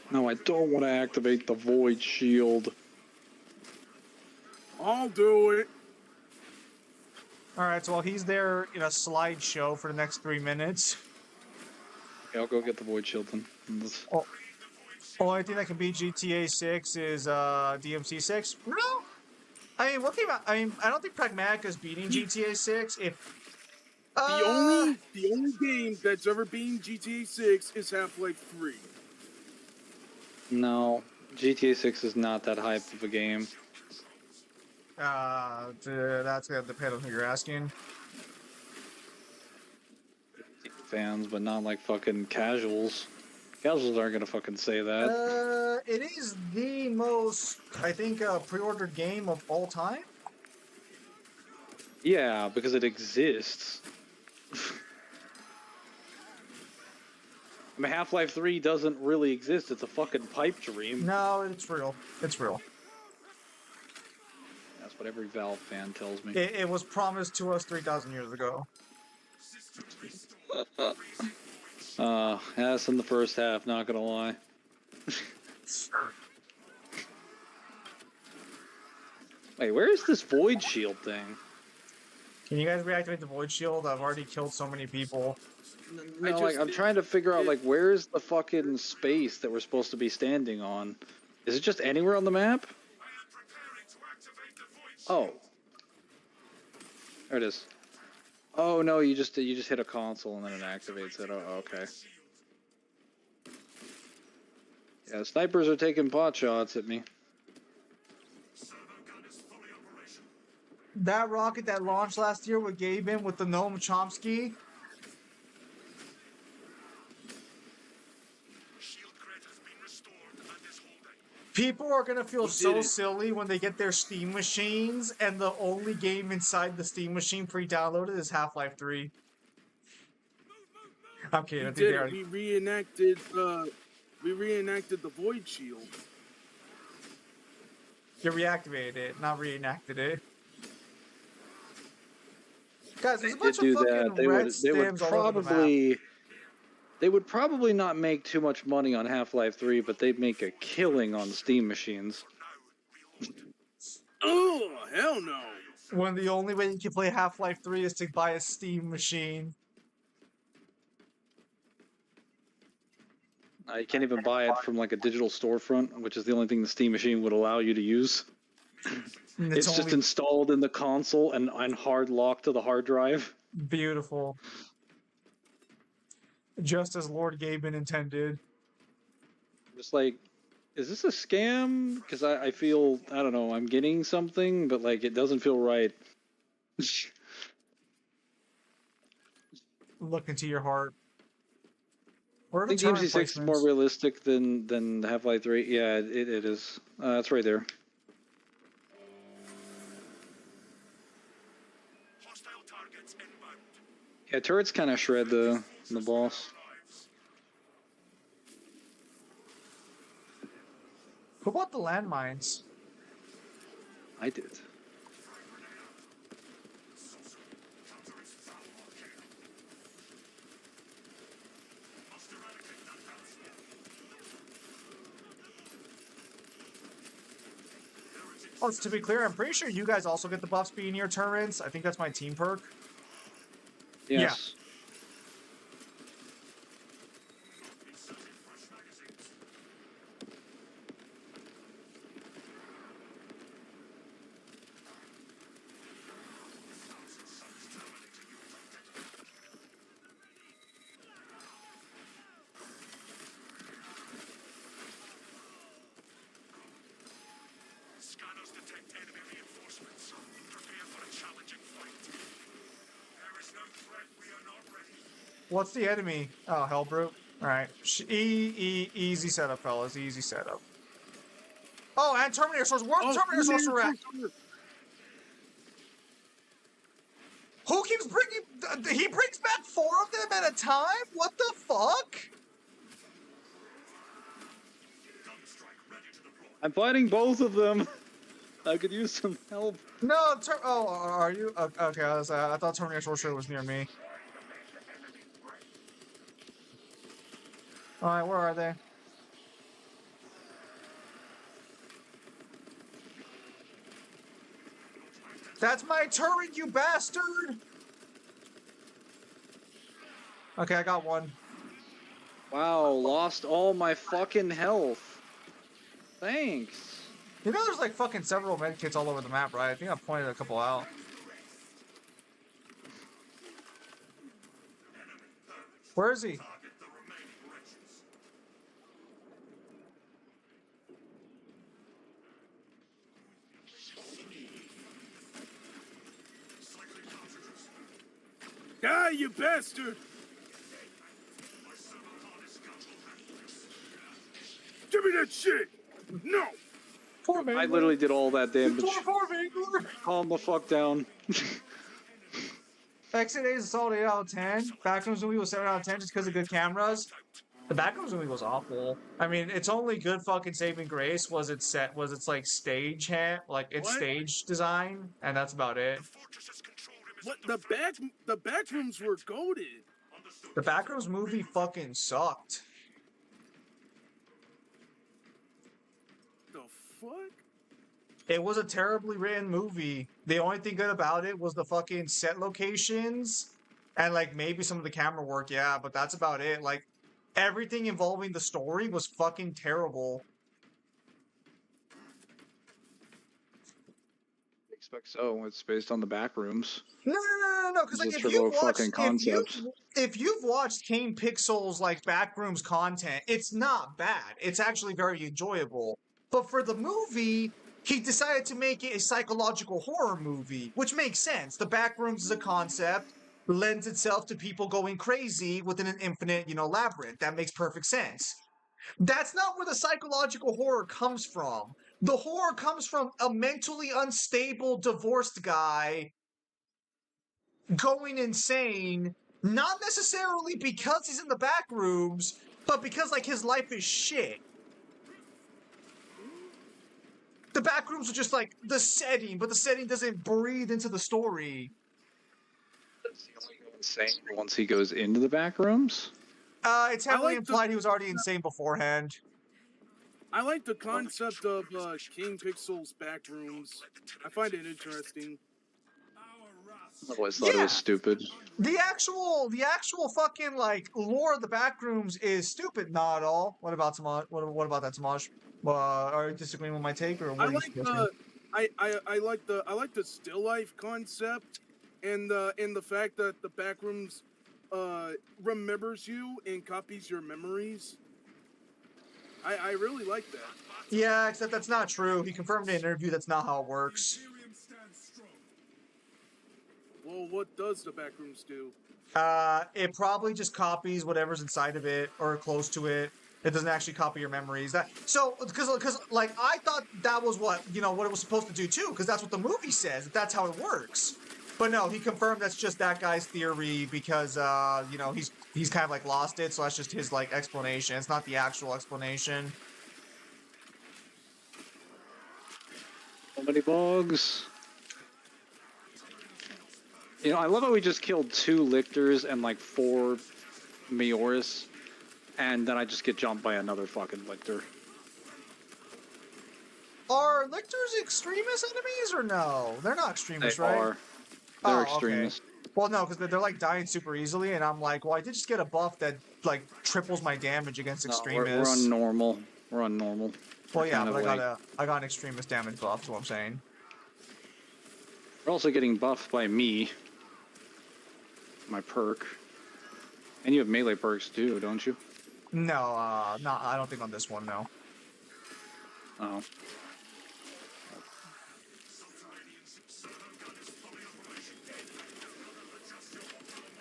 No, I don't want to activate the Void Shield. I'll do it. Alright, so while he's there in a slideshow for the next 3 minutes... Okay, I'll go get the Void Shield then. Oh, only thing that can beat GTA 6 is DMC 6. No! I mean, I don't think Pragmatica's beating GTA 6 if... The only game that's ever been GTA 6 is Half-Life 3. No, GTA 6 is not that hyped of a game. That's gonna depend on who you're asking. Fans, but not like fucking casuals. Casuals aren't gonna fucking say that. It is the most, I think, pre-ordered game of all time. Yeah, because it exists. I mean, Half-Life 3 doesn't really exist. It's a fucking pipe dream. No, it's real. It's real. That's what every Valve fan tells me. It was promised to us 3,000 years ago. That's in the first half, not gonna lie. Wait, where is this Void Shield thing? Can you guys reactivate the void shield? I've already killed so many people. No, like I'm trying to figure out like where's the fucking space that we're supposed to be standing on? Is it just anywhere on the map? Oh, there it is. Oh no, you just hit a console and then it activates it. Oh, okay. Yeah, snipers are taking pot shots at me. That rocket that launched last year with Gaben with the Noam Chomsky. People are gonna feel so silly when they get their Steam machines and the only game inside the Steam machine pre-downloaded is Half-Life 3. I'm kidding. I think they already... We reenacted the void shield. You reactivated it, not reenacted it. Guys, there's a bunch of fucking red stems all over the map. They would probably not make too much money on Half-Life 3, but they'd make a killing on Steam machines. Oh, hell no. When the only way you can play Half-Life 3 is to buy a Steam machine. You can't even buy it from like a digital storefront, which is the only thing the Steam machine would allow you to use. It's just installed in the console and hard locked to the hard drive. Beautiful. Just as Lord Gaben intended. Just like, is this a scam? Because I feel, I don't know, I'm getting something, but like it doesn't feel right. Look into your heart. I think DMC6 is more realistic than Half-Life 3. Yeah, it is. It's right there. Yeah, turrets kind of shred the boss. Who bought the landmines? I did. Oh, to be clear, I'm pretty sure you guys also get the buff speed in your turrets. I think that's my team perk. Yes. What's the enemy? Oh, Hellbrute. Alright. Easy setup, fellas. Easy setup. Oh, and Terminator Source. Where's Terminator Sorcerer at? Who keeps bringing... He brings back 4 of them at a time? What the fuck? I'm fighting both of them. I could use some help. No, oh, are you? Okay, I thought Terminator Sorcerer was near me. Alright, where are they? That's my turret, you bastard! Okay, I got one. Wow, lost all my fucking health. Thanks. You know there's like fucking several medkits all over the map, right? I think I pointed a couple out. Where is he? Die, you bastard! Give me that shit! No! Poor man. I literally did all that damage. Poor Mangler. Calm the fuck down. Exit A is a solid 8 out of 10. Backrooms movie was 7 out of 10 just because of good cameras. The Backrooms movie was awful. I mean, its only good fucking saving grace was its like stage stage design, and that's about it. What the backrooms were goated. The Backrooms movie fucking sucked. The fuck? It was a terribly written movie. The only thing good about it was the fucking set locations and like maybe some of the camera work, yeah, but that's about it. Like everything involving the story was fucking terrible. Expect so. It's based on the back rooms. No, because like Just for the fucking concept. if you've watched Kane Pixel's like backrooms content, it's not bad. It's actually very enjoyable. But for the movie, he decided to make it a psychological horror movie, which makes sense. The backrooms as a concept lends itself to people going crazy within an infinite, labyrinth. That makes perfect sense. That's not where the psychological horror comes from. The horror comes from a mentally unstable divorced guy going insane, not necessarily because he's in the back rooms, but because like his life is shit. The back rooms are just like the setting, but the setting doesn't breathe into the story. Does he only go insane once he goes into the back rooms? It's heavily implied he was already insane beforehand. I like the concept of King Pixel's back rooms. I find it interesting. I always thought it was stupid. The actual fucking like lore of the backrooms is stupid. Not at all. What about Samaj? What about that, Samaj? Are you disagreeing with my take, or what are you suggesting? I like the still life concept, and the fact that the backrooms remembers you and copies your memories. I really like that. Yeah, except that's not true. He confirmed in an interview that's not how it works. Well, what does the backrooms do? It probably just copies whatever's inside of it or close to it. It doesn't actually copy your memories. Because like I thought that was what it was supposed to do too. Because that's what the movie says. That's how it works. But no, he confirmed that's just that guy's theory because he's kind of like lost it. So that's just his like explanation. It's not the actual explanation. So many bugs. I love how we just killed 2 Lictors and like 4 Majoris, and then I just get jumped by another fucking Lictor. Are Lictors extremist enemies or no? They're not extremists, right? They're extremists. Okay. Well, no, because they're like dying super easily, and I'm like, well, I did just get a buff that like triples my damage against extremists. We're on normal. We're on normal. Well, yeah, but I got an extremist damage buff. Is what I'm saying. We're also getting buffed by me. My perk. And you have melee perks too, don't you? No, I don't think on this one, no. Oh.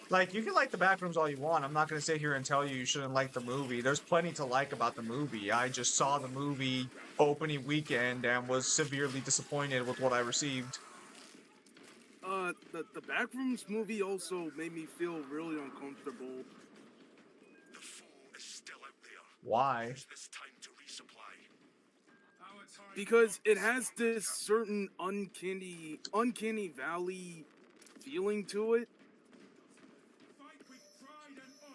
Like, you can like the backrooms all you want. I'm not going to sit here and tell you shouldn't like the movie. There's plenty to like about the movie. I just saw the movie opening weekend and was severely disappointed with what I received. The Backrooms movie also made me feel really uncomfortable. The foe is still out there. Why? Use this time to resupply. Because it has this certain uncanny valley feeling to it.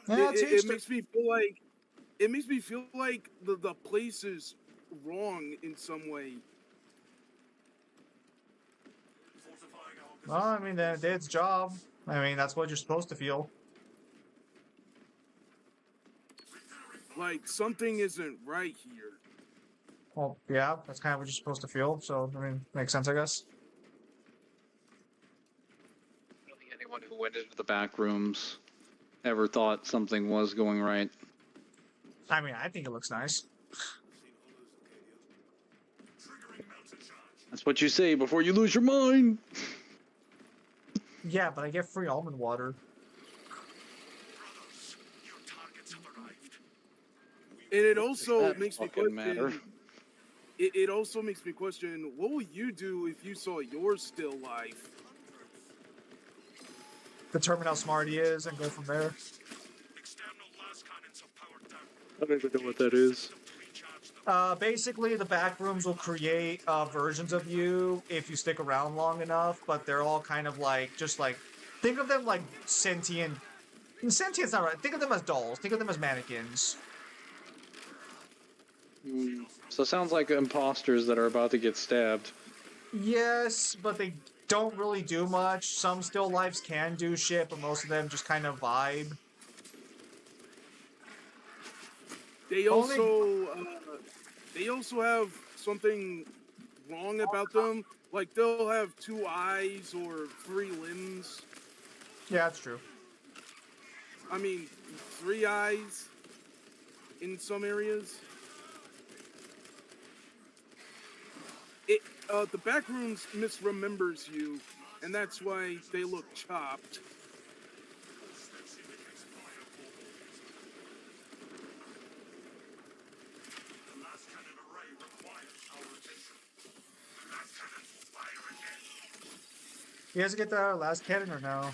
Yeah, It makes me feel like the place is wrong in some way. Well, I mean, they did its job. I mean, that's what you're supposed to feel. Like something isn't right here. Well, yeah, that's kind of what you're supposed to feel. So, I mean, makes sense, I guess. I don't think anyone who went into the back rooms ever thought something was going right. I mean, I think it looks nice. That's what you say before you lose your mind. Yeah, but I get free almond water. Brothers, your targets have arrived. And it also That makes me fucking matter. question. It also makes me question, what would you do if you saw your still life? Determine how smart he is and go from there. External las cannons are powered down. I don't even know what that is. Recharge them. Basically, the back rooms will create versions of you if you stick around long enough, but they're all kind of like, just like, think of them like sentient. Sentient's not right. Think of them as dolls. Think of them as mannequins. So it sounds like imposters that are about to get stabbed. Yes, but they don't really do much. Some still lives can do shit, but most of them just kind of vibe. They Only- also have something wrong about them. Like they'll have 2 eyes or 3 limbs. Yeah, that's true. I mean, 3 eyes in some areas. The backrooms misremembers you, and that's why they look chopped. The last cannon array requires our attention. The last cannon, fire again. You guys get the last cannon or no?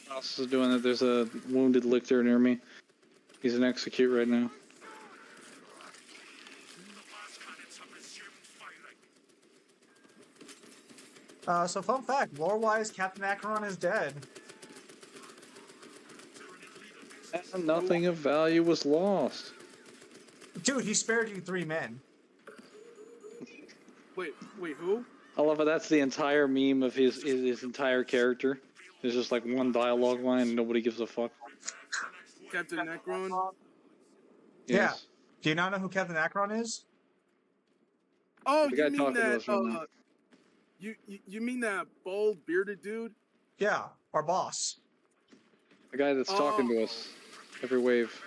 What else is doing it? There's a wounded lictor near me. He's in execute right now. So fun fact, lore-wise, Captain Acheron is dead. And nothing of value was lost. Dude, he spared you 3 men. Wait, who? I love it. That's the entire meme of his entire character. There's just like one dialogue line and nobody gives a fuck. Captain Necron? Yes. Do you not know who Captain Acheron is? Oh, The guy you mean talking to that? us right now. You mean that bald bearded dude? Yeah, our boss. The guy that's talking to us every wave.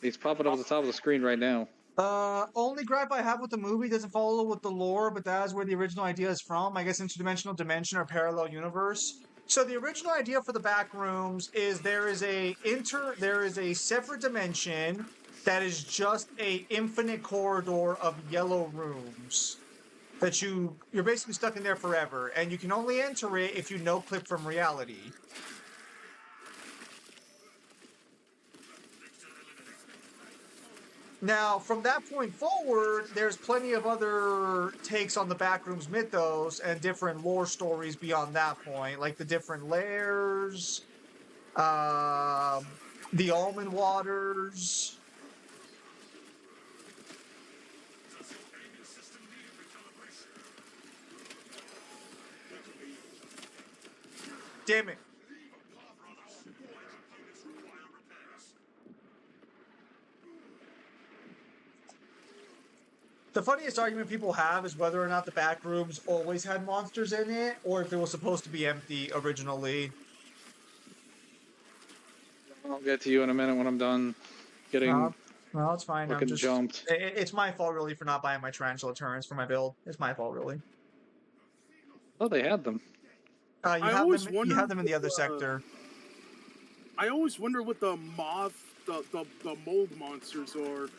He's popping up at the top of the screen right now. Only gripe I have with the movie doesn't follow with the lore, but that is where the original idea is from. I guess interdimensional dimension or parallel universe. So the original idea for the back rooms is there is a separate dimension that is just a infinite corridor of yellow rooms that you're basically stuck in there forever, and you can only enter it if you no clip from reality. Now, from that point forward, there's plenty of other takes on the Backrooms mythos and different lore stories beyond that point, like the different layers, the almond waters. Damn it. The funniest argument people have is whether or not the back rooms always had monsters in it, or if it was supposed to be empty originally. I'll get to you in a minute when I'm done getting No, it's fine. fucking jumped. It's my fault, really, for not buying my tarantula turrets for my build. It's my fault, really. Oh, they had them. You have them in the other sector. I always wonder what the mold monsters are.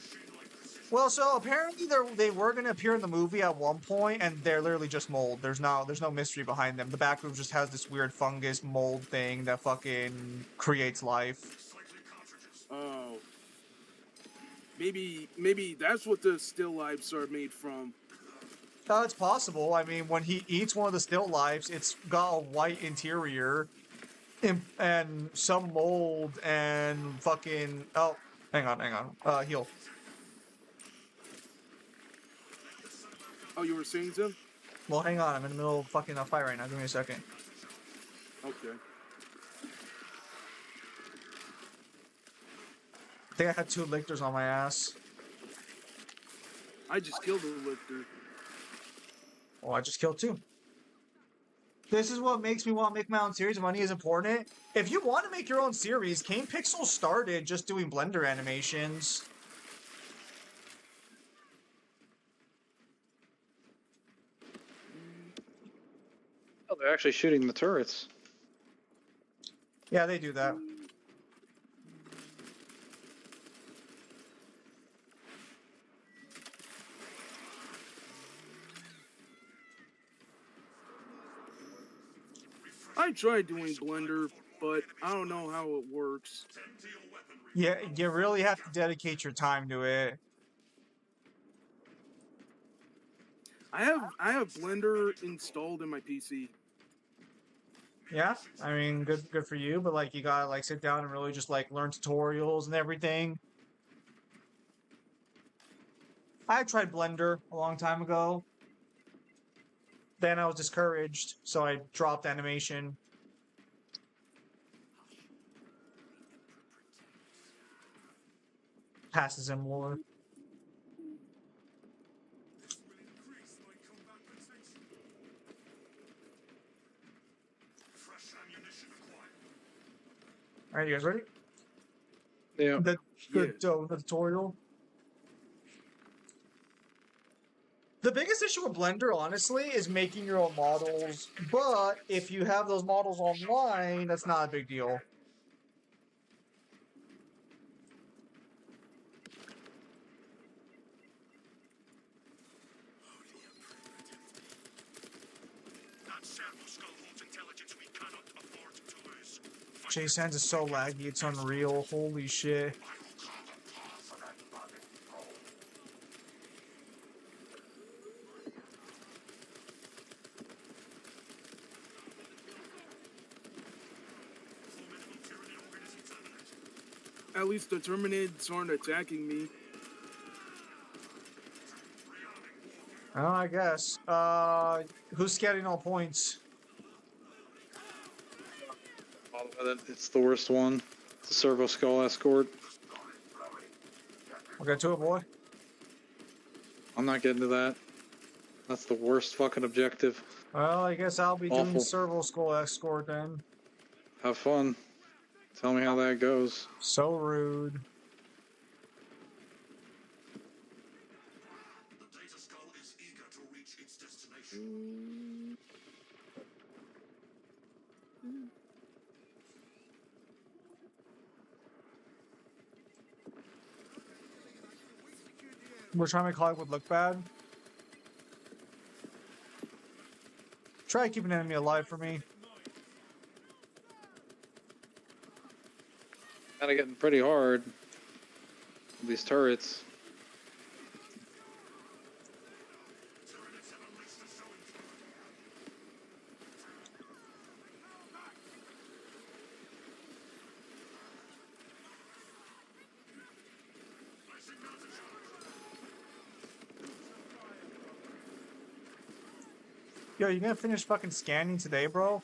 Well, so apparently they were going to appear in the movie at one point, and they're literally just mold. There's no mystery behind them. The back room just has this weird fungus mold thing that fucking creates life. Oh. Maybe that's what the still lives are made from. Oh, it's possible. I mean, when he eats one of the still lives, it's got a white interior and some mold and fucking... Oh, hang on. Heal. Oh, you were saying something? Well, hang on. I'm in the middle of fucking a fight right now. Give me a second. Okay. I think I had 2 lictors on my ass. I just killed a lictor. Oh, I just killed 2. This is what makes me want to make my own series. Money is important. If you want to make your own series, Kane Pixel started just doing Blender animations. Oh, they're actually shooting the turrets. Yeah, they do that. I tried doing Blender, but I don't know how it works. Yeah, you really have to dedicate your time to it. I have Blender installed in my PC. Yeah, I mean, good for you, but like you gotta like sit down and really just like learn tutorials and everything. I tried Blender a long time ago. Then I was discouraged, so I dropped animation. Passes him more. This will increase my combat potential. Fresh ammunition acquired. All right, you guys ready? Yeah. The Yeah. the tutorial. The biggest issue with Blender, honestly, is making your own models. But if you have those models online, that's not a big deal. That servo skull holds intelligence we cannot afford to lose. J Sands is so laggy, it's unreal. Holy shit. At least the Terminids aren't attacking me. Oh, I guess. Who's scouting all points? It's the worst one. It's the Servo Skull Escort. We'll get to it, boy. I'm not getting to that. That's the worst fucking objective. Well, I guess I'll be doing Awful. Servo Skull Escort then. Have fun. Tell me how that goes. So rude. The data skull is eager to reach its destination. We're trying to make Hollywood look bad. Try keeping an enemy alive for me. Kinda getting pretty hard. These turrets. Yo, you gonna finish fucking scanning today, bro?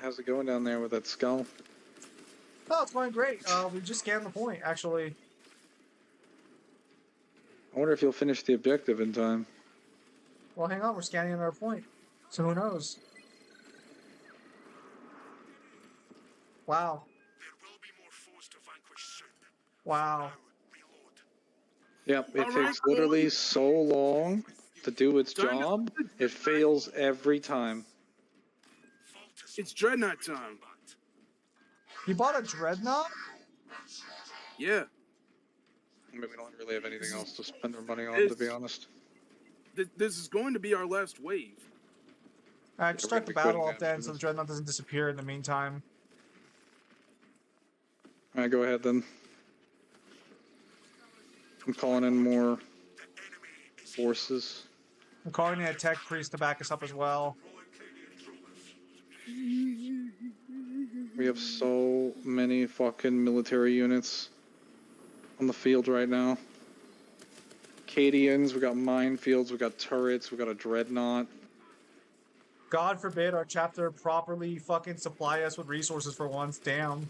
How's it going down there with that skull? Oh, it's going great. We just scanned the point, actually. I wonder if you'll finish the objective in time. Well, hang on, we're scanning another point. So who knows? Wow. There will be more foes to vanquish soon. Wow. Reload. Yep, it All right, takes literally so long to do its job. It fails every time. It's Dreadnought time. You bought a Dreadnought? Yeah. I mean, we don't really have anything else to spend our money on, to be honest. This is going to be our last wave. Alright, just we're start the gonna be battle quitting off then after so the this. Dreadnought doesn't disappear in the meantime. Alright, go ahead then. I'm calling in more forces. I'm calling in a tech priest to back us up as well. We have so many fucking military units on the field right now. Cadians, we got minefields, we got turrets, we got a dreadnought. God forbid our chapter properly fucking supply us with resources for once. Damn.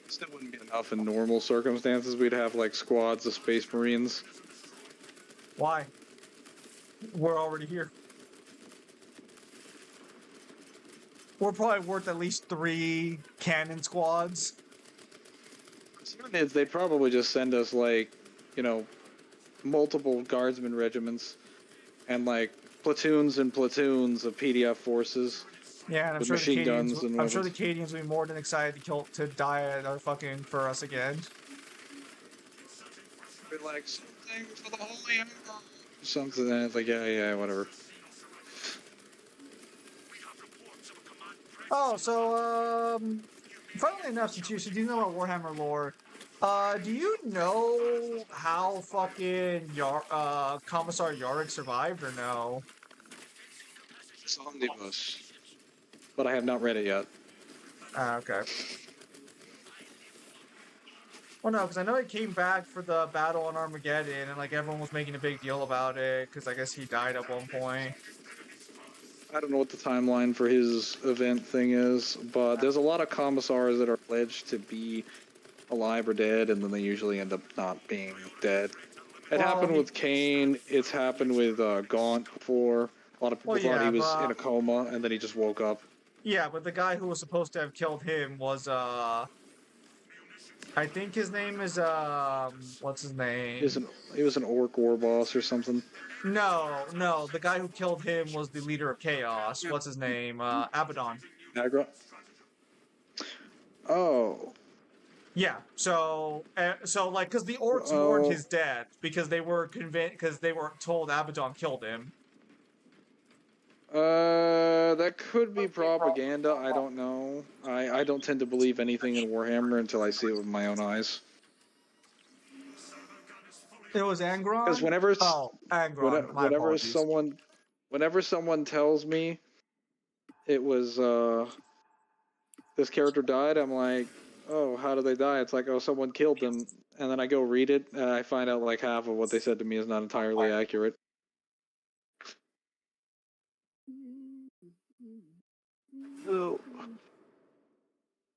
Still wouldn't be enough in normal circumstances. We'd have like squads of space marines. Why? We're already here. We're probably worth at least 3 cannon squads. Tyranids, they'd probably just send us like, you know, multiple guardsmen regiments and like platoons and platoons of PDF forces. Yeah, and I'm With sure the machine guns Cadians. and I'm sure the weapons. Cadians will be more than excited to die at our fucking for us again. Be like something for the Holy Emperor. Something, and it's like yeah, whatever. Oh, so funnily enough, since you do know about Warhammer lore, do you know how fucking Commissar Yarick survived or no? It's omnibus, but I have not read it yet. Ah, okay. Well, no, because I know he came back for the battle on Armageddon, and like everyone was making a big deal about it because I guess he died at one point. I don't know what the timeline for his event thing is, but there's a lot of commissars that are pledged to be alive or dead, and then they usually end up not being dead. It Well, happened with Kane. It's happened with Gaunt before. A lot of people Well, thought he yeah, was in but a coma, and then he just woke up. yeah, but the guy who was supposed to have killed him was I think his name is what's his name? He was an orc war boss or something. No, the guy who killed him was the leader of Chaos. Yeah. What's his name? Abaddon. Agra. Oh. Yeah. So like, because the orcs mourned Oh. his death because they were convinced because they were told Abaddon killed him. That could be propaganda. I don't know. I don't tend to believe anything in Warhammer until I see it with my own eyes. It was Angron. Because whenever Angron. My apologies. whenever someone tells me it was this character died, I'm like, oh, how did they die? It's like, oh, someone killed them, and then I go read it, and I find out like half of what they said to me is not entirely accurate. Oh,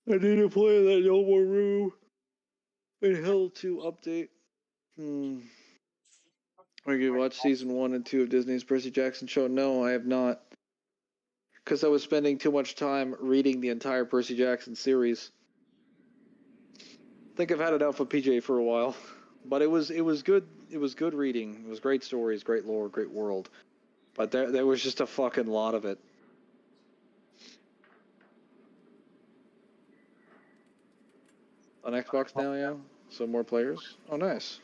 I need to play that No More Room in Hell 2 update. Have you watched season 1 and 2 of Disney's Percy Jackson show? No, I have not. Because I was spending too much time reading the entire Percy Jackson series. I think I've had enough of PJ for a while. But it was good. It was good reading. It was great stories, great lore, great world. But there was just a fucking lot of it. On Xbox now, yeah? So more players? Oh, nice.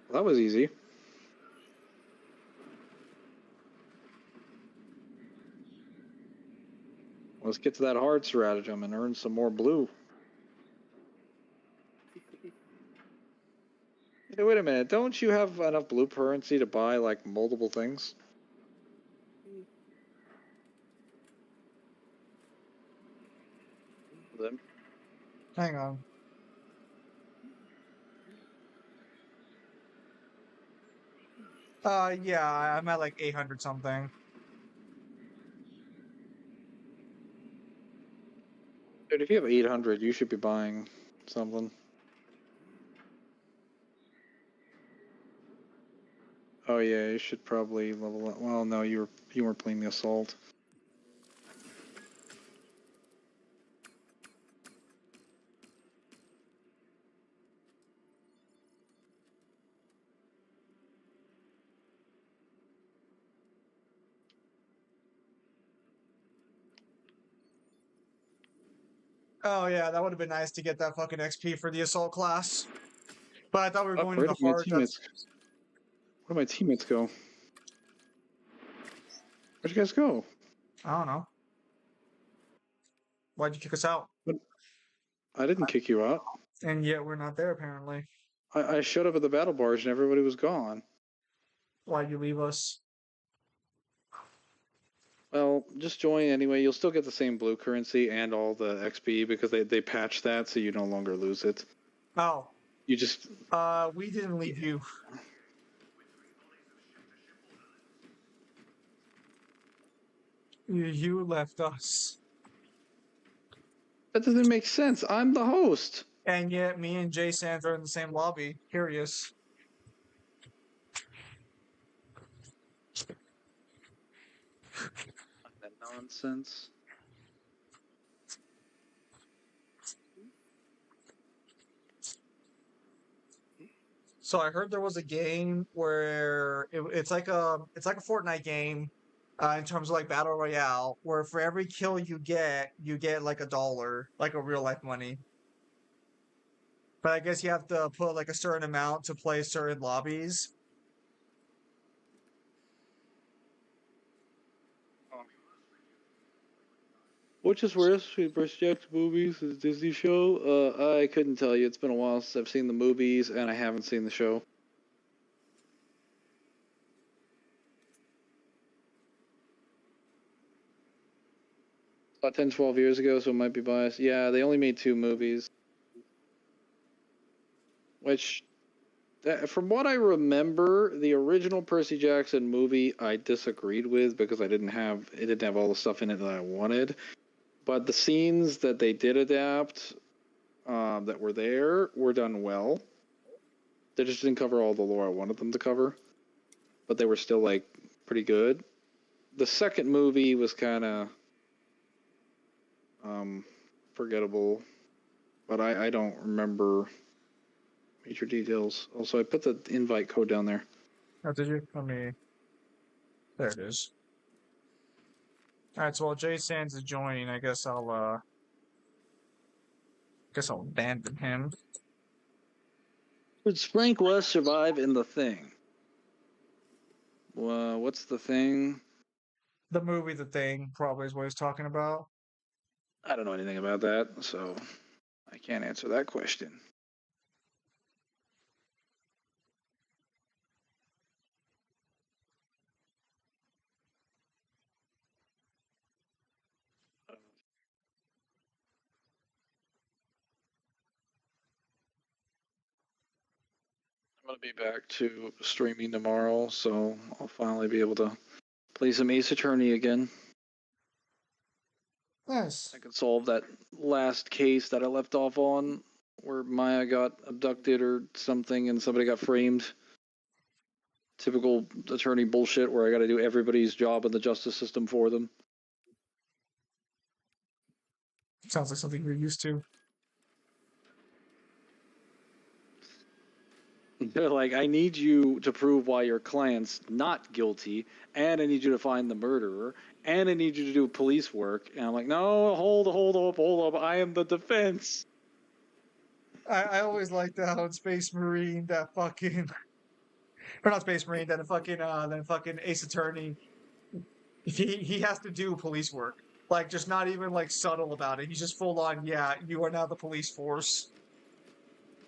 Well, that was easy. Let's get to that hard stratagem and earn some more blue. Hey, wait a minute. Don't you have enough blue currency to buy, like, multiple things? Them? Hang on. Yeah, I'm at like 800 something. Dude, if you have 800, you should be buying something. Oh yeah, you should probably level up. Well, no, you weren't playing the assault. Oh yeah, that would have been nice to get that fucking XP for the assault class. But I thought we were Oh, going to where the did my heart. teammates? Where did my teammates go? Where'd you guys go? I don't know. Why'd you kick us out? I didn't kick you out. And yet we're not there apparently. I showed up at the battle barge and everybody was gone. Why'd you leave us? Well, just join anyway. You'll still get the same blue currency and all the XP because they patched that so you no longer lose it. Oh. You just... we didn't leave you. You left us. That doesn't make sense. I'm the host. And yet me and Jay Sands are in the same lobby. Curious. That nonsense. So I heard there was a game where it's like a Fortnite game, in terms of like battle royale, where for every kill you get like $1, like a real life money. But I guess you have to put like a certain amount to play certain lobbies. Which is worse, between Percy Jackson movies and the Disney show? I couldn't tell you. It's been a while since I've seen the movies, and I haven't seen the show. about 10, 12 years ago, so it might be biased. Yeah, they only made 2 movies. Which, from what I remember, the original Percy Jackson movie I disagreed with because it didn't have all the stuff in it that I wanted. But the scenes that they did adapt, that were there, were done well. They just didn't cover all the lore I wanted them to cover, but they were still like pretty good. The second movie was kind of forgettable, but I don't remember major details. Also, I put the invite code down there. Oh, did you? Let me. There it is. All right. So while Jay Sands is joining, I guess I'll abandon him. Would Frank West survive in The Thing? What's The Thing? The movie The Thing probably is what he's talking about. I don't know anything about that, so I can't answer that question. I'm going to be back to streaming tomorrow, so I'll finally be able to play some Ace Attorney again. Nice. I can solve that last case that I left off on, where Maya got abducted or something and somebody got framed. Typical attorney bullshit where I got to do everybody's job in the justice system for them. Sounds like something you're used to. They're like, I need you to prove why your client's not guilty, and I need you to find the murderer, and I need you to do police work. And I'm like, no, hold up, I am the defense. I always liked how in Space Marine that fucking, or not Space Marine, that fucking Ace Attorney, he has to do police work. Like, just not even like subtle about it. He's just full on. Yeah, you are now the police force.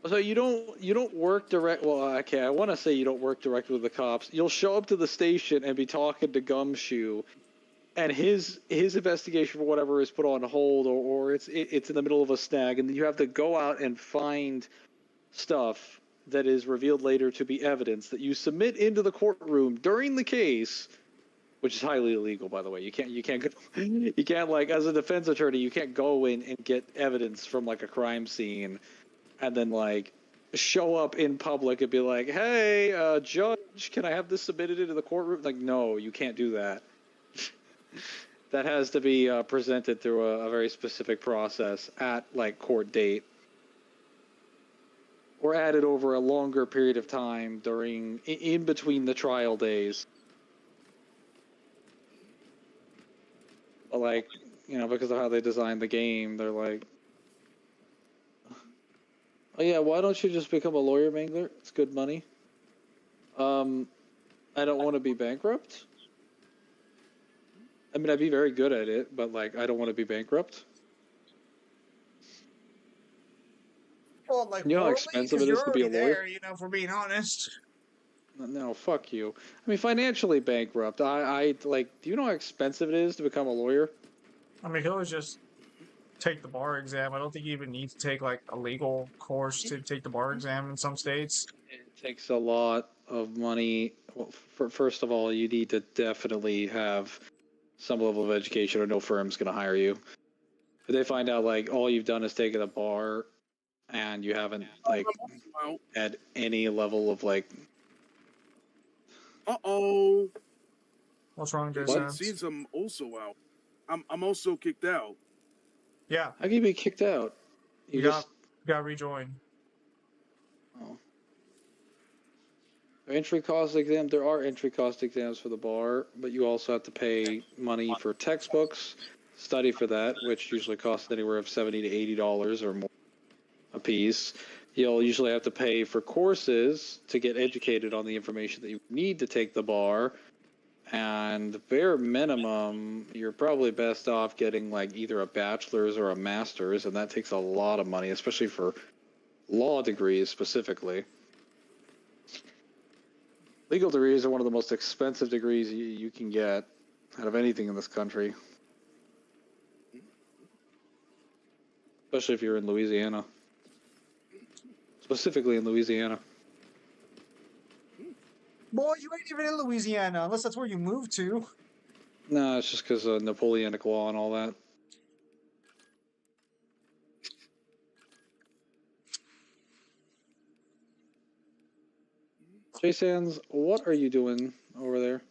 So you don't work direct. Well, okay, I want to say you don't work directly with the cops. You'll show up to the station and be talking to Gumshoe, and his investigation for whatever is put on hold, or it's in the middle of a snag, and you have to go out and find stuff that is revealed later to be evidence that you submit into the courtroom during the case, which is highly illegal, by the way. You can't like, as a defense attorney, you can't go in and get evidence from like a crime scene and then like show up in public and be like, hey, judge, can I have this submitted into the courtroom? Like, no, you can't do that. That has to be presented through a very specific process at like court date, or added over a longer period of time in between the trial days. Like, because of how they designed the game, they're like, oh yeah, why don't you just become a lawyer mangler? It's good money. I don't want to be bankrupt. I mean, I'd be very good at it, but like, I don't want to be bankrupt. Well, like, You know how morally, expensive 'cause it is you're to be a already lawyer? there, if we're being honest. No, fuck you. I mean, financially bankrupt. I like. Do you know how expensive it is to become a lawyer? I mean, he'll just take the bar exam. I don't think you even need to take like a legal course to take the bar exam in some states. It takes a lot of money. Well, first of all, you need to definitely have some level of education, or no firm's going to hire you. If they find out like all you've done is taken a bar, and you haven't like had any level of like. Uh-oh. What's wrong, It Jason? seems I'm also out. I'm also kicked out. Yeah, How can you be kicked out? you got rejoin. Oh. Entry cost exam. There are entry cost exams for the bar, but you also have to pay money for textbooks, study for that, which usually costs anywhere of $70 to $80 or more a piece. You'll usually have to pay for courses to get educated on the information that you need to take the bar. And the bare minimum, you're probably best off getting like either a bachelor's or a master's, and that takes a lot of money, especially for law degrees specifically. Legal degrees are one of the most expensive degrees you can get out of anything in this country. Especially if you're in Louisiana. Specifically in Louisiana. Boy, you ain't even in Louisiana, unless that's where you moved to. No, it's just because of Napoleonic law and all that. Jay Sands, what are you doing over there?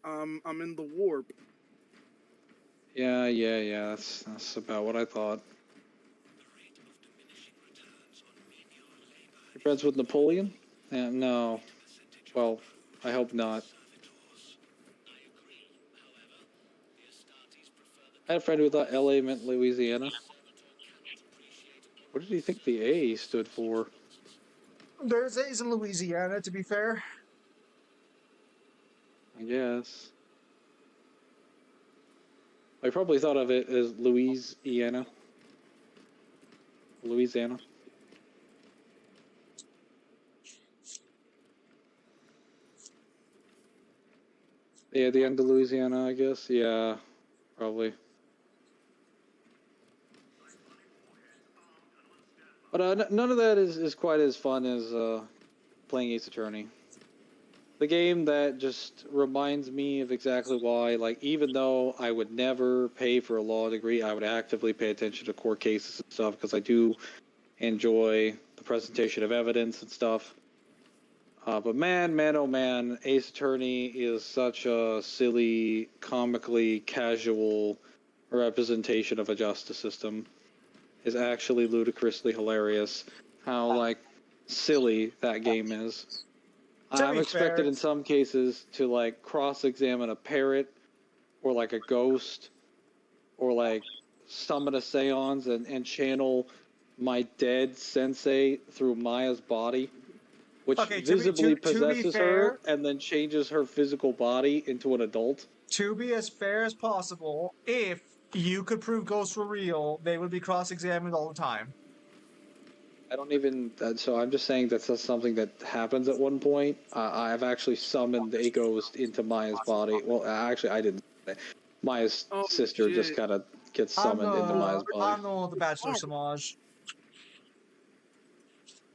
I'm in the warp. Yeah. That's about what I thought. You're friends with Napoleon? No. Well, I hope not. I had a friend who thought LA meant Louisiana. What did he think the A stood for? There's A's in Louisiana, to be fair. I guess. I probably thought of it as Louisiana. Louisiana. Yeah, the end of Louisiana, I guess. Yeah, probably. But none of that is quite as fun as playing Ace Attorney. The game that just reminds me of exactly why, like, even though I would never pay for a law degree, I would actively pay attention to court cases and stuff because I do enjoy the presentation of evidence and stuff. But man, oh man, Ace Attorney is such a silly, comically casual representation of a justice system. Is actually ludicrously hilarious. How, like, silly that game is. I'm expected in some cases to, like, cross-examine a parrot or, like, a ghost or, like, summon a seance and channel my dead sensei through Maya's body, which visibly possesses her and then changes her physical body into an adult. To be as fair as possible, if you could prove ghosts were real, they would be cross-examined all the time. I don't even, so I'm just saying that's something that happens at one point. I've actually summoned a ghost into Maya's body. Well, actually, I didn't. Maya's sister just kind of gets summoned into Maya's body. I'm the one with the Bachelor Samaj.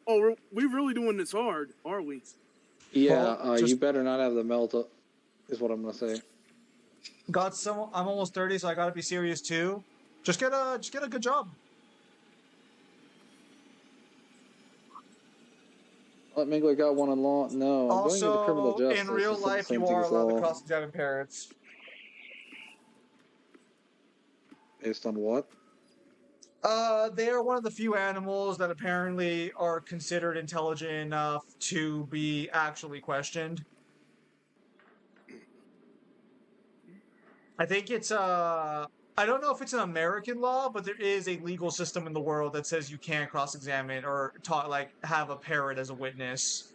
Oh, we're really doing this hard, are we? Yeah, you better not have the melt up, is what I'm going to say. I'm almost 30, so I gotta be serious too. Just get a good job. Mingler got one on law. No, I'm going into criminal justice. In real life, you are allowed to cross-examine parents. Based on what? They are one of the few animals that apparently are considered intelligent enough to be actually questioned. I think it's I don't know if it's an American law, but there is a legal system in the world that says you can't cross-examine or have a parrot as a witness.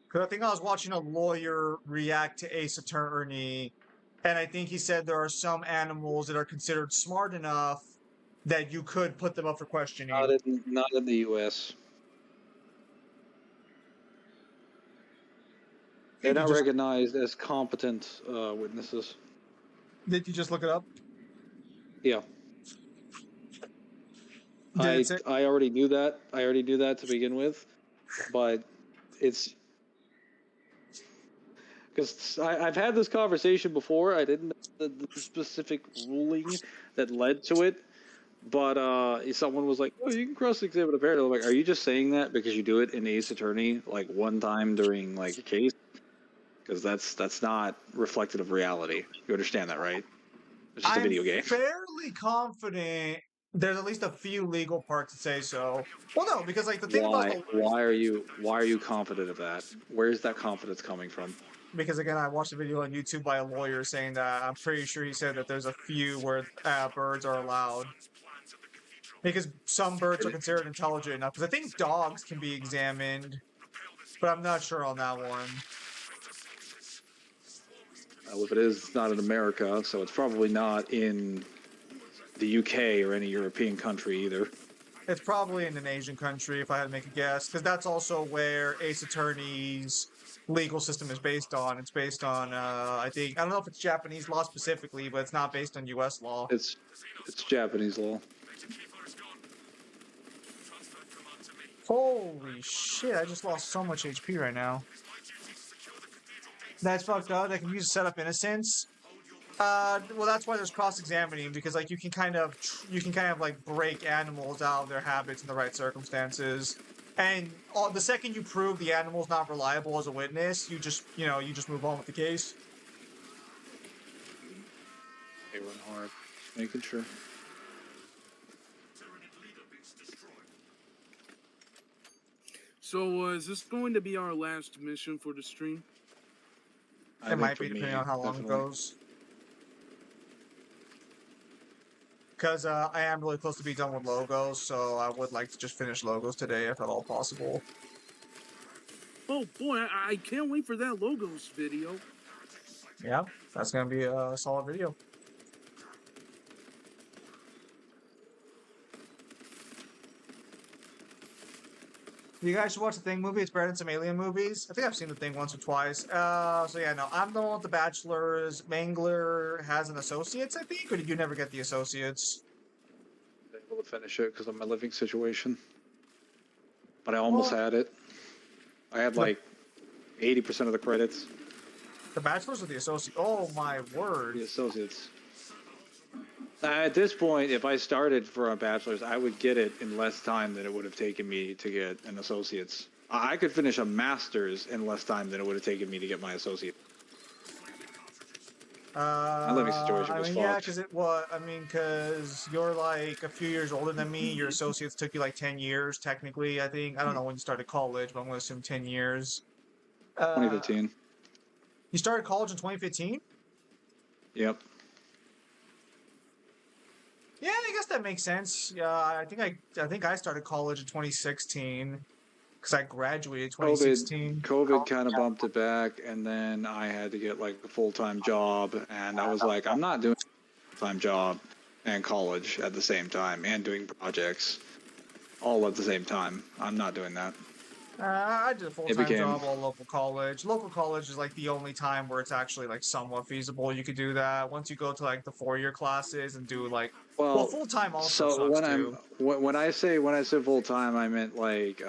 Because I think I was watching a lawyer react to Ace Attorney, and I think he said there are some animals that are considered smart enough that you could put them up for questioning. Not in the U.S. They're not recognized as competent witnesses. Did you just look it up? Yeah. I already knew that. I already knew that to begin with, but it's because I've had this conversation before. I didn't know the specific ruling that led to it. But someone was like, "Oh, you can cross-examine a parrot." I'm like, "Are you just saying that because you do it in Ace Attorney like one time during like a case? Because that's not reflective of reality. You understand that, right? It's just a video game." I'm fairly confident there's at least a few legal parts that say so. Well, no, because like the thing about why are you confident of that? Where's that confidence coming from? Because again, I watched a video on YouTube by a lawyer saying that I'm pretty sure he said that there's a few where birds are allowed. Because some birds are considered intelligent enough. Because I think dogs can be examined, but I'm not sure on that one. Well, if it is, it's not in America, so it's probably not in the UK or any European country either. It's probably in an Asian country, if I had to make a guess, because that's also where Ace Attorney's legal system is based on. It's based on, I don't know if it's Japanese law specifically, but it's not based on U.S. law. It's Japanese law. Holy shit! I just lost so much HP right now. That's fucked up. I can use setup innocence. Well, that's why there's cross-examining, because like you can kind of like break animals out of their habits in the right circumstances, and the second you prove the animal's not reliable as a witness, you just move on with the case. They run hard, making sure. So, is this going to be our last mission for the stream? It might be, depending on how long it goes. Because I am really close to be done with logos, so I would like to just finish logos today, if at all possible. Oh boy, I can't wait for that logos video. Yeah, that's gonna be a solid video. You guys should watch the Thing movie. It's better than some Alien movies. I think I've seen the Thing once or twice. So yeah, no, I'm the one with the bachelor's. Mangler has an associate's, I think, or did you never get the associates? I was able to finish it because of my living situation, but I almost had it. I had like 80% of the credits. The bachelor's or the associate? Oh my word! The associates. At this point, if I started for a bachelor's, I would get it in less time than it would have taken me to get an associate's. I could finish a master's in less time than it would have taken me to get my associate. My living situation was yeah, fucked. because you're like a few years older than me. Your associates took you like 10 years, technically, I think. I don't know when you started college, but I'm going to assume 10 years. 2015. You started college in 2015? Yep. Yeah, I guess that makes sense. Yeah, I think I started college in 2016 because I graduated 2016. COVID kind of bumped it back, and then I had to get like a full-time job, and I was like, I'm not doing a full-time job and college at the same time and doing projects all at the same time. I'm not doing that. I did a full-time job at a local college. Local college is like the only time where it's actually like somewhat feasible. You could do that. Once you go to like the 4-year classes and do like well full-time also sucks too. When I say full-time, I meant like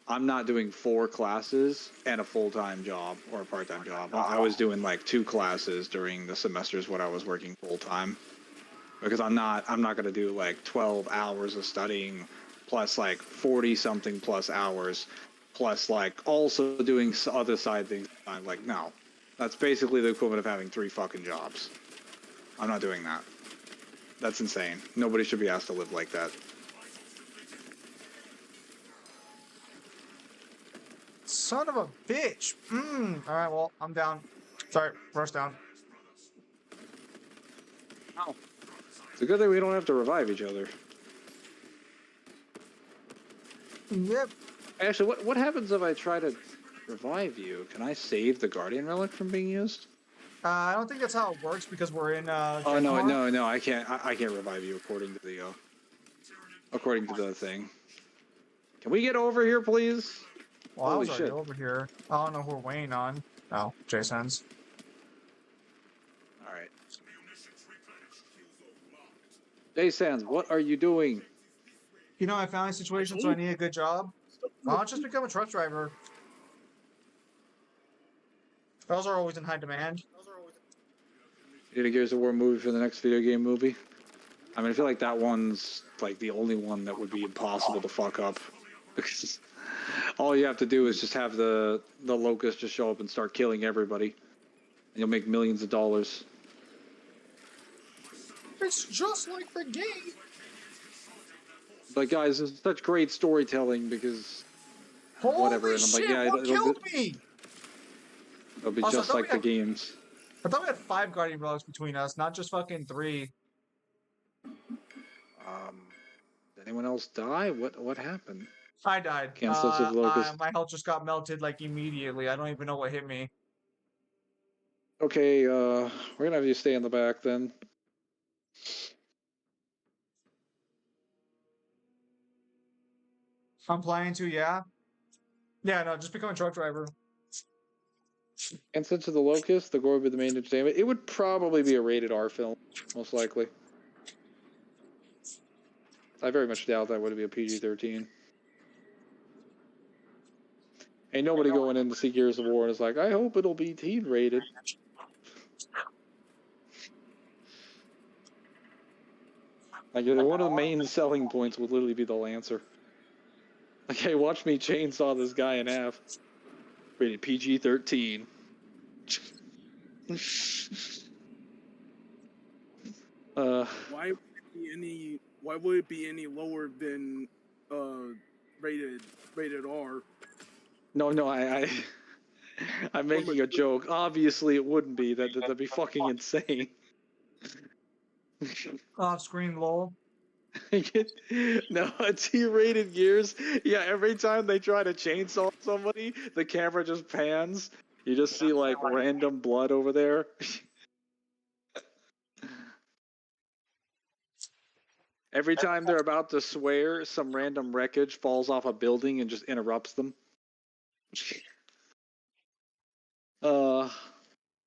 I'm not doing 4 classes and a full-time job or a part-time job. I was doing like 2 classes during the semesters when I was working full-time, because I'm not going to do like 12 hours of studying plus like 40 something plus hours plus like also doing other side things. I'm like, no, that's basically the equivalent of having 3 fucking jobs. I'm not doing that. That's insane. Nobody should be asked to live like that. Son of a bitch. Alright, well, I'm down. Sorry, rush down. Oh. It's a good thing we don't have to revive each other. Yep. Actually, what happens if I try to revive you? Can I save the Guardian Relic from being used? I don't think that's how it works because we're in oh no, I can't revive you according to the thing. Can we get over here, please? Well, I was already over here. I don't know who we're waiting on. Oh, Jason's. Alright. Jason's, what are you doing? You know, I found a situation, so I need a good job. Why don't just become a truck driver? Those are always in high demand. You need a Gears of War movie for the next video game movie? I mean, I feel like that one's like the only one that would be impossible to fuck up. Because all you have to do is just have the locust just show up and start killing everybody. And you'll make millions of dollars. It's just like the game. But guys, this is such great storytelling because whatever. And I'm shit, like, yeah, what killed me? It'll be just like the games. I thought we had 5 Guardian Relics between us, not just fucking 3. Did anyone else die? What happened? I died. My health just got melted like immediately. I don't even know what hit me. Okay, we're gonna have you stay in the back then. I'm planning to, yeah. Yeah, no, just become a truck driver. And since it's the Locust, the gore would be the main entertainment. It would probably be a rated R film, most likely. I very much doubt that would be a PG-13. Ain't nobody going in to see Gears of War and is like, I hope it'll be teen rated. Like, one of the main selling points would literally be the Lancer. Like, hey, watch me chainsaw this guy in half. Rated PG-13. Why would it be any lower than rated R? No, I'm making a joke. Obviously, it wouldn't be. That'd be fucking insane. Off-screen lol. No, a T-rated Gears. Yeah, every time they try to chainsaw somebody, the camera just pans. You just see like random blood over there. Every time they're about to swear, some random wreckage falls off a building and just interrupts them.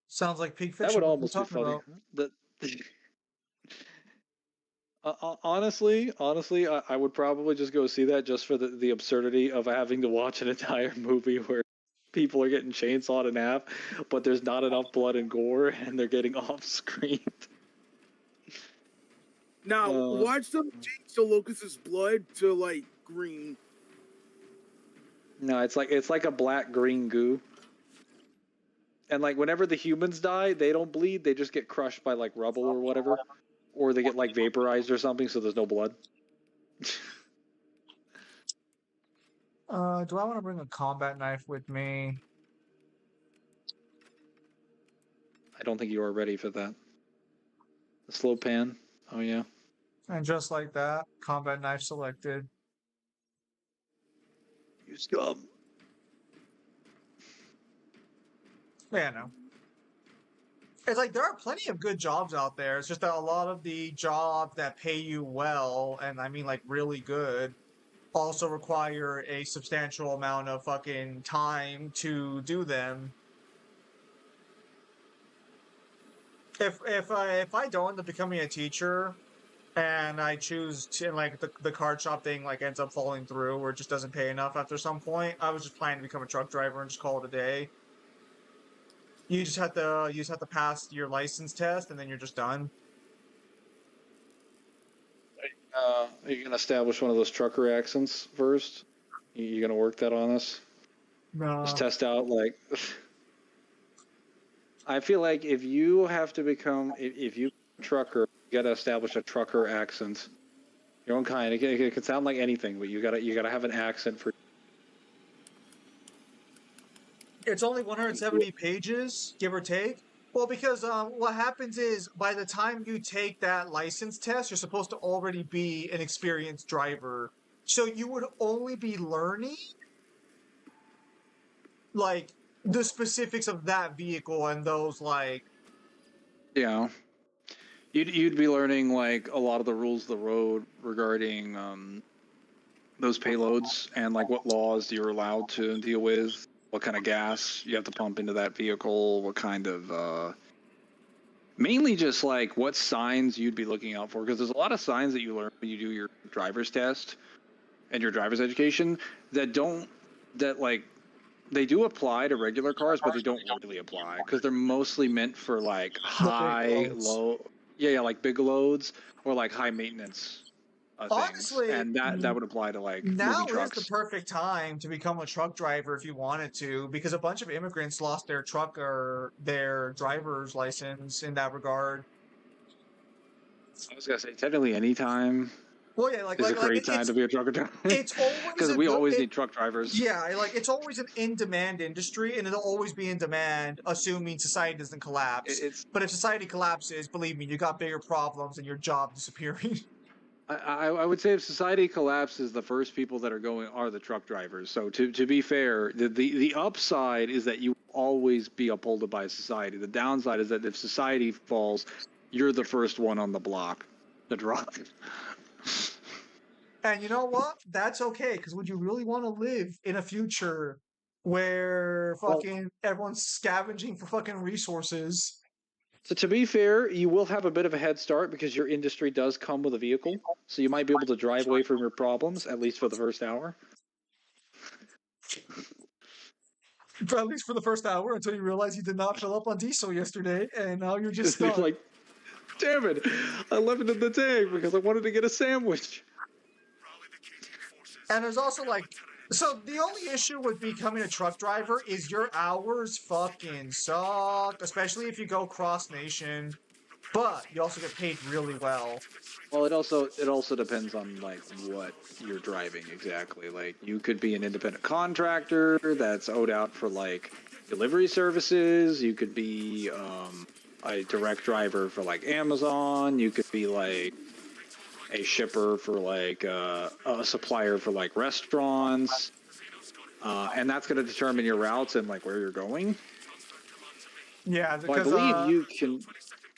Sounds like peak That fiction. would What almost we're be talking funny. about. Honestly, I would probably just go see that just for the absurdity of having to watch an entire movie where people are getting chainsawed in half, but there's not enough blood and gore, and they're getting off screen. Now, watch them change the Locust's blood to like green. No, it's like a black-green goo. And like whenever the humans die, they don't bleed, they just get crushed by like rubble or whatever. Or they get like vaporized or something, so there's no blood. Do I want to bring a combat knife with me? I don't think you are ready for that. The slow pan. Oh yeah. And just like that, combat knife selected. You scum. Yeah, no. It's like there are plenty of good jobs out there. It's just that a lot of the jobs that pay you well, and I mean like really good, also require a substantial amount of fucking time to do them. If I don't end up becoming a teacher, and I choose to, and like the card shop thing like ends up falling through or it just doesn't pay enough after some point, I was just planning to become a truck driver and just call it a day. You just have to pass your license test and then you're just done. Are you gonna establish one of those trucker accents first? You gonna work that on us? No. Just test out like. I feel like if you have to become, if you trucker, you gotta establish a trucker accent. Your own kind. It can sound like anything, but you gotta have an accent for. It's only 170 pages, give or take. Well, because what happens is by the time you take that license test, you're supposed to already be an experienced driver. So you would only be learning like the specifics of that vehicle and those like. Yeah. You'd be learning like a lot of the rules of the road regarding those payloads and like what laws you're allowed to deal with, what kind of gas you have to pump into that vehicle, what kind of mainly just like what signs you'd be looking out for, because there's a lot of signs that you learn when you do your driver's test and your driver's education that like they do apply to regular cars, but they don't really apply because they're mostly meant for like high, low, yeah, like big loads or like high maintenance Honestly, things, and that would apply to like now moving is trucks. the perfect time to become a truck driver if you wanted to, because a bunch of immigrants lost their truck or their driver's license in that regard. I was gonna say technically any time. Well, yeah, is a great time to be a trucker driver. It's always because we always need truck drivers. Yeah, like it's always an in-demand industry, and it'll always be in demand, assuming society doesn't collapse. But if society collapses, believe me, you got bigger problems and your job disappearing. I would say if society collapses, the first people that are going are the truck drivers. So to be fair, the upside is that you always be upholded by society. The downside is that if society falls, you're the first one on the block to drop. And you know what? That's okay, because would you really want to live in a future where Well, fucking everyone's scavenging for fucking resources? so to be fair, you will have a bit of a head start because your industry does come with a vehicle, so you might be able to drive away from your problems at least for the first hour. At least for the first hour, until you realize you did not fill up on diesel yesterday, and now you're just You're stuck. like, damn it, I left it in the tank because I wanted to get a sandwich. And there's also like, so the only issue with becoming a truck driver is your hours fucking suck, especially if you go cross nation. But you also get paid really well. Well, it also depends on like what you're driving exactly. Like you could be an independent contractor that's owed out for like delivery services. You could be a direct driver for like Amazon. You could be like a shipper for like a supplier for like restaurants, and that's going to determine your routes and like where you're going. Yeah, Well, I because believe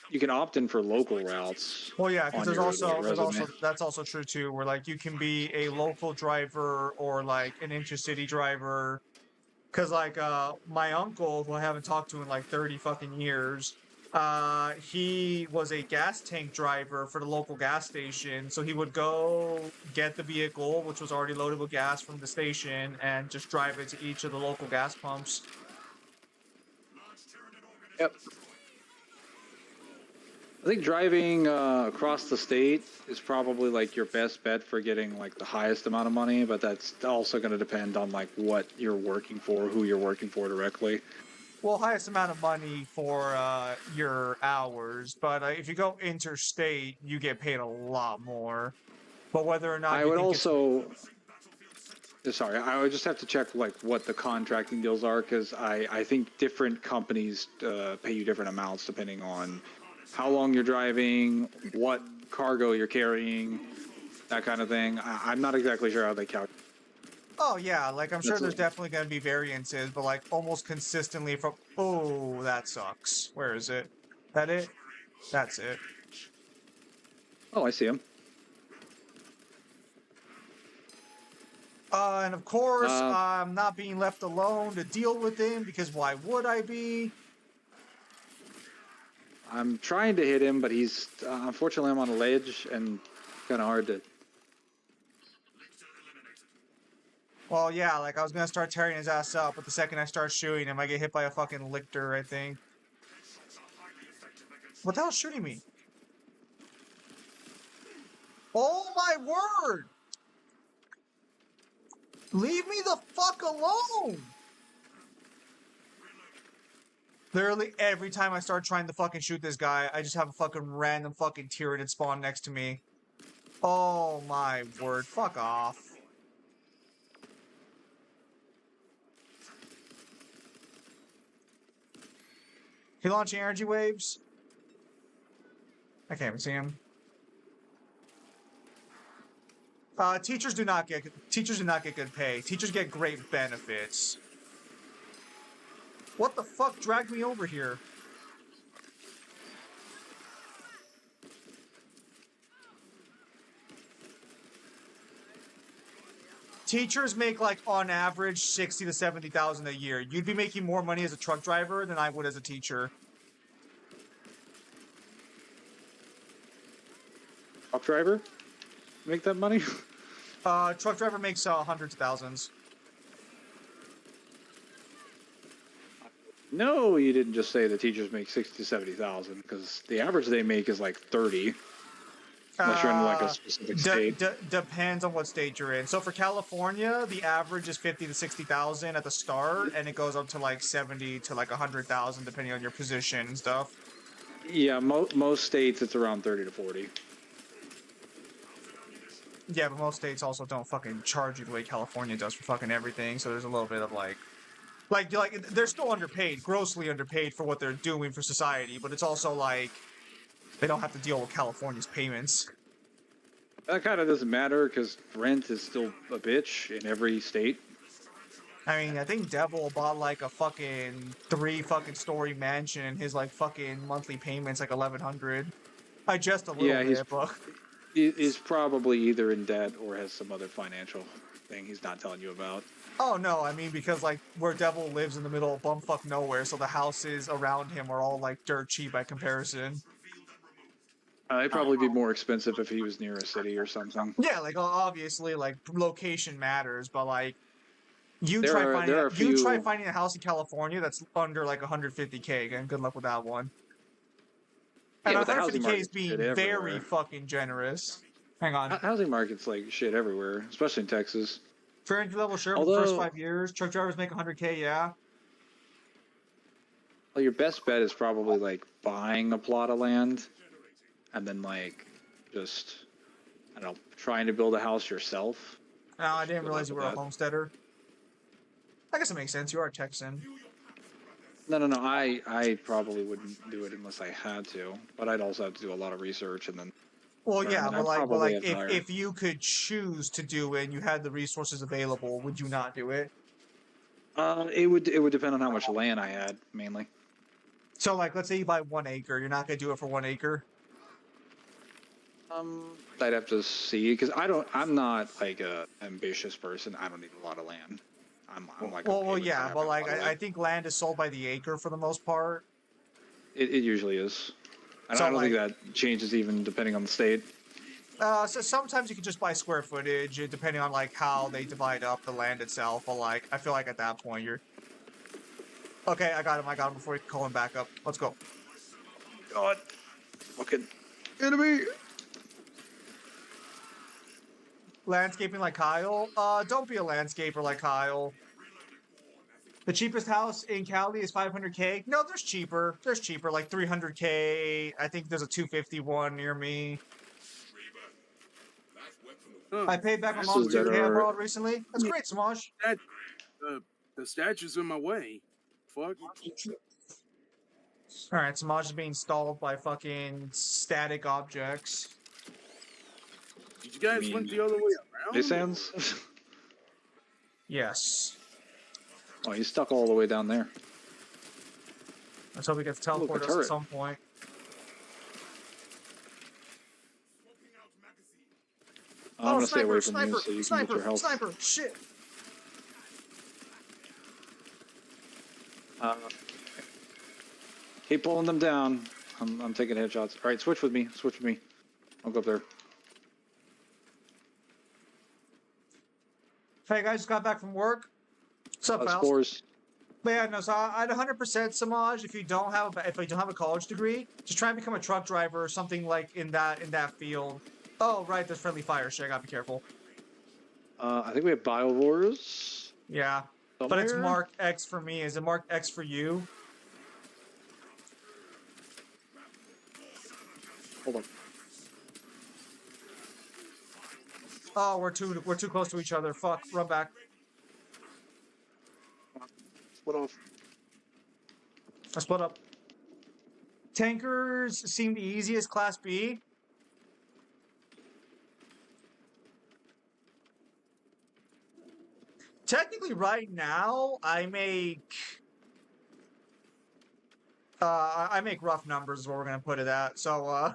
you can opt in for local routes. well, yeah, because on there's your also resume. that's also true too, where like you can be a local driver or like an intercity driver. Because like my uncle, who I haven't talked to in like 30 fucking years, he was a gas tank driver for the local gas station. So he would go get the vehicle, which was already loaded with gas from the station, and just drive it to each of the local gas pumps. Yep. I think driving across the state is probably like your best bet for getting like the highest amount of money, but that's also going to depend on like what you're working for, who you're working for directly. Well, highest amount of money for your hours, but if you go interstate, you get paid a lot more. But whether or not I you would think also, sorry, I would just have to check like what the contracting deals are because I think different companies pay you different amounts depending on how long you're driving, what cargo you're carrying, that kind of thing. I'm not exactly sure how they calculate. oh yeah, like I'm sure That's there's definitely going to be variances, but like almost consistently from oh that sucks. Where is it? That it? That's it. Oh, I see him. And of course, Uh, I'm not being left alone to deal with him because why would I be? I'm trying to hit him, but he's unfortunately I'm on a ledge and kind of hard to. Well, yeah, like I was gonna start tearing his ass up, but the second I start shooting him, I get hit by a fucking lictor, I think. What the hell's shooting me? Oh my word! Leave me the fuck alone! Literally every time I start trying to fucking shoot this guy, I just have a fucking random fucking Tyranid spawn next to me. Oh my word, fuck off. He launching energy waves? I can't even see him. Teachers do not get good pay. Teachers get great benefits. What the fuck dragged me over here? Teachers make like on average 60 to 70,000 a year. You'd be making more money as a truck driver than I would as a teacher. Truck driver make that money? Truck driver makes hundreds of thousands. No, you didn't just say the teachers make 60 to 70,000 because the average they make is like 30. Unless you're in like a specific state. Depends on what state you're in. So for California, the average is 50 to 60,000 at the start, and it goes up to like 70 to like 100,000 depending on your position and stuff. Yeah, most states it's around 30 to 40. Yeah, but most states also don't fucking charge you the way California does for fucking everything. So there's a little bit of like they're still underpaid, grossly underpaid for what they're doing for society. But it's also like they don't have to deal with California's payments. That kind of doesn't matter because rent is still a bitch in every state. I mean, I think Devil bought like a fucking 3 fucking story mansion. His like fucking monthly payments like 1,100. I just a little bit, but He's probably either in debt or has some other financial thing he's not telling you about. Oh no, I mean because like where Devil lives in the middle of bumfuck nowhere, so the houses around him are all like dirt cheap by comparison. It'd probably be more expensive if he was near a city or something. Yeah, like obviously like location matters, but like you There try are- finding there are a you try few- finding a house in California that's under like 150K, and good luck with that one. And Yeah, but the housing 150K is market's being shit very everywhere. fucking generous. Hang on. Housing market's like shit everywhere, especially in Texas. For entry level, sure, for the first 5 years. Truck drivers make 100K, yeah. Well, your best bet is probably like buying a plot of land, and then like just I don't know, trying to build a house yourself. No, I didn't Good realize you luck were a with that. homesteader. I guess it makes sense. You are a Texan. No. I probably wouldn't do it unless I had to, but I'd also have to do a lot of research and then. Well, learn, yeah, and but I'd like, probably have to hire- if you could choose to do it and you had the resources available, would you not do it? It would depend on how much land I had mainly. So, like, let's say you buy 1 acre, you're not gonna do it for 1 acre. I'd have to see because I'm not like a ambitious person. I don't need a lot of land. I'm like Well, okay well, with yeah, not but having a like, lot of I land. think land is sold by the acre for the most part. It usually is. And So, I don't think like- that changes even depending on the state. So sometimes you can just buy square footage, depending on like how they divide up the land itself. But like, I feel like at that point you're. Okay, I got him before you call him back up. Let's go. God, fucking enemy. Landscaping like Kyle? Don't be a landscaper like Kyle. The cheapest house in Cali is 500K. No, there's cheaper. There's cheaper, like 300K. I think there's a 251 near me. Huh. I paid back my That's mom's weird. 2K I borrowed recently. That's Yeah. great, Samaj. The statue's in my way. Fuck. All right, Samaj is being stalled by fucking static objects. Did you guys mean, went the other way around? Base hands. Yes. Oh, he's stuck all the way down there. Let's hope he gets to Look, a teleport us at turret. some point. I'm gonna stay away from sniper, you so you can sniper, get your health. sniper, shit. Keep pulling them down. I'm taking headshots. All right, switch with me. Switch with me. I'll go up there. Hey guys, just got back from work. What's up, Faust? Spores. But yeah, no, so I'd 100% Samaj. If you don't have a college degree, just try and become a truck driver or something like in that field. Oh right, there's friendly fire. Shit, I gotta be careful. I think we have biovores. Yeah, but it's somewhere. marked X for me. Is it marked X for you? Hold on. Oh, we're too close to each other. Fuck, run back. Split off. I split up. Tankers seem the easiest, Class B. Technically, right now, I make rough numbers is what we're gonna put it at. So,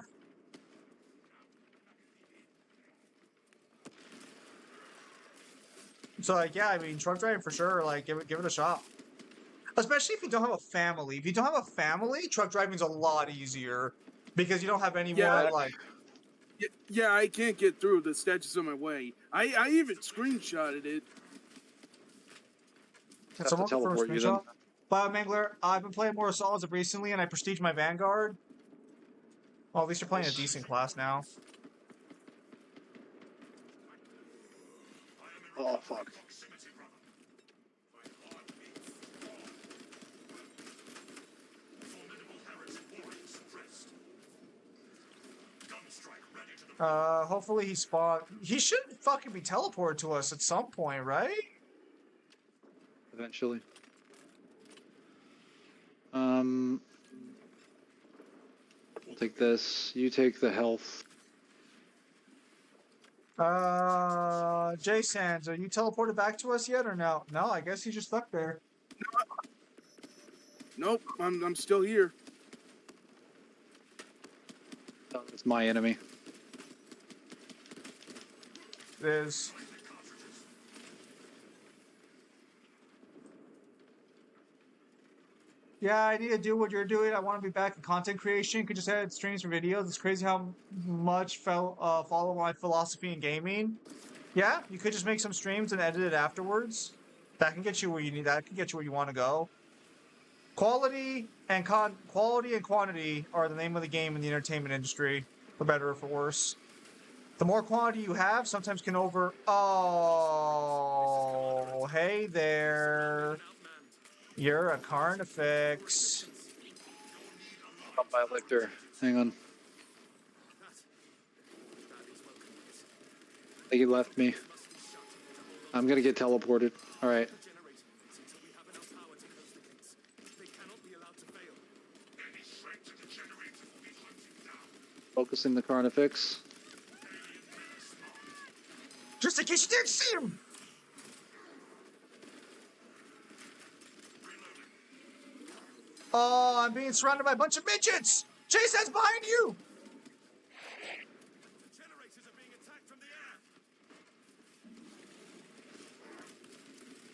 like, yeah, I mean, truck driving for sure. Like, give it a shot. Especially if you don't have a family. If you don't have a family, truck driving is a lot easier because you don't have anyone Yeah. like. Yeah, I can't get through. The statue's in my way. I even screenshotted it. Can Have to someone confirm teleport you then. screenshot? Biomangler, I've been playing more Assault as of recently, and I prestige my Vanguard. Well, at least you're playing a decent class now. Oh fuck. Hopefully he spawned. He should fucking be teleported to us at some point, right? Eventually. We'll take this. You take the health. Jay Sands, are you teleported back to us yet or no? No, I guess he's just stuck there. Nope, I'm still here. It's my enemy. It is. Yeah, I need to do what you're doing. I want to be back in content creation. Could just edit streams or videos. It's crazy how much follow my philosophy in gaming. Yeah, you could just make some streams and edit it afterwards. That can get you where you need. That can get you where you want to go. Quality and quantity are the name of the game in the entertainment industry, for better or for worse. The more quantity you have, sometimes can over. Oh, hey there. You're a carnifex. Up my lictor. Hang on. I think he left me. I'm gonna get teleported. All right. Focusing the carnifex. Just in case you didn't see him. Oh, I'm being surrounded by a bunch of midgets. Chase, that's behind you.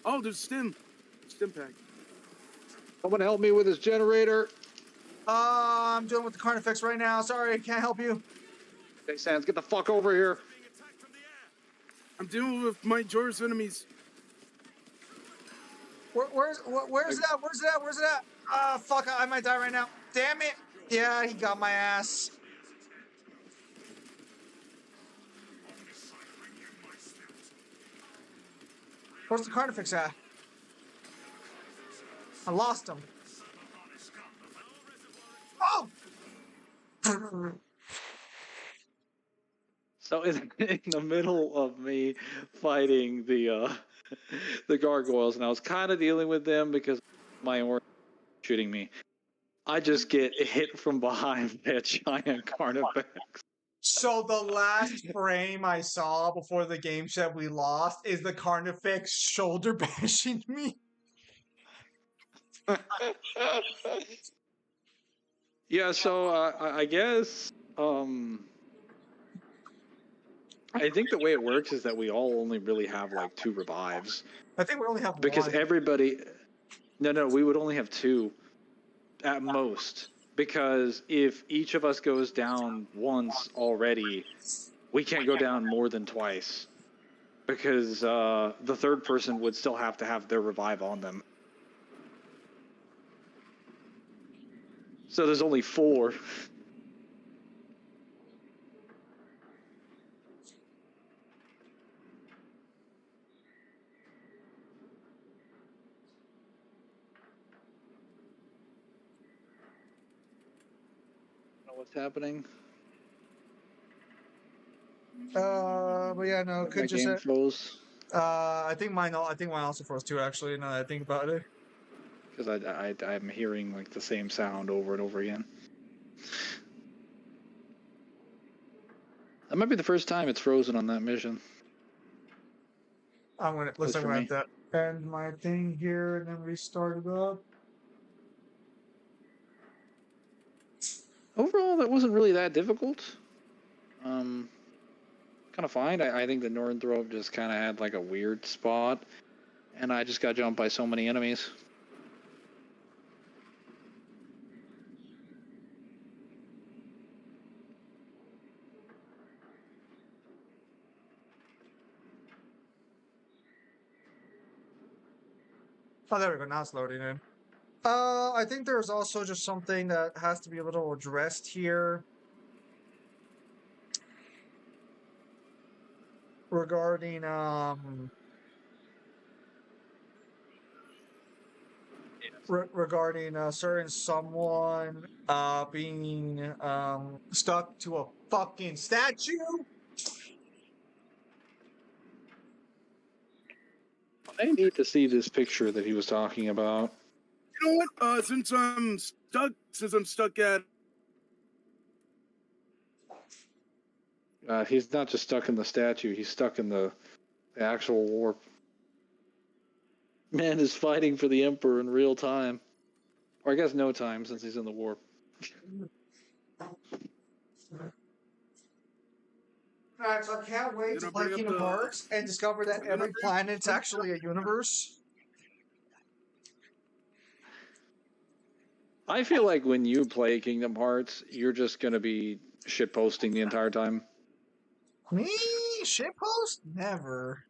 Oh, there's stim pack. Someone help me with this generator. I'm dealing with the carnifex right now. Sorry, I can't help you. Hey, Sans, get the fuck over here. I'm dealing with my Jor's enemies. Where's it at? Where's it at? Ah, fuck, I might die right now. Damn it. Yeah, he got my ass. Where's the carnifex at? I lost him. Oh! So in the middle of me fighting the gargoyles, and I was kind of dealing with them because my orc shooting me. I just get hit from behind by a giant carnifex. So the last frame I saw before the game said we lost is the carnifex shoulder bashing me. Yeah, so I guess I think the way it works is that we all only really have like 2 revives I think we only have because one. everybody. No, we would only have 2 at most. Because if each of us goes down once already, we can't go down more than twice. Because the third person would still have to have their revive on them. So there's only 4. Know what's happening? But yeah, no, My could just game froze I think mine also froze too, actually, now that I think about it. because I'm hearing like the same sound over and over again. That might be the first time it's frozen on that mission. I'm gonna for have me. to end my thing here and then restart it up. Overall, that wasn't really that difficult. Kind of fine. I think the Northrop just kind of had like a weird spot, and I just got jumped by so many enemies. Oh, there we go. Now it's loading in. I think there's also just something that has to be a little addressed here regarding regarding a certain someone being stuck to a fucking statue. I need to see this picture that he was talking about. You know what? Since I'm stuck at. He's not just stuck in the statue; he's stuck in the actual warp. Man is fighting for the Emperor in real time, or I guess no time since he's in the warp. Alright, so I can't wait to gonna play bring up Kingdom the- Hearts and discover that I'm gonna every bring- planet's actually a universe. I feel like when you play Kingdom Hearts, you're just gonna be shitposting the entire time. Me? Shitpost? Never.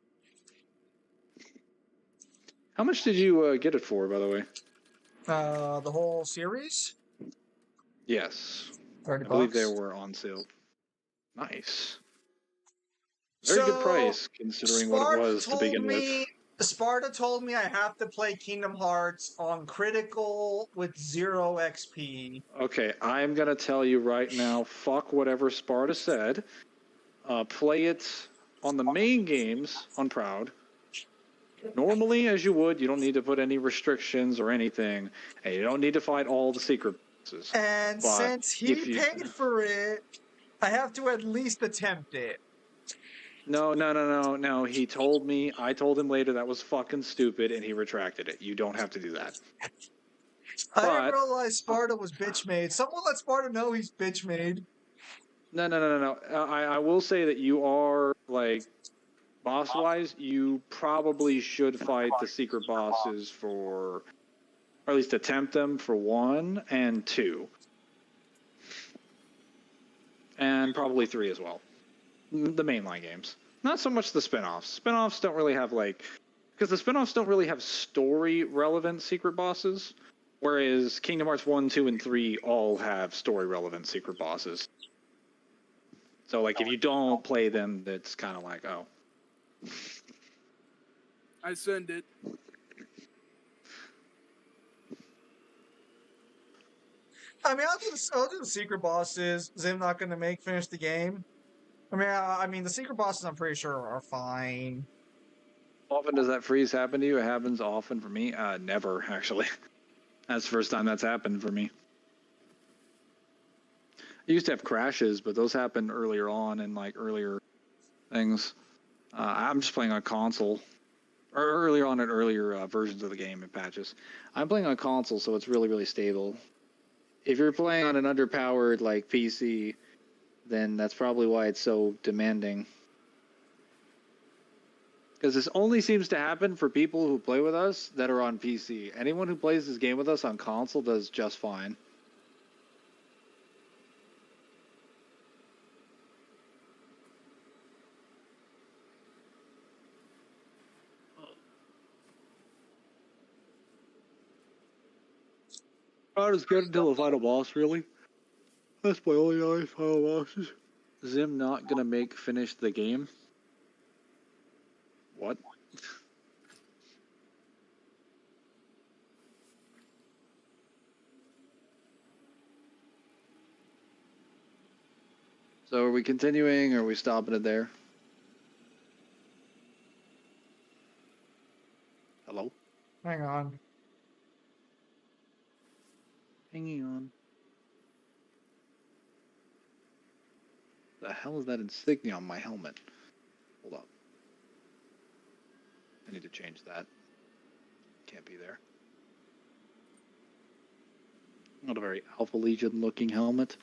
How much did you get it for, by the way? The whole series? Yes, 30 I believe they bucks. were on sale. Nice. Very good price considering what it was to begin with. Sparta told me I have to play Kingdom Hearts on critical with 0 XP. Okay, I'm gonna tell you right now, fuck whatever Sparta said. Play it on the main games on Proud. Normally, as you would, you don't need to put any restrictions or anything, and you don't need to fight all the secret bosses. And But since he if you- paid for it, I have to at least attempt it. No. He told me, I told him later that was fucking stupid, and he retracted it. You don't have to do that. I didn't But- realize Sparta was bitch made. Someone let Sparta know he's bitch made. No. I will say that you are, like, boss-wise, you probably should fight the secret bosses for, or at least attempt them for 1 and 2. And probably 3 as well. The mainline games. Not so much the spin-offs. Spin-offs don't really have, like... Because the spin-offs don't really have story-relevant secret bosses, whereas Kingdom Hearts 1, 2, and 3 all have story-relevant secret bosses. So, like, if you don't play them, it's kind of like, oh. I send it. I mean, I'll do the secret bosses. Zim not going to finish the game. I mean, the secret bosses I'm pretty sure are fine. Often does that freeze happen to you? It happens often for me. Never, actually. That's the first time that's happened for me. I used to have crashes, but those happened earlier on in, like, earlier things. I'm just playing on console. Or earlier on in earlier versions of the game and patches. I'm playing on console, so it's really, really stable. If you're playing on an underpowered, like, PC, then that's probably why it's so demanding. Because this only seems to happen for people who play with us that are on PC. Anyone who plays this game with us on console does just fine. Not as good until the final boss, really. That's my only knowledge final bosses. Zim not gonna finish the game? What? So are we continuing or are we stopping it there? Hello? Hang on. Hanging on. The hell is that insignia on my helmet? Hold up. I need to change that. Can't be there. Not a very Alpha Legion looking helmet.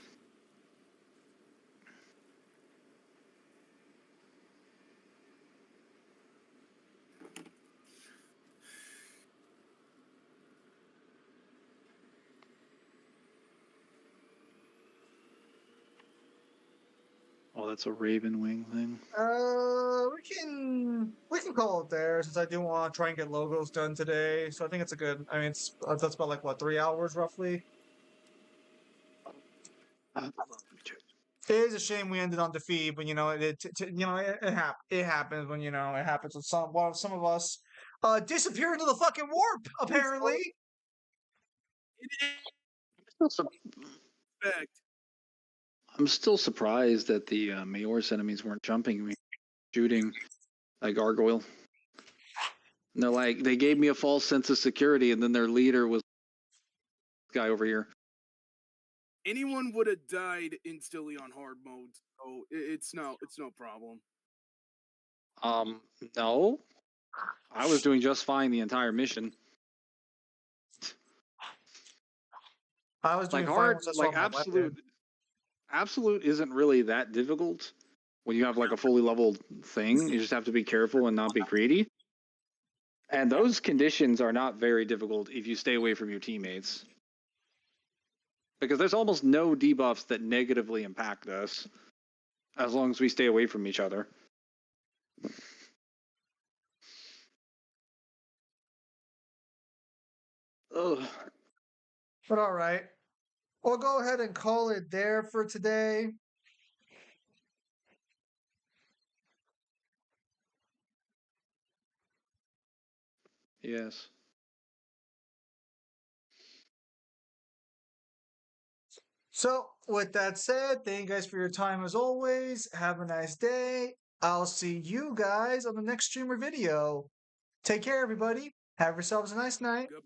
Oh, that's a Raven Wing thing. We can call it there since I do want to try and get logos done today. So I think it's a good. I mean, that's about like what 3 hours roughly. It is a shame we ended on defeat, but it happens when it happens with some of us disappear into the fucking warp apparently. Fact. I'm still surprised that the Mayor's enemies weren't jumping me, shooting a gargoyle. And they're like, they gave me a false sense of security, and then their leader was this guy over here. Anyone would have died instantly on hard mode, so it's no problem. No. I was doing just fine the entire mission. I was doing Like fine hard, once I saw like my weapon. absolute isn't really that difficult. when you have like a fully leveled thing. You just have to be careful and not be greedy. And those conditions are not very difficult if you stay away from your teammates. Because there's almost no debuffs that negatively impact us as long as we stay away from each other. Ugh. But all right. We'll go ahead and call it there for today. Yes. So, with that said, thank you guys for your time as always. Have a nice day. I'll see you guys on the next streamer video. Take care, everybody. Have yourselves a nice night. Good.